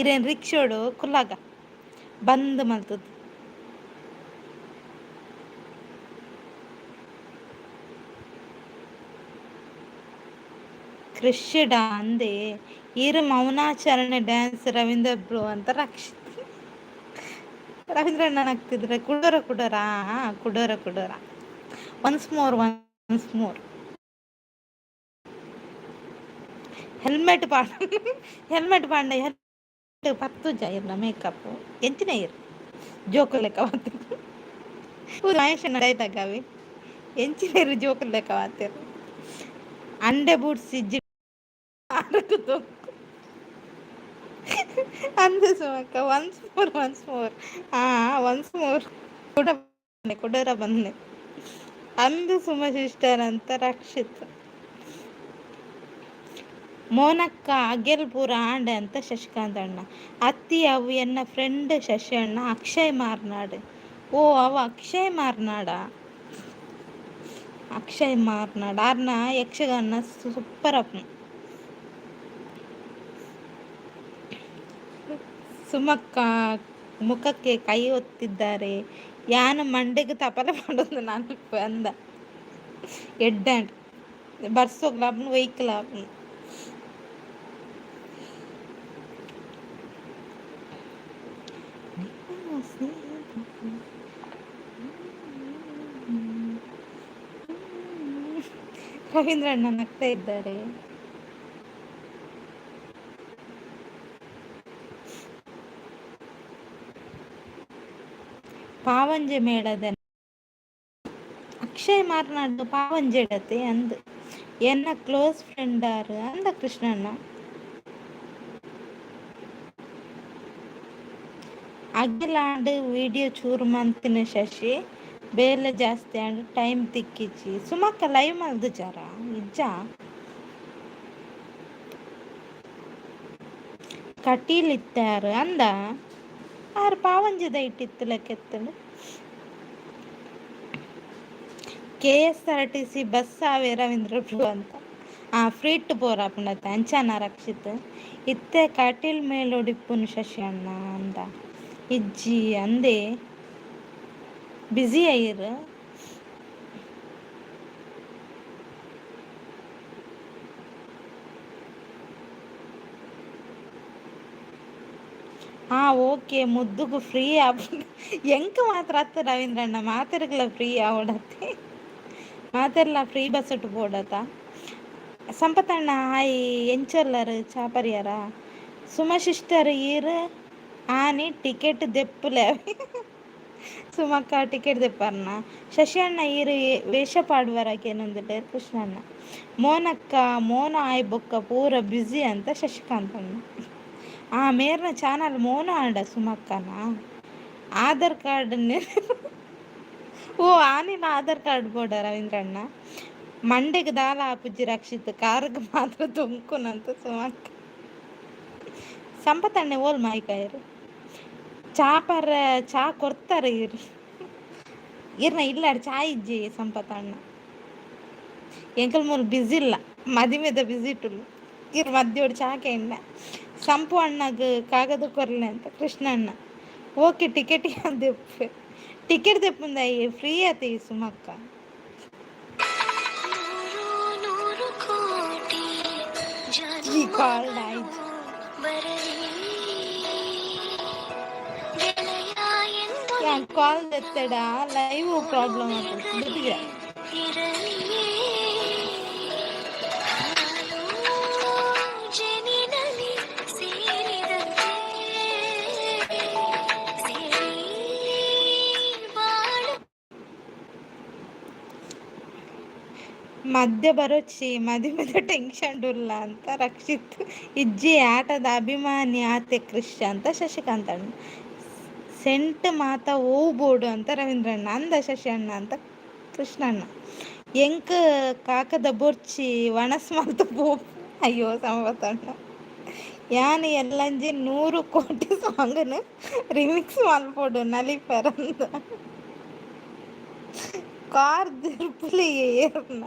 ಇರೇನ್ ರಿಕ್ಷೋಡು ಕುಲ್ಲಾಗ ಬಂದ್ ಮಲ್ತದ್ದು. ಕೃಷ್ಣ ಅಂದೆ ಇರು ಮೌನಾಚರಣೆ ಡ್ಯಾನ್ಸ್ ರವೀಂದ್ರ ಬ್ರೋ ಅಂತ ರವೀಂದ್ರಣ್ಣ ಆಗ್ತಿದ್ರೆ ಕುಡೋರ ಕುಡೋರ ಒನ್ಸ್ ಮೋರ್ ಹೆಲ್ಮೆಟ್ ಪಾಂಡ ಪತ್ತು ಜಾಯಿರ್ನ ಮೇಕಪ್ ಎಂಚಿನ ಇರು ಜೋಕು ಲೆಕ್ಕ ಮಾತಿರು ಮಹೇಶ್ ನಡೆಯ್ತಾಗವಿ ಎಂಚಿನ ಇರು ಜೋಕು ಲೆಕ್ಕ ಮಾತಿರು ಅಂಡೆ ಬೂಟ್ಸಿ ಅಂದೆ ಸುಮಕ್ಕ ಒನ್ಸ್ ಮೋರ್ ಒನ್ಸ್ ಮೋರ್ ಕುಡರ ಬಂದೆ ಅಂದು ಸುಮ ಸಿಸ್ಟರ್ ಅಂತ ರಕ್ಷಿತ್. ಮೋನಕ್ಕ ಅಗೆಲ್ಪುರ ಆಂಡೆ ಅಂತ ಶಶಿಕಾಂತ್ ಅಣ್ಣ. ಅತ್ತಿ ಅವು ಎನ್ನ ಫ್ರೆಂಡ್ ಶಶಿ ಅಣ್ಣ ಅಕ್ಷಯ್ ಮಾರ್ನಾಡ್. ಓ ಅವ ಅಕ್ಷಯ್ ಮಾರ್ನಾಡ ಆರ್ನ ಯಕ್ಷಗಾನ ಸೂಪರ್ ಅಪ್. ಸುಮಕ್ಕ ಮುಖಕ್ಕೆ ಕೈ ಒತ್ತಿದ್ದಾರೆ. ಯಾನು ಮಂಡೆಗೆ ತಪಲೆ ಮಾಡೋದು ನಾನು ಅಂದ. ಎಡ್ಡಾಂಡ್ ಬರ್ಸೋಗ್ಲಾಪ್ನು ವೆಹಿಕಲ್ ರವೀಂದ್ರಣ್ಣ ನಗ್ತಾ ಇದ್ದಾರೆ. ಪಾವಂಜೆ ಮೇಳದ ಅಕ್ಷಯ್ ಮಾರ್ನಾಡು ಪಾವಂಜೆ ಇಡತ್ತೆ ಅಂದ್ ಎನ್ನ ಕ್ಲೋಸ್ ಫ್ರೆಂಡ್ ಆರು ಅಂದ ಕೃಷ್ಣಣ್ಣ. ಅಗಿಲಾಂಡ್ ವಿಡಿಯೋ ಚೂರು ಮಂತಿನ ಶಶಿ ಬೇಲೆ ಜಾಸ್ತಿ ಅಂಡ್ ಟೈಮ್ ತಿಕ್ಕಿಚ್ಚಿ ಸುಮಕ್ಕ ಲೈವ್ ಮಲ್ದು ಜಾರ ಇಜ್ಜ ಕಟೀಲಿತ್ತಾರು ಅಂದ ಆರು ಪಾವಂಜದ ಇಟ್ಟಿತ್ತು ಲೆಕ್ಕೆತ್ತಲು. KSRTC ಬಸ್ ಆವೆ ರವೀಂದ್ರ ಅಂತ ಫ್ರೀಟ್ ಪೋರಾಪುಂಡತ್ತೆ ಅಂಚಾನ ರಕ್ಷಿತ್. ಇತ್ತೆ ಕಟೀಲ್ ಮೇಲೊಡಿಪ್ಪುನು ಶಶಿ ಅಣ್ಣ ಅಂದ ಇಜ್ಜಿ ಅಂದೆ ಬಿಸಿ ಆಯಿರು. ಓಕೆ ಮುದ್ದುಗು ಫ್ರೀ ಎಂಕ ಮಾತ್ರ ಅತ್ತ ರವೀಂದ್ರಣ್ಣ ಮಾತಿರ್ಗಲ ಫ್ರೀ ಆವಡತ್ತೆ ಮಾತೆರ್ಲ ಫ್ರೀ ಬಸ್ ಇಟ್ಟು போடತಾ. ಸಂಪತ್ತಣ್ಣ ಹಾಯ್ ಎಂಚೊಲ್ಲರು ಚಾಪರಿಯಾರ ಸುಮ ಸಿಸ್ಟರ್ ಈರು ಆನಿ ಟಿಕೆಟ್ ದೆಪ್ಪುಲೆ ಸುಮಕ್ಕ ಟಿಕೆಟ್ ದೆಪ್ಪರ್ನ. ಶಶಿ ಅಣ್ಣ ಈರು ವೇಷ ಪಾಡುವರಾಕೇನೊಂದಿಟ್ಟೆ ಕೃಷ್ಣಣ್ಣ. ಮೋನಕ್ಕ ಮೋನ ಆಯ್ ಬೊಕ್ಕ ಪೂರ ಬ್ಯುಸಿ ಅಂತ ಶಶಿಕಾಂತ್ ಅಣ್ಣ. ಮೇರ್ನ ಚಾನಲ್ ಮೋನ ಆಂಡ ಸುಮಕ್ಕನ ಆಧಾರ್ ಕಾರ್ಡ್ ಆನಿನ ಆಧಾರ್ ಕಾರ್ಡ್ ಬೋಡ ರವೀಂದ್ರಣ್ಣ. ಮಂಡೆಗೆ ದಾಲ ಆಪುಜಿ ರಕ್ಷಿತ್ ಕಾರ್ಗೆ ಮಾತ್ರ ತುಮ್ಕುನಂತ ಸುಮಕ್ಕ. ಸಂಪತ್ತಣ್ಣೆ ಓಲ್ ಮಾಯ್ಕಾಯರು ಚಾಪರ ಚಾ ಕೊಡ್ತಾರೆ ಇರ್ನ ಇಲ್ಲ ಚಾ ಇಜ್ಜಿ ಸಂಪತ್ತಣ್ಣ ಎಂಕಲ್ ಮೂರು ಬಿಸಿ ಇಲ್ಲ ಮದಿಮೆದ ಬಿಸಿ ಇಟ್ಟುಲು ಇರ್ ಮಧ್ಯೋಡು ಚಾಕೆ ಇಲ್ಲ. ಸಂಪು ಅಣ್ಣಗೆ ಕಾಗದ ಕೊರ್ಲೆ ಅಂತ ಕೃಷ್ಣಣ್ಣ. ಓಕೆ ಟಿಕೆಟ್ ದೆಪ್ಪೆ ಟಿಕೆಟ್ ದೆಪ್ಪುಂದ ಫ್ರೀ ಆತ ಈ ಸುಮಕ್ಕ. ಈ ಕಾಲ್ ಆಯ್ತು ಕಾಲ್ ಎತ್ತಡ ಲೈವ್ ಪ್ರಾಬ್ಲಮ್ ಆಗ್ತದೆ. ಮಧ್ಯ ಬರೋಚ್ಚಿ ಮದಿ ಮಧ್ಯ ಟೆನ್ಷನ್ ಇಲ್ಲ ಅಂತ ರಕ್ಷಿತ್. ಇಜ್ಜಿ ಆಟದ ಅಭಿಮಾನಿ ಆತೆ ಕೃಷ್ ಅಂತ ಶಶಿಕಾಂತ್ ಅಣ್ಣ. ಸೆಂಟ್ ಮಾತ ಓವು ಬೋರ್ಡು ಅಂತ ರವೀಂದ್ರಣ್ಣ. ಅಂದ ಶಶಿ ಅಣ್ಣ ಅಂತ ಕೃಷ್ಣಣ್ಣ. ಎಂಕ್ ಕಾಕದ ಬೊರ್ಚಿ ವನಸ್ ಮಾತ ಪೋ. ಅಯ್ಯೋ ಸಂವತಣ್ಣ. ಯಾನ್ ಎಲ್ಲಂಜಿ 100 ಕೋಟಿ ಸಾಂಗ್ನು ರಿಮಿಕ್ಸ್ ಮಲ್ಪೊಡು ನಲಿಪರ ಅಂತ. ಕಾರ್ ದಿರ್ಪುಲಿ ಏರ್ನ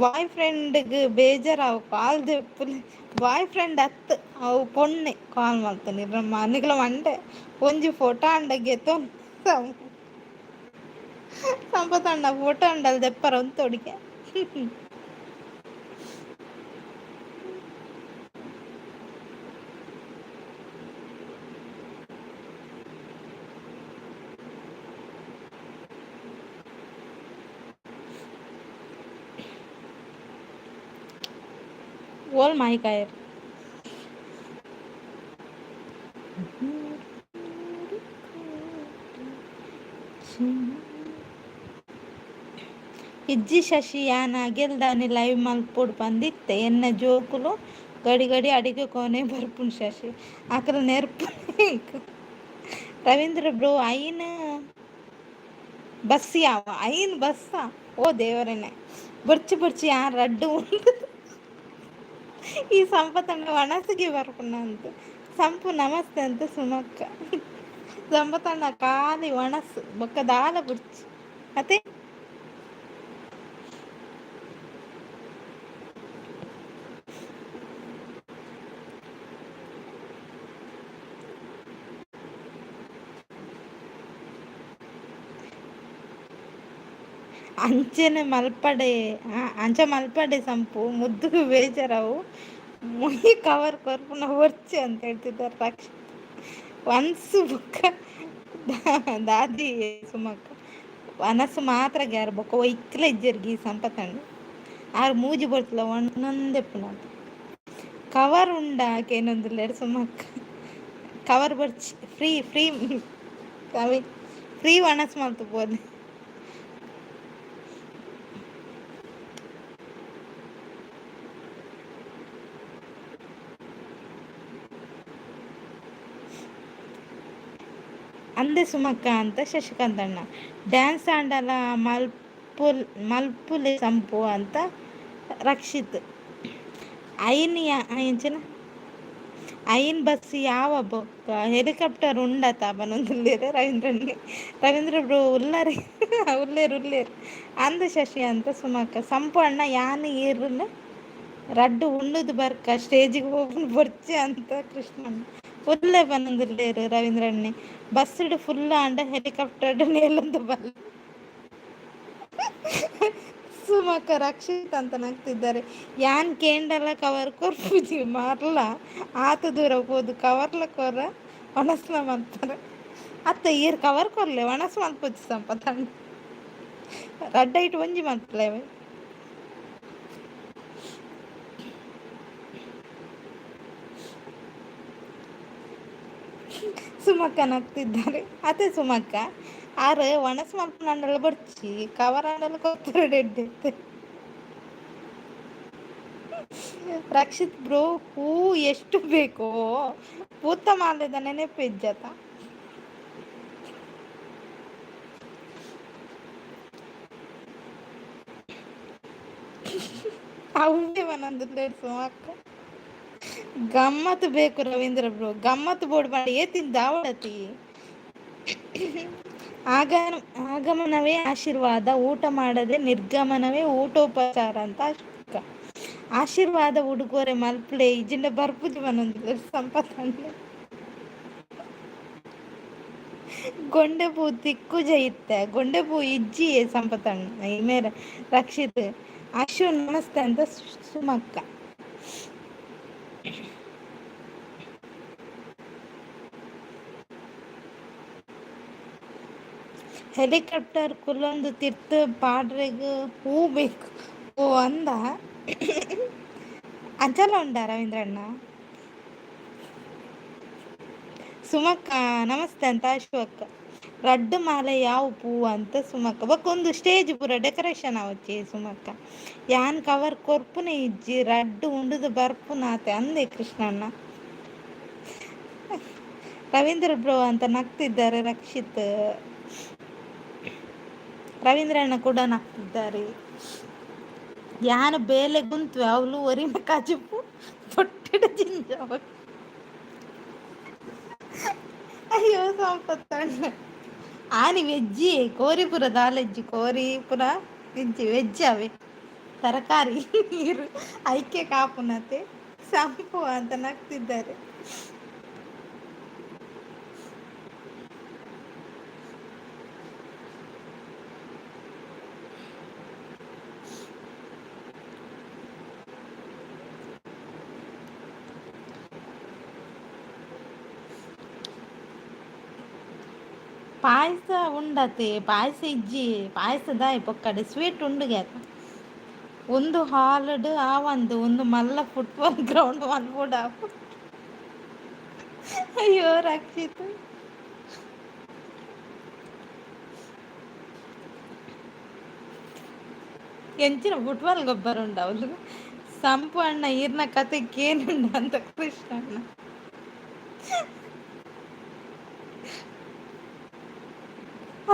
ಬಾಯ್ ಫ್ರೆಂಡ್ಗ್ ಬೇಜಾರಾವು ಕಾಲ್ ದಿರ್ಪುಲಿ. ಬಾಯ್ ಫ್ರೆಂಡ್ ಅತ್ತು ಅವು ಪೊಣ್ಣೆ ಕಾಲ್ ಮಾಡ್ತಾನೆ ಮನೆಗಳ ಮಂಡೆ ಒಂಜಿ ಫೋಟೋ ಅಂಡಗೆತ ಸಂಪತಣ್ಣ ಫೋಟೋ ಅಂಡಲ್ ದೆಪ್ಪರ ಒಂತೊಡಿಗೆ. ಓಲ್ ಮಾಹಿಕಾಯರ್ ಇಜ್ಜಿ ಶಶಿ ಯಾನ ಗೆಲ್ದಾನೆ ಲೈವ್ ಮಲ್ಪೊಡು ಬಂದಿತ್ತೆ ಎನ್ನ ಜೋಕುಲು ಗಡಿ ಗಡಿ ಅಡಿಗೆ ಕೋನೆ ಬರ್ಪುಣ್ ಶಶಿ ಆಕಲ ನೆರ್ಪು. ರವೀಂದ್ರ ಬ್ರೋ ಐನ್ ಬಸ್ಸಿ ಐನ್ ಬಸ್ಸ ಓ ದೇವರನೆ ಬುರ್ಚಿ ಬುರ್ಚಿ ಯಾನ್ ರಡ್ಡು ಉಂಡು. ಈ ಸಂಪತ್ತಣ್ಣ ವನಸಿಗೆ ಬರ್ಪುಣ್ಣ ಅಂತ ಸಂಪು ನಮಸ್ತೆ ಅಂತ ಸುಮಕ್ಕ. ಸಂಪತ್ತಣ್ಣ ಖಾಲಿ ವನಸ್ಸು ಬೊಕ್ಕ ದಾಲ ಬುರ್ಚಿ ಮತ್ತೆ ಅಂಚೆನೆ ಮಲ್ಪಡೆ ಅಂಚ ಮಲ್ಪಡೆ ಸಂಪು ಮುದ್ದುಗು ಬೇಜಾರವು ಮುಯಿ ಕವರ್ ಕೊರ್ಪುನ ಹೊರ್ಚಿ ಅಂತ ಹೇಳ್ತಿದ್ದಾರೆ ರಕ್ಷ. ಒನ್ಸು ಬುಕ್ಕ ದಾದಿ ಸುಮಕ್ಕ ವನಸ್ಸು ಮಾತ್ರ ಗ್ಯಾರ ಬೊಕ್ಕ ಒಯ್ಕಲ ಇಜ್ಜರ್ಗಿ ಸಂಪತ್ತಂಡು ಆರು ಮೂಜಿ ಬರ್ತಲ ಒಂದೊಂದೇ ಪುನಃ ಕವರ್ ಉಂಡಾಕೇನೊಂದುಲ್ಲೇರು ಸುಮಕ್ಕ. ಕವರ್ ಬರ್ಚಿ ಫ್ರೀ ಫ್ರೀ ಕವಿ ಫ್ರೀ ವನಸ್ ಮಲ್ತು ಪೋದೆ. ಅಂದೆ ಸುಮಕ್ಕ ಅಂತ ಶಶಿಕಾಂತ್ ಅಣ್ಣ. ಡ್ಯಾನ್ಸ್ ಆಂಡಲ ಮಲ್ಪುಲೆ ಸಂಪು ಅಂತ ರಕ್ಷಿತ್. ಐನ್ ಎಂಚಿನ ಐನ್ ಬಸ್ ಯಾವ ಬೊಕ್ಕ ಹೆಲಿಕಾಪ್ಟರ್ ಉಂಡತ ಬನ್ನೊಂದುಲ್ಲೇರೆ ರವೀಂದ್ರನ್ಗೆ. ರವೀಂದ್ರ ಬ್ರೋ ಉಲ್ಲರಿ ಉಲ್ಲೇರು ಉಲ್ಲೇರು ಅಂದ ಶಶಿ ಅಂತ ಸುಮಕ್ಕ. ಸಂಪು ಅಣ್ಣ ಯಾನ್ ಏರ್ನ ರಡ್ಡು ಉಣ್ಣುದು ಬರ್ಕ ಸ್ಟೇಜಿಗೆ ಹೋಗಿ ಬರ್ಚಿ ಅಂತ ಕೃಷ್ಣಣ್ಣ. ಉಲ್ಲೆ ಬನ್ನೊಂದುಲ್ಲೇರು ರವೀಂದ್ರಣ್ಣೆ ಬಸ್ಡ್ ಫುಲ್ ಆಂಡ ಹೆಲಿಕಾಪ್ಟರ್ ನೇಲೊಂದು ಬಲ್ಲ. ಸುಮಕ್ಕ ರಕ್ಷಿತ್ ಅಂತ ನಗ್ತಿದ್ದಾರೆ. ಯಾನ್ ಕೇಂಡಲ ಕವರ್ ಕೊರ್ಪುಜಿ ಮಾರ್ಲ ಆತ ದೂರ ಹೋದು ಕವರ್ಲ ಕೊರ ಒಣಸ್ಲ ಮಾಡ್ತಾರೆ. ಅತ್ತ ಈರ್ ಕವರ್ ಕೊರ್ಲೆ ಒಣಸ್ ಮಲ್ಪುಜಿ ಸಂಪತ್ತಣ್ಣ ರಡ್ಡ ಇಟ್ಟು ಒಂಜಿ ಮಲ್ಪಲೇವೆ. ಸುಮಕ್ಕ ನಗ್ತಿದ್ದಾರೆ. ಅದೇ ಸುಮಕ್ಕ ಆರು ಒಣಸ್ ಮಲ್ಪನ ಅಂಡಲ ಬರ್ಚಿ ಕವರ್ ಅಂಡಲ ಕೊತ್ತರ ಡೆಡ್ಡೆ. ರಕ್ಷಿತ್ ಬ್ರೋ ಹೂ ಎಷ್ಟು ಬೇಕೋ ಪೂತ ಮಾಲೆದ ನೆನಪು ಇಜ್ಜತ. ಅವೇ ಒಂದೊಂದು ಸುಮಕ್ಕ ಗಮ್ಮತ್ ಬೇಕು ರವೀಂದ್ರ ಬ್ರೋ ಗಮ್ಮತ್ ಬೋರ್ಡ್ ಮಾಡಿ ಏತಿಂದ ಅವಳತಿ. ಆಗಮನವೇ ಆಶೀರ್ವಾದ ಊಟ ಮಾಡದೆ ನಿರ್ಗಮನವೇ ಊಟೋಪಚಾರ ಅಂತ ಅಕ್ಕ. ಆಶೀರ್ವಾದ ಉಡುಗೊರೆ ಮಲ್ಪಲೆ ಇಜಿಂದ ಬರ್ಪುಜಿ ಮನೊಂದು ಸಂಪತ್ತಂಡ. ಗೊಂಡೆ ಪೂ ತಿಕ್ಕು ಜೈತ್ತೆ ಗೊಂಡೆ ಪೂ ಇಜ್ಜಿ ಸಂಪತ್ತಣ್ಣ ಇಮೇರ ರಕ್ಷಿತ್. ಅಶು ನಮಸ್ತೆ ಅಂತ ಸುಮಕ್ಕ. ಹೆಲಿಕಾಪ್ಟರ್ ಕುಲ್ಲೊಂದು ತಿರ್ತು ಪಾಡ್ರೆಗ್ ಹೂ ಬೇಕು ಓ ಅಂದ. ಅಂಚಲ ಉಂಡ ರವೀಂದ್ರಣ್ಣ. ಸುಮಕ್ಕ ನಮಸ್ತೆ ಅಂತ ಅಶ್ವಕ್ಕ. ರಡ್ಡು ಮಾಲೆ ಯಾವ ಪೂವು ಅಂತ ಸುಮಕ್ಕ ಬಕ್ಕೊಂದು ಸ್ಟೇಜ್ ಪೂರ ಡೆಕೋರೇಷನ್ ಅವಚ್ಚಿ ಸುಮಕ್ಕ ಯಾನ್ ಕವರ್ ಕೊರ್ಪುನೆ ಇಜ್ಜಿ ರಡ್ಡು ಉಂಡುದು ಬರ್ಪುನಾತೆ ಅಂದೆ ಕೃಷ್ಣಣ್ಣ. ರವೀಂದ್ರ ಬ್ರೋ ಅಂತ ನಗ್ತಿದ್ದಾರೆ ರಕ್ಷಿತ್. ರವೀಂದ್ರ ಅಣ್ಣ ಕೂಡ ನಗ್ತಿದ್ದಾರೆ. ಯಾನು ಬೇಲೆ ಗುಂತ್ವೆ ಅವಳು ಒರಿನ ಕಾಜಿಪ್ಪು ತೊಟ್ಟಿಡ ಜಿಂಜಾವ. ಅಯ್ಯೋ ಸಂಪತ್ತಣ್ಣ ಆನಿ ವೆಜ್ಜಿ ಕೋರಿಪುರ ದಾಲೆಜ್ಜಿ ಕೋರಿಪುರ ಇಜ್ಜಿ ವೆಜ್ ಅವೆ ತರಕಾರಿ ನೀರು ಐಕೆ ಕಾಪುನತೆ ಸಂಪು ಅಂತ ನಗ್ತಿದ್ದಾರೆ. ಪಾಯಸ ಉಂಡತೆ ಪಾಯಸ ಇಜ್ಜಿ ಪಾಯಸದಾಯಿ ಪೊಕ್ಕಡೆ ಸ್ವೀಟ್ ಉಂಡುಗೆ ಒಂದು ಹಾಲಡ್ ಆ ಒಂದು ಮಲ್ಲ ಫುಟ್ಬಾಲ್ ಗ್ರೌಂಡ್ ಮಲ್ಬೋಡ. ಅಯ್ಯೋ ರಕ್ಷಿತ್ ಎಂಚಿನ ಫುಟ್ಬಾಲ್ ಗೊಬ್ಬರ ಉಂಡ ಅವಳು ಸಂಪು ಅಣ್ಣ ಈರ್ನ ಕತೆಗೆ ಏನುಂಡ ಅಂತ ಕೃಷ್ಣ ಅಣ್ಣ.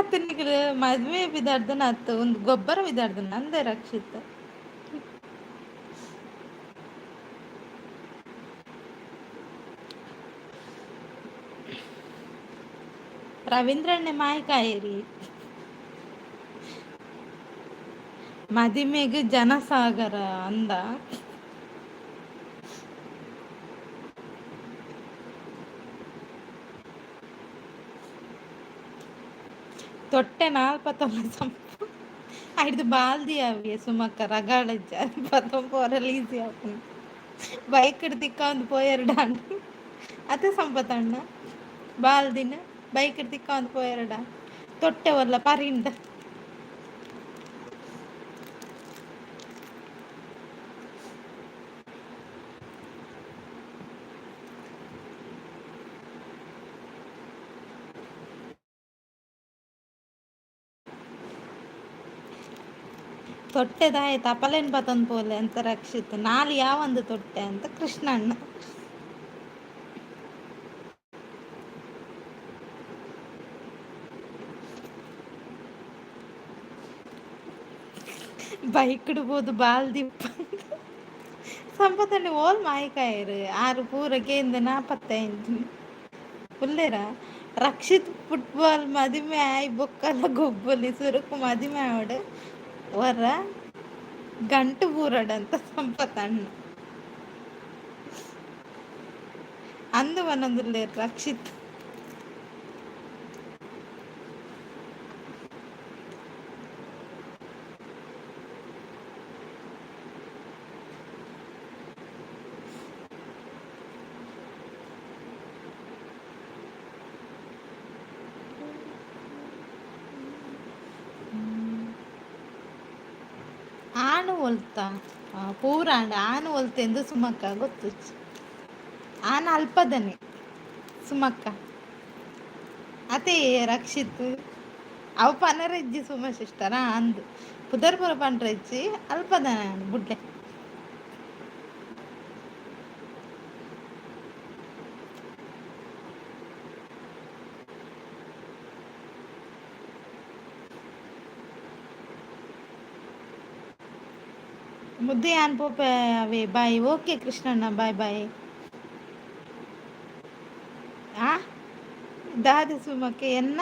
ಅತ್ತನಿಗೆ ಮದ್ವೆ ಬಿದ್ದಾಡ್ದನ ಅತ್ತ ಒಂದು ಗೊಬ್ಬರ ಬಿದ್ದಾಡ್ದನ ಅಂದೆ ರಕ್ಷಿತ್. ರವೀಂದ್ರಣ್ಣೆ ಮಾಯಕಾಯಿರಿ ಮದಿಮೆಗೆ ಜನಸಾಗರ ಅಂದ. ತೊಟ್ಟೆ ನಾಲ್ಪತ್ತೊಂದು ಸಂಪು ಐದು ಬಾಲ್ದಿ ಅವಿ ಸುಮಕ್ಕ ರಗಾಳಜ್ಜ ಪತ್ತೊಂಪೋರಲ್ಲಿ ಈಸಿ ಆಪುಂಡು ಬೈಕ್ ತಿಕ್ಕ ಒಂದು ಪೋಯರ್ಡಾಂಡು ಅತ್ತೆ ಸಂಪತ್ತಣ್ಣ ಬಾಲ್ದಿನ ಬೈಕ್ ತಿಕ್ಕ ಒಂದು ಪೋಯರ್ಡ ತೊಟ್ಟೆ ಒಲ್ಲ ಪರಿಂಡ. ತೊಟ್ಟೆದಾಯ ತಪಲೇನ್ ಬತನ್ ಪೋಲೆ ಅಂತ ರಕ್ಷಿತ್ ನಾಲ್ ಯಾವಂದು ತೊಟ್ಟೆ ಅಂತ ಕೃಷ್ಣಣ್ಣ. ಬೈಕ್ಡ್ಬೋದು ಬಾಲ್ದಿಪ್ಪ ಸಂಪತ್ತಣ್ಣೆ ಓಲ್ ಮಾಯಕಾಯರು ಆರು ಪೂರಕ್ಕೆ ನಾಪತ್ತೈದು ಪುಲ್ಲೇರ ರಕ್ಷಿತ್ ಫುಟ್ಬಾಲ್ ಮದಿಮೆ ಆಯ್ ಬೊಕ್ಕಲ ಗೊಬ್ಬಲಿ ಸುರುಕು ಮದಿಮೆ ಆವಡು ವರ ಗಂಟು ಪೂರಡಂತ ಸಂಪತ್ತಣ್ಣ ಅಂದು ಒಂದೊಂದುಲ್ಲೇರು ರಕ್ಷಿತ್. ಆನು ಒಲ್ತ ಪೂರಾಂಡ ಆನು ಒಲ್ತೆಂದು ಸುಮಕ್ಕ ಗೊತ್ತು ಆನ ಅಲ್ಪದನೆ ಸುಮಕ್ಕ ಅದೇ ರಕ್ಷಿತ್ ಅವು ಪನರಜ್ಜಿ ಸುಮ ಸಿಸ್ಟರ ಅಂದು ಪುದರ್ಪುರ ಪಂಡ್ರಜ್ಜಿ ಅಲ್ಪದನೆ ಬುಡ್ಡೆ. ಮುದ್ದೆ on ಪೋಪೆ away bye okay Krishnanna ಬಾಯ್ ಬಾಯ್. ಆ ದಾದಿ ಸುಮಕ್ಕೆ ಎನ್ನ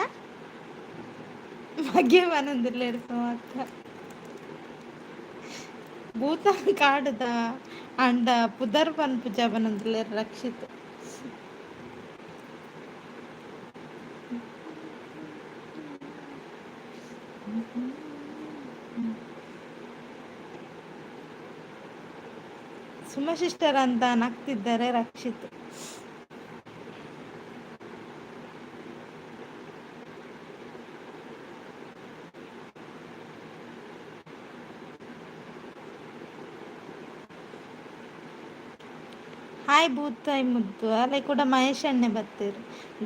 ಮಗೆ ಮನಂದಿಲ್ಲೇರು ಸುಮಕ್ಕ ಭೂತ ಕಾಡುದ ಅಂಡ ಪುದರ್ ಪನ್ಪುಜ ಬನಂದಿಲ್ಲೇರು ರಕ್ಷಿತ್. ಸುಮ ಸಿಸ್ಟರ್ ಅಂತ ನಗ್ತಿದ್ದಾರೆ ರಕ್ಷಿತ್. ಹಾಯ್ ಬೂತಾಯ್ ಮುದ್ದು ಅಲೆ ಕೂಡ ಮಹೇಶ್ ಅಣ್ಣೆ ಬರ್ತೀರು.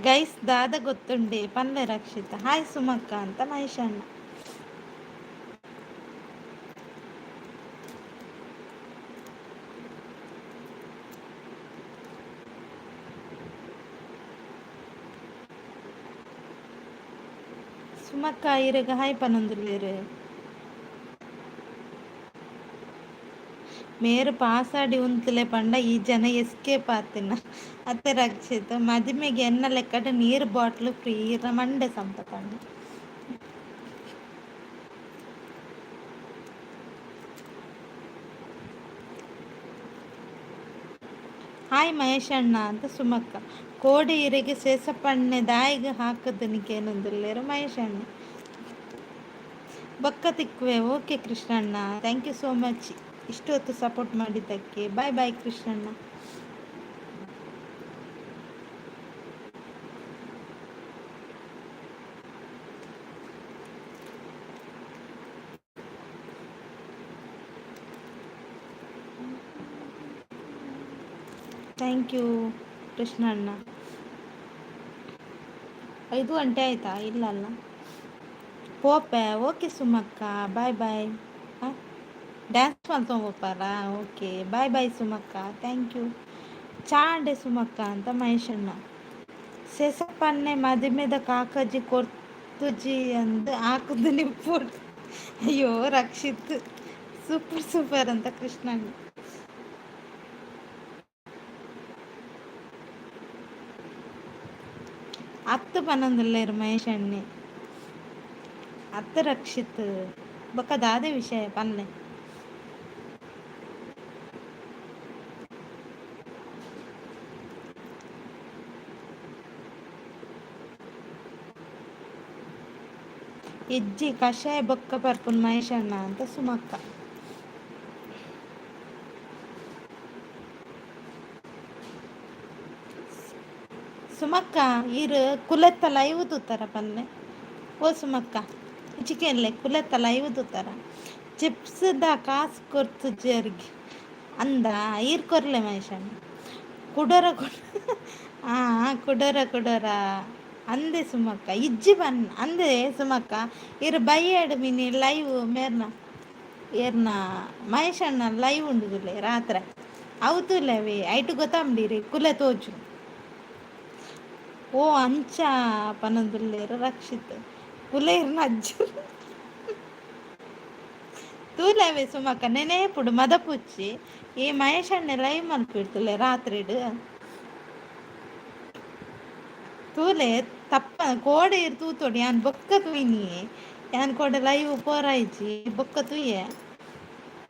ಗೈಸ್ ದಾದ ಗೊತ್ತುಂಡೆ ಪನ್ಲೆ ರಕ್ಷಿತ ಹಾಯ್ ಸುಮಕ್ಕ ಅಂತ ಮಹೇಶ್ ಅಣ್ಣ. ಸುಮಕ್ಕ ಇರಗ ಹಾಯ್ ಪನೊಂದುಲ್ಲೇರು ಮೇರು ಪಾಸಾಡಿ ಉಂತಲೆ ಪಂಡ ಈ ಜನ ಎಸ್ಕೇಪ್ ಆತಿನ ಅತ್ತೆ ರಕ್ಷಿತ ಮದಿಮೆಗೆ ಎನ್ನ ಲೆಕ್ಕಟ ನೀರು ಬಾಟ್ಲು ಫ್ರೀ ಮಂಡೆ ಸಂಪ ಪಂಡ. ಹಾಯ್ ಮಹೇಶ್ ಅಣ್ಣ ಅಂತ ಸುಮಕ್ಕ. ಕೋಡಿ ಇರಿಗೆ ಸೇಸಪ್ಪಣ್ಣೆ ದಾಯಿಗೆ ಹಾಕದನಿಕೇನೊಂದುಲ್ಲೇರು ಮಹೇಶ್ ಅಣ್ಣ. ಬೊಕ್ಕ ತಿಕ್ಕುವೆ ಓಕೆ ಕೃಷ್ಣಣ್ಣ ಥ್ಯಾಂಕ್ ಯು ಸೋ ಮಚ್ ಇಷ್ಟು ಹೊತ್ತು ಸಪೋರ್ಟ್ ಮಾಡಿದ್ದಕ್ಕೆ. ಬಾಯ್ ಬಾಯ್ ಕೃಷ್ಣಣ್ಣ. Thank you Krishnanna. 5 ಗಂಟೆ ಆಯ್ತಾ? ಇಲ್ಲ ಅಲ್ಲ ಪೋಪೆ ಓಕೆ ಸುಮಕ್ಕ ಬಾಯ್ ಬಾಯ್. ಡ್ಯಾನ್ಸ್ ಮಾಡ್ಕೊಂಬೋಪಾರ ಓಕೆ ಬಾಯ್ ಬಾಯ್ ಸುಮಕ್ಕ ಥ್ಯಾಂಕ್ ಯು. ಚಾಂಡೆ ಸುಮಕ್ಕ ಅಂತ ಮಹೇಶಣ್ಣ. ಸೆಸಪ್ಪನ್ನೆ ಮದಿಮೆದ ಕಾಕಜಿ ಕೊರ್ತುಜಿ ಅಂದು ಹಾಕುದು ನಿಪ್ಪುಡು. ಅಯ್ಯೋ ರಕ್ಷಿತ್ ಸೂಪರ್ ಸೂಪರ್ ಅಂತ ಕೃಷ್ಣಣ್ಣ. ಅತ್ತು ಪನ್ನೊಂದುಲ್ಲೇರು ಮಹೇಶ್ ಅಣ್ಣೆ ಅತ್ತು ರಕ್ಷಿತ್ ಬೊಕ್ಕ ದಾದೆ ವಿಷಯ ಪನ್ನೆ. ಇಜ್ಜಿ ಕಷಾಯ ಬೊಕ್ಕ ಪರ್ಪುನ್ ಮಹೇಶ್ ಅಣ್ಣ ಅಂತ ಸುಮಕ್ಕ. ಸುಮಕ್ಕ ಈರು ಕುಲೆತ್ತ ಲೈವ್ ತೂತಾರ ಪನ್ನೆ ಓ ಸುಮಕ್ಕ ಚಿಕನ್ಲೆ ಕುಲೆತ್ತ ಲೈವ್ ತೂತಾರ. ಚಿಪ್ಸ್ ದ ಕಾಸು ಕೊರ್ತು ಜರ್ಗಿ ಅಂದ ಈರ್ ಕೊರ್ಲೆ ಮಹೇಶ್ ಅಣ್ಣ. ಕುಡರ ಕುಡರ ಕುಡರ ಅಂದೆ ಸುಮಕ್ಕ ಇಜ್ಜಿ ಬನ್ ಅಂದೆ ಸುಮಕ್ಕ ಇರು ಬೈಯಡ್ ಮಿನಿ ಲೈವ್ ಮೇರ್ನ ಏರ್ನ ಮಹೇಶ್ ಅಣ್ಣ ಲೈವ್ ಉಂಡುದುಲೆ ರಾತ್ರಿ ಅವತ್ತುಲೇವಿ ಐಟು ಗೊತ್ತಂಬಿಡಿರಿ ಕುಲೆ ತೋಜು. ಓ ಅಂಚ ಪನೊಂದುಲ್ಲೇರು ರಕ್ಷಿತ್ ಕುಲೇರ್ನ ಅಜ್ಜು ತೂಲೇವೆ ಸುಮಕ್ಕ ನೆನೇಪುಡು ಮದಪುಚ್ಚಿ ಈ ಮಹೇಶ್ ಅಣ್ಣೆ ಲೈವ್ ಮಲ್ಪಿಡ್ತುಲೆ ರಾತ್ರಿಡು ತೂಲೆ ತಪ್ಪ ಕೋಡೆ ಇರ್ ತೂತೊಡಿ ಯಾನ್ ಬೊಕ್ಕ ತುಯ್ನಿ ಯಾನ್ ಕೋಡೆ ಲೈವ್ ಪೋರಾಯ್ಜಿ ಬೊಕ್ಕ ತುಯ್ಯ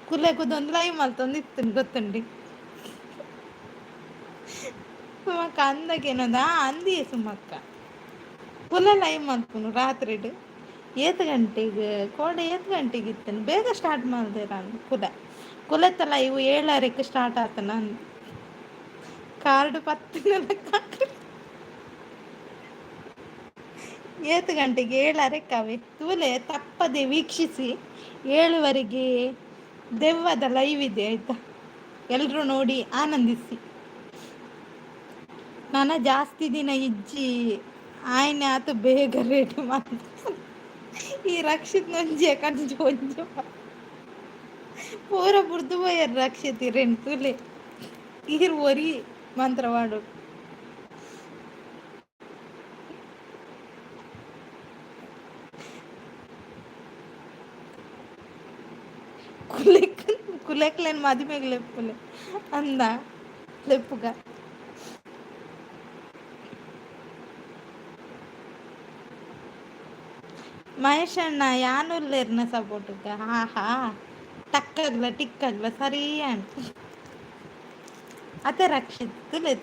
ಕುಲೆ ಕುದೊಂದು ಲೈವ್ ಮಲ್ತೊಂದು ಇತ್ತುಂಡು ಗೊತ್ತುಂಡಿ ಸುಮಕ್ಕ ಅಂದಗೇನದ ಅಂದಿಯೇ ಸುಮಕ್ಕ ಕುಲೆ ಲೈವ್ ಮಲ್ಪುನು ರಾತ್ರಿಡು 7 ಗಂಟೆಗೆ ಕೋಡೆ 7 ಗಂಟೆಗೆ ಇತ್ತನು ಬೇಗ ಸ್ಟಾರ್ಟ್ ಮಾಡಿದೆ ನಾನು ಕುಲೆತ್ತ ಲೈವ್ 7:30ಕ್ಕೆ ಸ್ಟಾರ್ಟ್ ಆತ ನಾನು ಕಾರ್ಡು 10 7 ಗಂಟೆಗೆ 7:30 ತೂಲೆ ತಪ್ಪದೆ ವೀಕ್ಷಿಸಿ 7ವರೆಗೆ ದೆವ್ವದ ಲೈವ್ ಇದೆ ಆಯ್ತಾ. ಎಲ್ಲರೂ ನೋಡಿ ಆನಂದಿಸಿ. ನನ್ನ ಜಾಸ್ತಿ ದಿನ ಇಜ್ಜಿ ಆಯ್ನೆ ಆತು ಬೇಗ ರೆಡಿ ಮಾಡಿ ಈ ರಕ್ಷಿತ್ ನೊಂಜೆ ಕಡ್ಜಿ ಒಂಜಿ ಪೂರ ಬುರ್ದು ಹೋಯರ್ ರಕ್ಷಿತ್ ಇರೇನು ತೂಲೆ ಈರ್ ಒರಿ ಮಂತ್ರವಾಡು కులెక్లేని మదిమేకి లెప్పులే అందా లెప్పుగా ಮಹೇಶ್ ಅಣ್ಣ ಯಾನುಲ್ಲೇರ್ನ ಸಪೋರ್ಟ್ಗ ಹಾ ಟಕ್ಕಾಗ್ಲ ಟಿಕ್ಕಾಗ್ಲ ಸರಿ ಅಂತ ಅತ್ತೆ ರಕ್ಷಿತ್ ತುಲೆ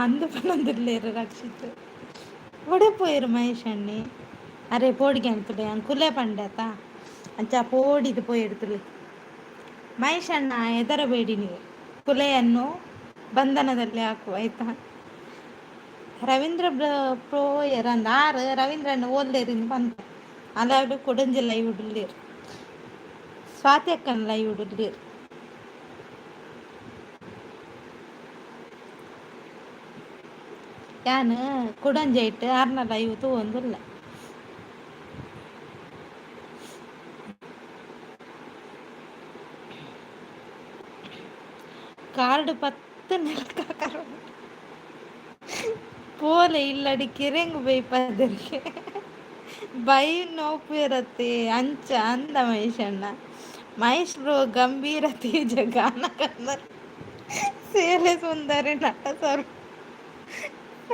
ಅಂದು ಪನೊಂದುಲ್ಲೇರು ರಕ್ಷಿತ್ ಒಡೆ ಪೋಯರು ಮಹೇಶ್ ಅಣ್ಣಿ ಅರೆ ಪೋಡಿಗೆ ಅನ್ಪುಡೆ ಕುಲೆ ಪಂಡೆ ಆತ ಅಂಚ ಪೋಡಿದು ಪೋಯಿ ಎಡ್ತುಲೆ ಮಹೇಶಣ್ಣ ಹೆದರಬೇಡಿ ನೀವು, ಕುಲೆಯನ್ನು ಬಂಧನದಲ್ಲಿ ಹಾಕುವ ಆಯ್ತಾ. ರವೀಂದ್ರ ಪ್ರೋಯರ್ ಆರು ರವೀಂದ್ರಣ್ಣ ಓಲ್ದೇರಿಂದ ಬಂದ ಅದಾವುದು ಕೊಡಂಜಿಲ್ಲ ಇವುಡ್ಲಿರ್ ಸ್ವಾತಿ ಅಕ್ಕನಲ್ಲ ಇವುಡ್ಲಿರ್ ಯಾನು ಕುಡಂಜೈಟ್ ಆರ್ನಲ್ಲ ಇವತ್ತು ಒಂದಿಲ್ಲ ಕಾರ್ಡ್ 10 ನೆಲಕ ಪೋಲೆ ಇಲ್ಲಡಿ ಕಿರೆಂಗು ಬೈಪದರಿಗೆ ಬೈ ನೋವು ಇರತ್ತೆ ಅಂಚ ಅಂದ ಮಹೇಶಣ್ಣ. ಮಹೇಶ್ ಬ್ರೋ ಗಂಭೀರ ತೇಜ ಗಾನ ಕನ್ನಡ ಸೇಲೆ ಸುಂದರಿ ನಟ ಸರ್.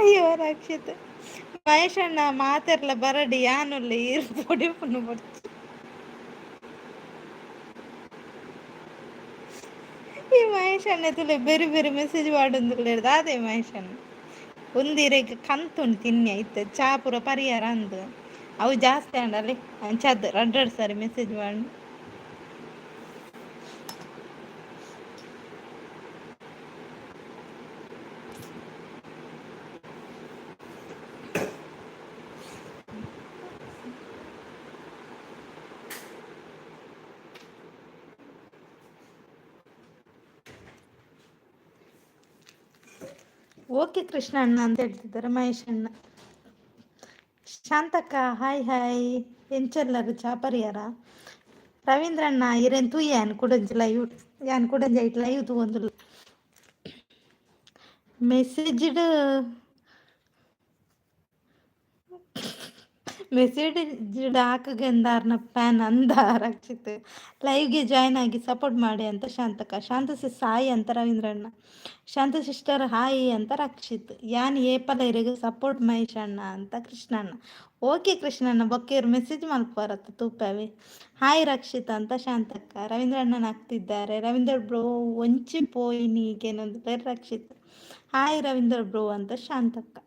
ಅಯ್ಯೋ ರಕ್ಷಿತ್ ಮಹೇಶಣ್ಣ ಮಾತೆರ್ಲ ಬರಡಿ ಯಾನುಲ್ಲ ಈರ್ ಪೊಡಿ ಪುಣ್ಣು ಬರ್ಚು ಈ ಮಹೇಶಣ್ಣ ತುಲೆ ಬೇರೆ ಬೇರೆ ಮೆಸೇಜ್ ಮಾಡೊಂದುಲ್ಲೇರ್ದು ಅದೇ ಮಹೇಶಣ್ಣ ಒಂದಿರೆಗ್ ಕಂತುಂಡು ತಿನ್ನಿ ಆಯ್ತು ಚಾಪುರ ಪರಿಹಾರ ಅಂದು ಅವು ಜಾಸ್ತಿ ಅಂಡಲ್ಲಿ ಅಂಚದ್ದು 2 ಸಾರಿ ಮೆಸೇಜ್ ಮಾಡಿ. ಓಕೆ ಕೃಷ್ಣ ಅಣ್ಣ ಅಂತ ಹೇಳ್ತಿದ್ದಾರೆ ಮಹೇಶ್ ಅಣ್ಣ. ಶಾಂತಕ್ಕ ಹಾಯ್ ಹಾಯ್ ಎಂಚೆಲ್ಲರು ಚಾಪರಿಯಾರ ರವೀಂದ್ರ ಅಣ್ಣ ಇರೇನ್ ತೂಯನ್ ಕುಡಂಜಿ ಲೈವ್ ಯಾನ್ ಕುಡಂಜಿ ಐಟ್ ಲೈವ್ ತೂಗೊಂದುಲ್ಲ ಮೆಸೇಜ್ ಹಾಕಗೆಂದಾರ್ನ ಪ್ಯಾನ್ ಅಂದ ರಕ್ಷಿತ್ ಲೈವ್ಗೆ ಜಾಯ್ನ್ ಆಗಿ ಸಪೋರ್ಟ್ ಮಾಡಿ ಅಂತ ಶಾಂತಕ. ಶಾಂತ ಸಾಯಿ ಅಂತ ರವೀಂದ್ರಣ್ಣ. ಶಾಂತ ಸಿಸ್ಟರ್ ಹಾಯ್ ಅಂತ ರಕ್ಷಿತ್. ಯಾನ್ ಏಪಲ ಇರೆಗೆ ಸಪೋರ್ಟ್ ಮಹೇಶ್ ಅಣ್ಣ ಅಂತ ಕೃಷ್ಣಣ್ಣ. ಓಕೆ ಕೃಷ್ಣಣ್ಣ ಬೊಕ್ಕೇರು ಮೆಸೇಜ್ ಮಲ್ಪರತ್ತ ತೂಪವೆ ಹಾಯ್ ರಕ್ಷಿತ್ ಅಂತ ಶಾಂತಕ್ಕ. ರವೀಂದ್ರಣ್ಣನ ಆಗ್ತಿದ್ದಾರೆ ರವೀಂದ್ರ ಬ್ರೋ ಒಂಚಿ ಪೋಯಿ ನೀಗೇನೊಂದು ರಕ್ಷಿತ್. ಹಾಯ್ ರವೀಂದ್ರ ಬ್ರೋ ಅಂತ ಶಾಂತಕ್ಕ.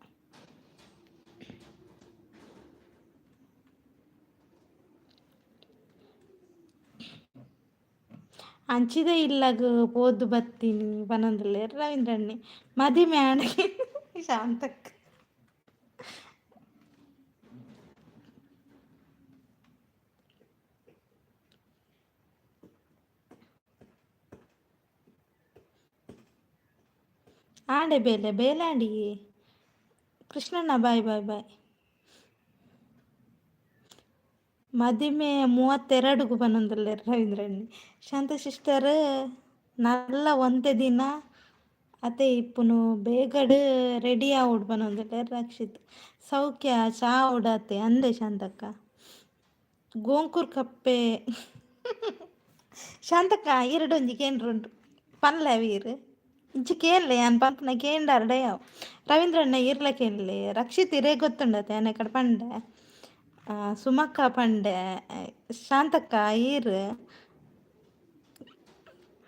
ಅಂಚಿದ ಇಲ್ಲಾಗ ಓದು ಬತ್ತೀನಿ ಬನಂದಲ್ಲೇ ರವೀಂದ್ರಣ್ಣೆ ಮದಿಮೆ ಆಣಗೆ ಶಾಂತಕ್ಕ. ಆಂಡೆ ಬೇಲೆ ಬೇಲಾಂಡಿ ಕೃಷ್ಣಣ್ಣ ಬಾಯ್ ಬಾಯ್ ಬಾಯ್. ಮದಿಮೆ 32ಗೂ ಬನ್ನೊಂದುಲ್ಲೆ ರವೀಂದ್ರಣ್ಣೆ. ಶಾಂತ ಸಿಸ್ಟರ್ ನಲ್ಲ ಒಂತೆ ದಿನ ಅತೆ ಇಪ್ಪುನು ಬೇಗಡ್ ರೆಡಿ ಆವುಡ್ ಬನ್ನೊಂದುಲ್ಲೆ ರಕ್ಷಿತ್. ಸೌಖ್ಯ ಚಾ ಉಡಾತೆ ಅಂದೆ ಶಾಂತಕ್ಕ. ಗೋಂಕೂರ್ ಕಪ್ಪೆ ಶಾಂತಕ್ಕ ಈರಡೊಂಜಿ ಕೇಂದ್ರುಂಟು ಪನ್ಲೆ ವೀರ್ ಇಂಚಿ ಕೇಳಲೆ ಯಾನ್ ಪಂಪನ ಕೇಂಡಾರ್ಡೆ ಯಾವ್ ರವೀಂದ್ರಣ್ಣ ಇರ್ಲ ಕೇಳಲೆ ರಕ್ಷಿತ್ ಇರೇ ಗೊತ್ತುಂಡತೆ ಅನೆ ಕಡೆ ಪಂಡೆ ಸುಮಕ್ಕ ಪಂಡೆ ಶಾಂತಕ್ಕ ಈರ್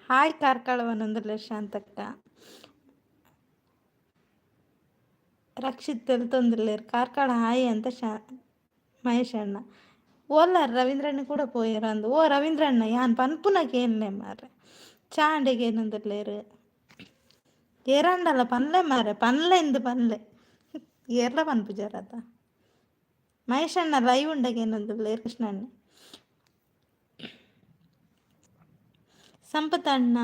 ಹಾಯ್ ಕಾರ್ಕಳವನೊಂದುಲ್ಲೆ ಶಾಂತಕ್ಕ. ರಕ್ಷಿತ್ ತೆಲ್ತೊಂದುಲ್ಲೇರ್ ಕಾರ್ಕಳ ಹಾಯ್ ಅಂತ ಮಹೇಶ್ ಅಣ್ಣ. ಓಲಾರ್ ರವೀಂದ್ರಣ್ಣ ಕೂಡ ಪೋಯಿರಂದು ಓ ರವೀಂದ್ರಣ್ಣ ಯಾನ್ ಪನ್ಪುನ ಕೇಳಲೆ ಮಾರೆ ಚಾಂಡೆಗೆ ಏನೊಂದುಲ್ಲೇರು ಏರಂಡಲ್ಲ ಪನ್ಲೆ ಮಾರೆ ಪನ್ಲೆ ಇಂದು ಪನ್ಲೆ ಏರ್ಲ ಪನ್ಪುಜಾರತ ಮಹೇಶ್ ಅಣ್ಣ ಲೈವ್ ಉಂಡಗೆ ಏನೊಂದುಲ್ಲೇರು ಕೃಷ್ಣಣ್ಣ. ಸಂಪತಣ್ಣ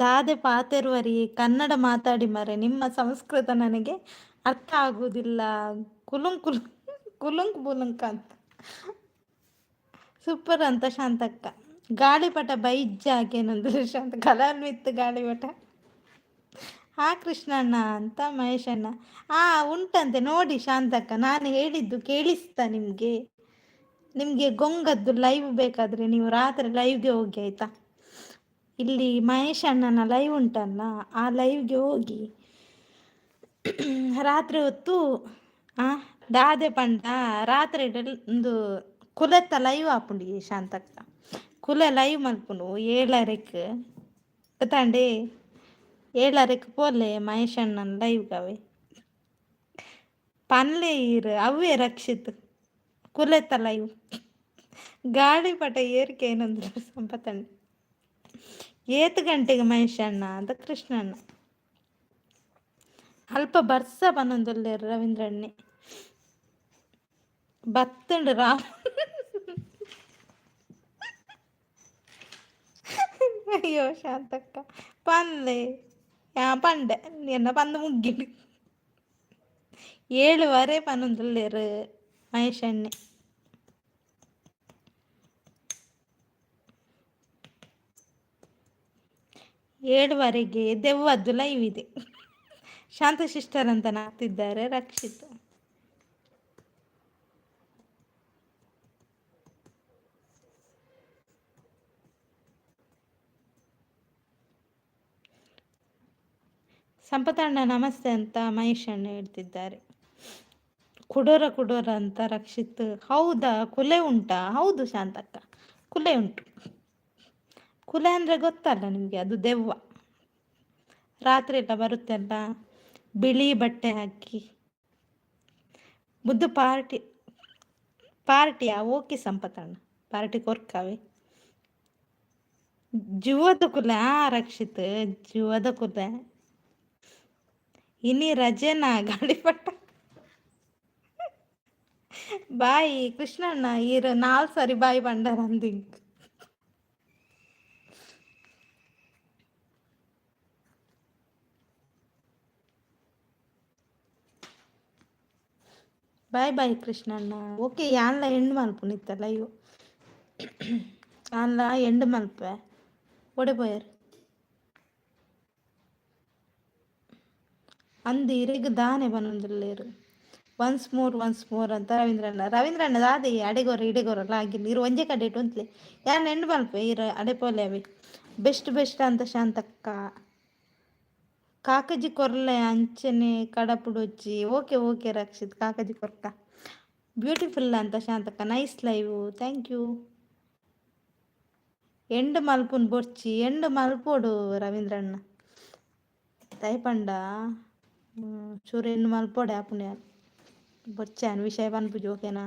ದಾದೆ ಪಾತೆರುವರಿ ಕನ್ನಡ ಮಾತಾಡಿ ಮರೆ ನಿಮ್ಮ ಸಂಸ್ಕೃತ ನನಗೆ ಅರ್ಥ ಆಗುವುದಿಲ್ಲ ಕುಲುಂಕ್ ಕುಲುಂಕ್ ಕುಲುಂಕ್ ಬುಲುಂಕ್ ಅಂತ ಸೂಪರ್ ಅಂತ ಶಾಂತಕ್ಕ. ಗಾಳಿಪಟ ಬೈಜ್ಜಾಗೇನೊಂದು ಶಾಂತ ಕಲಾನ್ವಿತ್ ಗಾಳಿಪಟ ಹಾ ಕೃಷ್ಣಣ್ಣ ಅಂತ ಮಹೇಶ್ ಅಣ್ಣ. ಉಂಟಂತೆ ನೋಡಿ ಶಾಂತಕ್ಕ ನಾನು ಹೇಳಿದ್ದು ಕೇಳಿಸ್ತಾ ನಿಮಗೆ ಗೊಂಗದ್ದು ಲೈವ್ ಬೇಕಾದರೆ ನೀವು ರಾತ್ರಿ ಲೈವ್ಗೆ ಹೋಗಿ ಆಯಿತಾ. ಇಲ್ಲಿ ಮಹೇಶ್ ಅಣ್ಣನ ಲೈವ್ ಉಂಟಲ್ಲ ಆ ಲೈವ್ಗೆ ಹೋಗಿ ರಾತ್ರಿ ಹೊತ್ತು ದಾದೆ ಪಂಡ ರಾತ್ರಿ ಒಂದು ಕುಲೆತ್ತ ಲೈವ್ ಆಪುಂಡಿ ಶಾಂತಕ್ಕ. ಕುಲೆ ಲೈವ್ ಮಲ್ಪುಂಡು 7:30ಕ್ಕೆ ಗೊತ್ತಾಂಡೆ 7:30ಕ್ಕೆ ಪೋಲೆ ಮಹೇಶ್ ಅಣ್ಣನ ಲೈವ್ಗವೆ ಪನ್ಲೆ ಇರು ಅವೇ ರಕ್ಷಿತ್ ಕುಲೆತ್ತ ಲೈವ್ ಗಾಳಿಪಟ ಏರಿಕೆ ಏನಂದ್ರೆ ಸಂಪತ್ತಣ್ಣ. ಏತು ಗಂಟೆಗೆ ಮಹೇಶಣ್ಣ ಅಂತ ಕೃಷ್ಣಣ್ಣ. ಅಲ್ಪ ಬರ್ಸ ಪನ್ನೊಂದುಲ್ಲೆ ರವೀಂದ್ರಣ್ಣೆ ಬತ್ತಂಡು ರಾಮ್. ಅಯ್ಯೋ ಶಾಂತಕ್ಕ ಪನ್ಲೆ ಪಂಡೆ ಎನ್ನ ಪಂದು ಮುಗ್ಗಿಡು 7 ಪನ್ನೊಂದುಲ್ಲೇರು ಮಹೇಶಣ್ಣೆ. 7 ದೆವ್ವದ್ದು ಲೈವ್ ಇದೆ. ಶಾಂತ ಸಿಸ್ಟರ್ ಅಂತ ನಾಕ್ತಿದ್ದಾರೆ ರಕ್ಷಿತ್. ಸಂಪತಣ್ಣ ನಮಸ್ತೆ ಅಂತ ಮಹೇಶ್ ಅಣ್ಣ ಹೇಳ್ತಿದ್ದಾರೆ. ಕುಡೋರ ಅಂತ ರಕ್ಷಿತ್. ಹೌದಾ, ಕುಲೆ ಉಂಟಾ? ಹೌದು ಶಾಂತಕ್ಕ, ಕುಲೆ ಉಂಟು. ಕುಲೆ ಅಂದ್ರೆ ಗೊತ್ತಲ್ಲ ನಿಮ್ಗೆ, ಅದು ದೆವ್ವ. ರಾತ್ರಿ ಎಲ್ಲ ಬರುತ್ತೆ ಅಲ್ಲ, ಬಿಳಿ ಬಟ್ಟೆ ಹಾಕಿ. ಮುದ್ದು ಪಾರ್ಟಿಯಾ? ಓಕೆ ಸಂಪತಣ್ಣ, ಪಾರ್ಟಿ ಕೊರ್ಕಾವೆ. ಜುವದ ಕುಲೆ ರಕ್ಷಿತ್, ಜುವದ ಕುಲೆ. ಇನಿ ರಜೆನಾ ಗಾಳಿಪಟ ಬಾಯಿ ಕೃಷ್ಣಣ್ಣ ಈರು 4 ಸರಿ ಬಾಯಿ ಬಂಡಾರ ಅಂದಿಂಗ್. ಬಾಯ್ ಬಾಯ್ ಕೃಷ್ಣಣ್ಣ. ಓಕೆ ಯಾನ್ಲ ಎಂಡ್ ಮಲ್ಪುನಿತ್ತಲ್ಲ ಇವು ಅಲ್ಲ ಎಂಡ್ ಮಲ್ಪೆ ಒಡೆ ಪೋಯರ್ ಅಂದು ಇರೆಗ್ ದಾನೆ ಬನ್ನೊಂದುಲ್ಲೇರು. ಒನ್ಸ್ ಮೋರ್ ಅಂತ ರವೀಂದ್ರಣ್ಣ ದಾದೆ ಇಡೆಗೊರಲ್ಲ ಆಗಿಲ್ಲ ಇರು ಒಂಜೆ ಕಡೆ ಇಟ್ಟು ಒಂತ್ಲೆ ಯಾನ್ ಎಂಡ್ ಮಲ್ಪೆ ಇರು ಅಡೆಪೋಲೆ ಅವೆ ಬೆಸ್ಟ್ ಅಂತ ಶಾಂತಕ್ಕ. ಕಾಕಜಿ ಕೊರ್ಲೆ ಅಂಚನೆ ಕಡಪುಡೊಚ್ಚಿ. ಓಕೆ ರಕ್ಷಿತ್, ಕಾಕಜಿ ಕೊರ್ಕ. ಬ್ಯೂಟಿಫುಲ್ ಅಂತ ಶಾಂತಕ್ಕ, nice live, thank you. End ಮಲ್ಪುನ್ ಬೊಡ್ಚಿ ಎಂಡ್ ಮಲ್ಪೋಡು ರವೀಂದ್ರಣ್ಣ ದಯಪಂಡ ಚೂರು ಎಂಡ್ ಮಲ್ಪೋಡೆ ಆಪುಂಡೆ ಬೊಚ್ಚಾನ್ ವಿಷಯ ಪನ್ಪುಜಿ. ಓಕೆನಾ?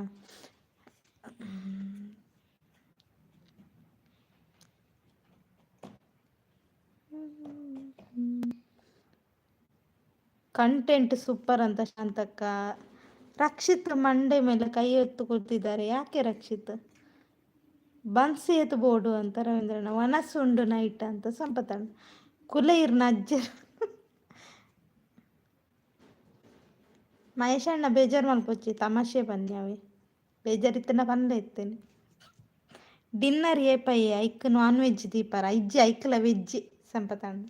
ಕಂಟೆಂಟ್ ಸೂಪರ್ ಅಂತ ಶಾಂತಕ್ಕ. ರಕ್ಷಿತ್ ಮಂಡೆ ಮೇಲೆ ಕೈ ಎತ್ತು ಕೊಡ್ತಿದ್ದಾರೆ, ಯಾಕೆ ರಕ್ಷಿತ್? ಬನ್ಸಿ ಎತ್ತು ಬೋರ್ಡು ಅಂತ ರವೀಂದ್ರಣ್ಣ. ವನಸ್ಸುಂಡು ನೈಟ್ ಅಂತ ಸಂಪತಣ್ಣ. ಕುಲೇರ್ ನಜ್ಜರ್ ಮಹೇಶಣ್ಣ ಬೇಜಾರು ಮಲ್ಪೊಚ್ಚಿ ತಮಾಷೆ ಬಂದ್ಯಾವೆ. ಬೇಜಾರಿತ್ತನ ಬಂದ ಇತ್ತೇನೆ. ಡಿನ್ನರ್ ಏಪೈ ಐಕ್ ನಾನ್ ವೆಜ್ ದೀಪಾರ ಇಜ್ಜಿ ಐಕ್ಲ ವೆಜ್ ಸಂಪತಣ್ಣ.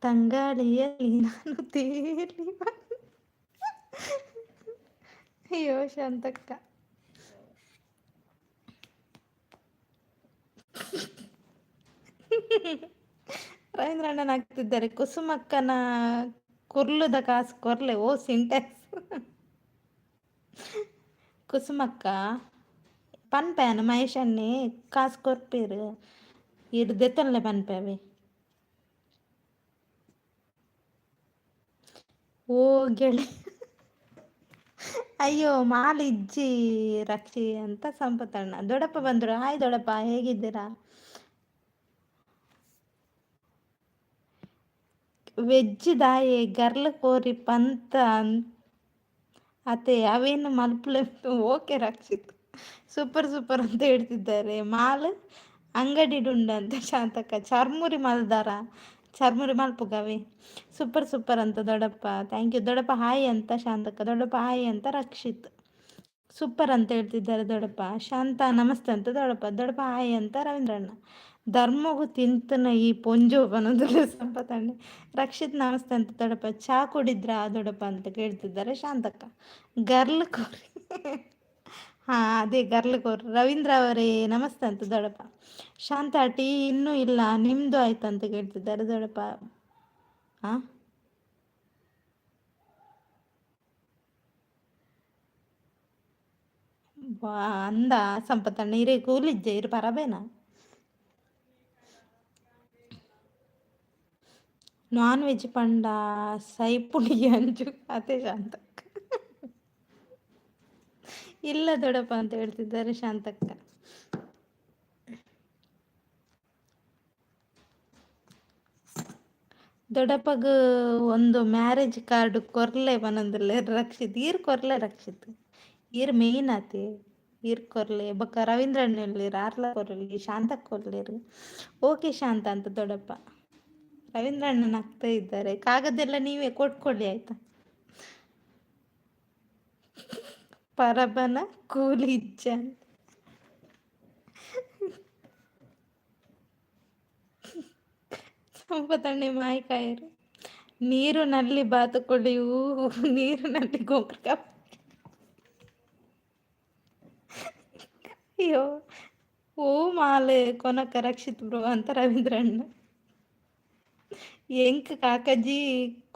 ತಂಗಾಳಿಯಲ್ಲಿ ನಾನು ತೇಲಿ ಅಯ್ಯೋ ಶಾಂತಕ್ಕ. ರವೀಂದ್ರಣ್ಣನ ಆಗ್ತಿದ್ದಾರೆ. ಕುಸುಮಕ್ಕನ ಕುರ್ಲುದ ಕಾಸು ಕೊರ್ಲೆ. ಓ ಸಿಂಟ್ಯಾಕ್ಸ್ ಕುಸುಮಕ್ಕ ಪನ್ಪ್ಯಾನ ಮಹೇಶಣ್ಣೆ ಕಾಸು ಕೊರ್ಪೇರು ಇಡು ದೆತ್ತೊನ್ಲೆ ಪನ್ಪ್ಯಾವೆ. ಓ ಗೆಳೆ ಅಯ್ಯೋ ಮಾಲ್ ಇಜ್ಜಿ ರಕ್ಷಿ ಅಂತ ಸಂಪತಣ್ಣ. ದೊಡ್ಡಪ್ಪ ಬಂದ್ರು. ಹಾಯ್ ದೊಡ್ಡಪ್ಪ, ಹೇಗಿದ್ದೀರಾ? ವೆಜ್ ದಾಯೆ ಗರ್ಲ ಕೋರಿ ಪಂತ ಅತೆ ಅವೇನು ಮಲ್ಪಲೆ. ಓಕೆ ರಕ್ಷಿತ್, ಸೂಪರ್ ಅಂತ ಹೇಳ್ತಿದ್ದಾರೆ. ಮಾಲ್ ಅಂಗಡಿಡುಂಡ ಅಂತ ಶಾಂತಕ್ಕ. ಚರ್ಮುರಿ ಮಲ್ದಾರ, ಚರ್ಮುರಿ ಮಲ್ಪುಗವೆ. ಸೂಪರ್ ಅಂತ ದೊಡ್ಡಪ್ಪ, ಥ್ಯಾಂಕ್ ಯು ದೊಡ್ಡಪ್ಪ. ಹಾಯ್ ಅಂತ ಶಾಂತಕ್ಕ. ದೊಡ್ಡಪ್ಪ ಹಾಯ್ ಅಂತ ರಕ್ಷಿತ್. ಸೂಪರ್ ಅಂತ ಹೇಳ್ತಿದ್ದಾರೆ ದೊಡ್ಡಪ್ಪ. ಶಾಂತ ನಮಸ್ತೆ ಅಂತ ದೊಡ್ಡಪ್ಪ ಹಾಯ್ ಅಂತ ರವೀಂದ್ರಣ್ಣ. ಧರ್ಮಗು ತಿಂತನ ಈ ಪೊಂಜು ಅನ್ನೋದ್ರ ಸಂಪತ್ತಣ್ಣೆ. ರಕ್ಷಿತ್ ನಮಸ್ತೆ ಅಂತ ದೊಡ್ಡಪ್ಪ. ಚಾ ಕುಡಿದ್ರಾ ದೊಡ್ಡಪ್ಪ ಅಂತ ಕೇಳ್ತಿದ್ದಾರೆ ಶಾಂತಕ್ಕ. ಗರ್ಲ್ ಕೋರಿ ಅದೇ ಗರ್ಲ್ ಕೋರಿ. ರವೀಂದ್ರ ಅವರೇ ನಮಸ್ತೆ ಅಂತ ದೊಡ್ಡಪ್ಪ. ಶಾಂತ ಟೀ ಇನ್ನೂ ಇಲ್ಲ, ನಿಮ್ದು ಆಯ್ತಂತ ಕೇಳ್ತಿದ್ದಾರೆ ದೊಡ್ಡಪ್ಪ. ಅಂದ ಸಂಪತ್ತಣ್ಣ ಇರೇ ಕೂಲಿಜ್ಜೆ ಇರು ಪರಬೇನ. ನಾನ್ ವೆಜ್ ಪಂಡ ಸೈಪುಣಿಗೆ ಅಂಜು ಅದೇ ಶಾಂತಕ್ಕ. ಇಲ್ಲ ದೊಡ್ಡಪ್ಪ ಅಂತ ಹೇಳ್ತಿದ್ದಾರೆ ಶಾಂತಕ್ಕ. ದೊಡ್ಡಪ್ಪಗ ಒಂದು ಮ್ಯಾರೇಜ್ ಕಾರ್ಡ್ ಕೊರ್ಲೆ ಮನಂದಿಲ್ಲ ರಕ್ಷಿತ್ ಈರ್ ಕೊರ್ಲೆ ರಕ್ಷಿತ್ ಈರ್ ಮೇಯ್ನ್ ಆತಿ ಈರ್ ಕೊರ್ಲೆ ಬಕ್ಕ ರವೀಂದ್ರಣ್ಣ ಹೇಳಿರ್ ಆರ್ಲ ಕೊರ್ಲಿ ಶಾಂತ ಕೊರ್ಲೇರು. ಓಕೆ ಶಾಂತ ಅಂತ ದೊಡ್ಡಪ್ಪ. ರವೀಂದ್ರಣ್ಣನ ಆಗ್ತಾ ಇದ್ದಾರೆ. ಕಾಗದೆಲ್ಲ ನೀವೇ ಕೊಟ್ಕೊಳ್ಳಿ ಆಯ್ತಾ. ಪರಬನ ಕೂಲಿ ಇಜ್ಜ ಅಂತ. ಸಂಪತಣ್ಣೆ ಮಾಯಕಾಯರು ನೀರು ನಲ್ಲಿ ಬಾತುಕೊಳ್ಳಿಯೂ ನೀರು ನಲ್ಲಿ ಗೊಬ್ಬರ. ಅಯ್ಯೋ ಓ ಮಾಲೆ ಕೊನಕ ರಕ್ಷಿತ್ ಬ್ರೋ ಅಂತ ರವೀಂದ್ರಣ್ಣ. ಎಂಕ್ ಕಾಕಜಿ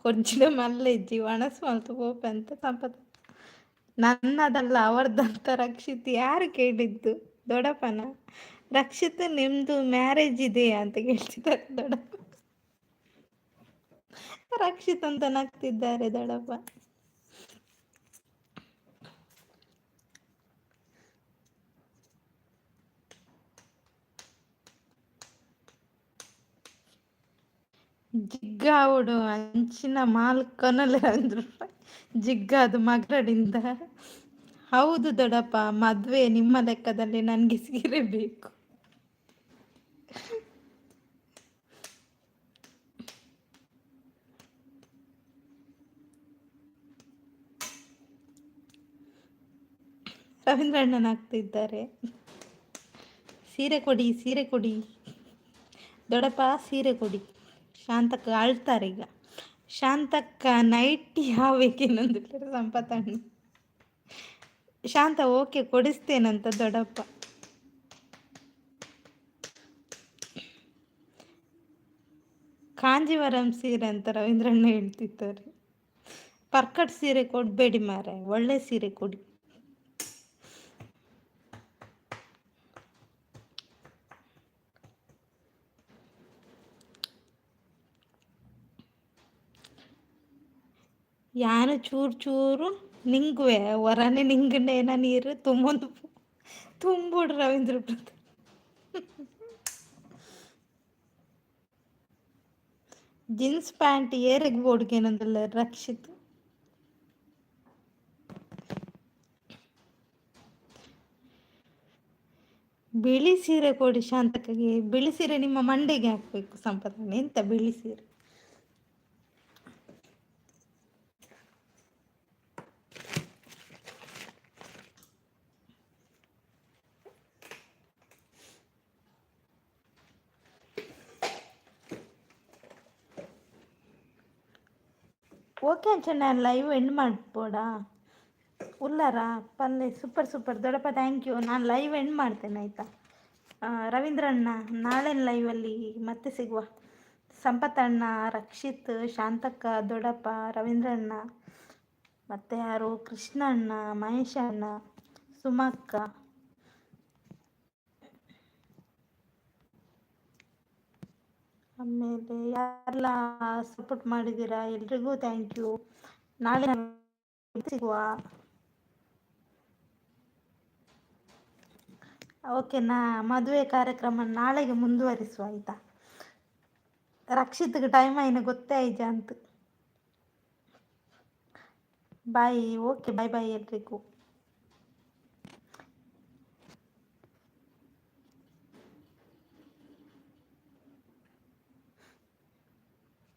ಕೊಜ್ಜಿನ ಮಲ್ಲೆಜ್ಜಿ ಒಣಸ್ ಮಲ್ತು ಹೋಪೆ ಅಂತ ಸಂಪತ್. ನನ್ನದಲ್ಲ ಅವರದಂತ ರಕ್ಷಿತ್. ಯಾರು ಕೇಳಿದ್ದು ದೊಡ್ಡಪ್ಪನ? ರಕ್ಷಿತ್ ನಿಮ್ದು ಮ್ಯಾರೇಜ್ ಇದೆಯಾ ಅಂತ ಕೇಳ್ತಿದ್ದಾರೆ ದೊಡ್ಡಪ್ಪ. ರಕ್ಷಿತ್ ಅಂತ ನಗ್ತಿದ್ದಾರೆ ದೊಡ್ಡಪ್ಪ. ಜಿಗ್ಗ ಅವಡು ಅಂಚಿನ ಮಾಲ್ ಕೊನಲೆ ₹100 ಜಿಗ್ಗ ಅದು ಮಗರಡಿಂದ. ಹೌದು ದೊಡ್ಡಪ್ಪ, ಮದ್ವೆ ನಿಮ್ಮ ಲೆಕ್ಕದಲ್ಲಿ ನನ್ಗೆ ಸೀರೆ ಬೇಕು. ರವೀಂದ್ರಣ್ಣನ ಆಗ್ತಿದ್ದಾರೆ. ಸೀರೆ ಕೊಡಿ ಸೀರೆ ಕೊಡಿ ದೊಡ್ಡಪ್ಪ, ಸೀರೆ ಕೊಡಿ. ಶಾಂತಕ್ಕ ಅಳ್ತಾರೆ ಈಗ. ಶಾಂತಕ್ಕ ನೈಟಿ ಯಾವೇಕೇನಂದು ಸಂಪತ್ತಣ್ಣ. ಶಾಂತ ಓಕೆ ಕೊಡಿಸ್ತೇನಂತ ದೊಡ್ಡಪ್ಪ. ಕಾಂಜೀವರಂ ಸೀರೆ ಅಂತ ರವೀಂದ್ರಣ್ಣ ಹೇಳ್ತಿದ್ದಾರೆ. ಪರ್ಕಟ್ ಸೀರೆ ಕೊಡಬೇಡಿ ಮಾರೆ, ಒಳ್ಳೆ ಸೀರೆ ಕೊಡಿ. ಯಾನು ಚೂರು ಚೂರು ನಿಂಗುವೆ ಹೊರನೆ ನಿಂಗನೇನ ನೀರು ತುಂಬೊಂದು ತುಂಬಿಡು ರವೀಂದ್ರ ಪ್ರತಾಪ್. ಜೀನ್ಸ್ ಪ್ಯಾಂಟ್ ಏರೆಗ್ ಬೋಡ್ಗೇನಂದಲ್ಲ ರಕ್ಷಿತ್. ಬಿಳಿ ಸೀರೆ ಕೊಡಿ ಶಾಂತಕಗೆ. ಬಿಳಿ ಸೀರೆ ನಿಮ್ಮ ಮಂಡೆಗೆ ಹಾಕ್ಬೇಕು ಸಂಪತ್ತಣ್ಣ. ಎಂತ ಬಿಳಿ ಸೀರೆ? ಓಕೆ ಅಂಚೆ ನಾನು ಲೈವ್ ಎಂಡ್ ಮಾಡ್ಬೋಡಾ? ಉಲ್ಲಾರಾ ಪಲ್ಲೆ ಸೂಪರ್ ಸೂಪರ್ ದೊಡ್ಡಪ್ಪ, ಥ್ಯಾಂಕ್ ಯು. ನಾನು ಲೈವ್ ಎಂಡ್ ಮಾಡ್ತೇನೆ ಆಯಿತಾ. ರವೀಂದ್ರಣ್ಣ ನಾಳೆ ಲೈವಲ್ಲಿ ಮತ್ತೆ ಸಿಗುವ. ಸಂಪತ್ತಣ್ಣ, ರಕ್ಷಿತ್, ಶಾಂತಕ್ಕ, ದೊಡ್ಡಪ್ಪ, ರವೀಂದ್ರಣ್ಣ, ಮತ್ತು ಯಾರು, ಕೃಷ್ಣಣ್ಣ, ಮಹೇಶಣ್ಣ, ಸುಮಕ್ಕ, ಆಮೇಲೆ ಯಾರೆಲ್ಲ ಸಪೋರ್ಟ್ ಮಾಡಿದ್ದೀರಾ ಎಲ್ರಿಗೂ ಥ್ಯಾಂಕ್ ಯು. ನಾಳೆ ಸಿಗುವ. ಓಕೆನಾ? ಮದುವೆ ಕಾರ್ಯಕ್ರಮ ನಾಳೆಗೆ ಮುಂದುವರಿಸುವ ಆಯಿತಾ. ರಕ್ಷಿತ್ಗೆ ಟೈಮ್ ಆಯ್ನ ಗೊತ್ತೇ ಆಯ್ಜ ಅಂತ. ಬಾಯ್. ಓಕೆ ಬಾಯ್ ಬಾಯ್ ಎಲ್ರಿಗೂ.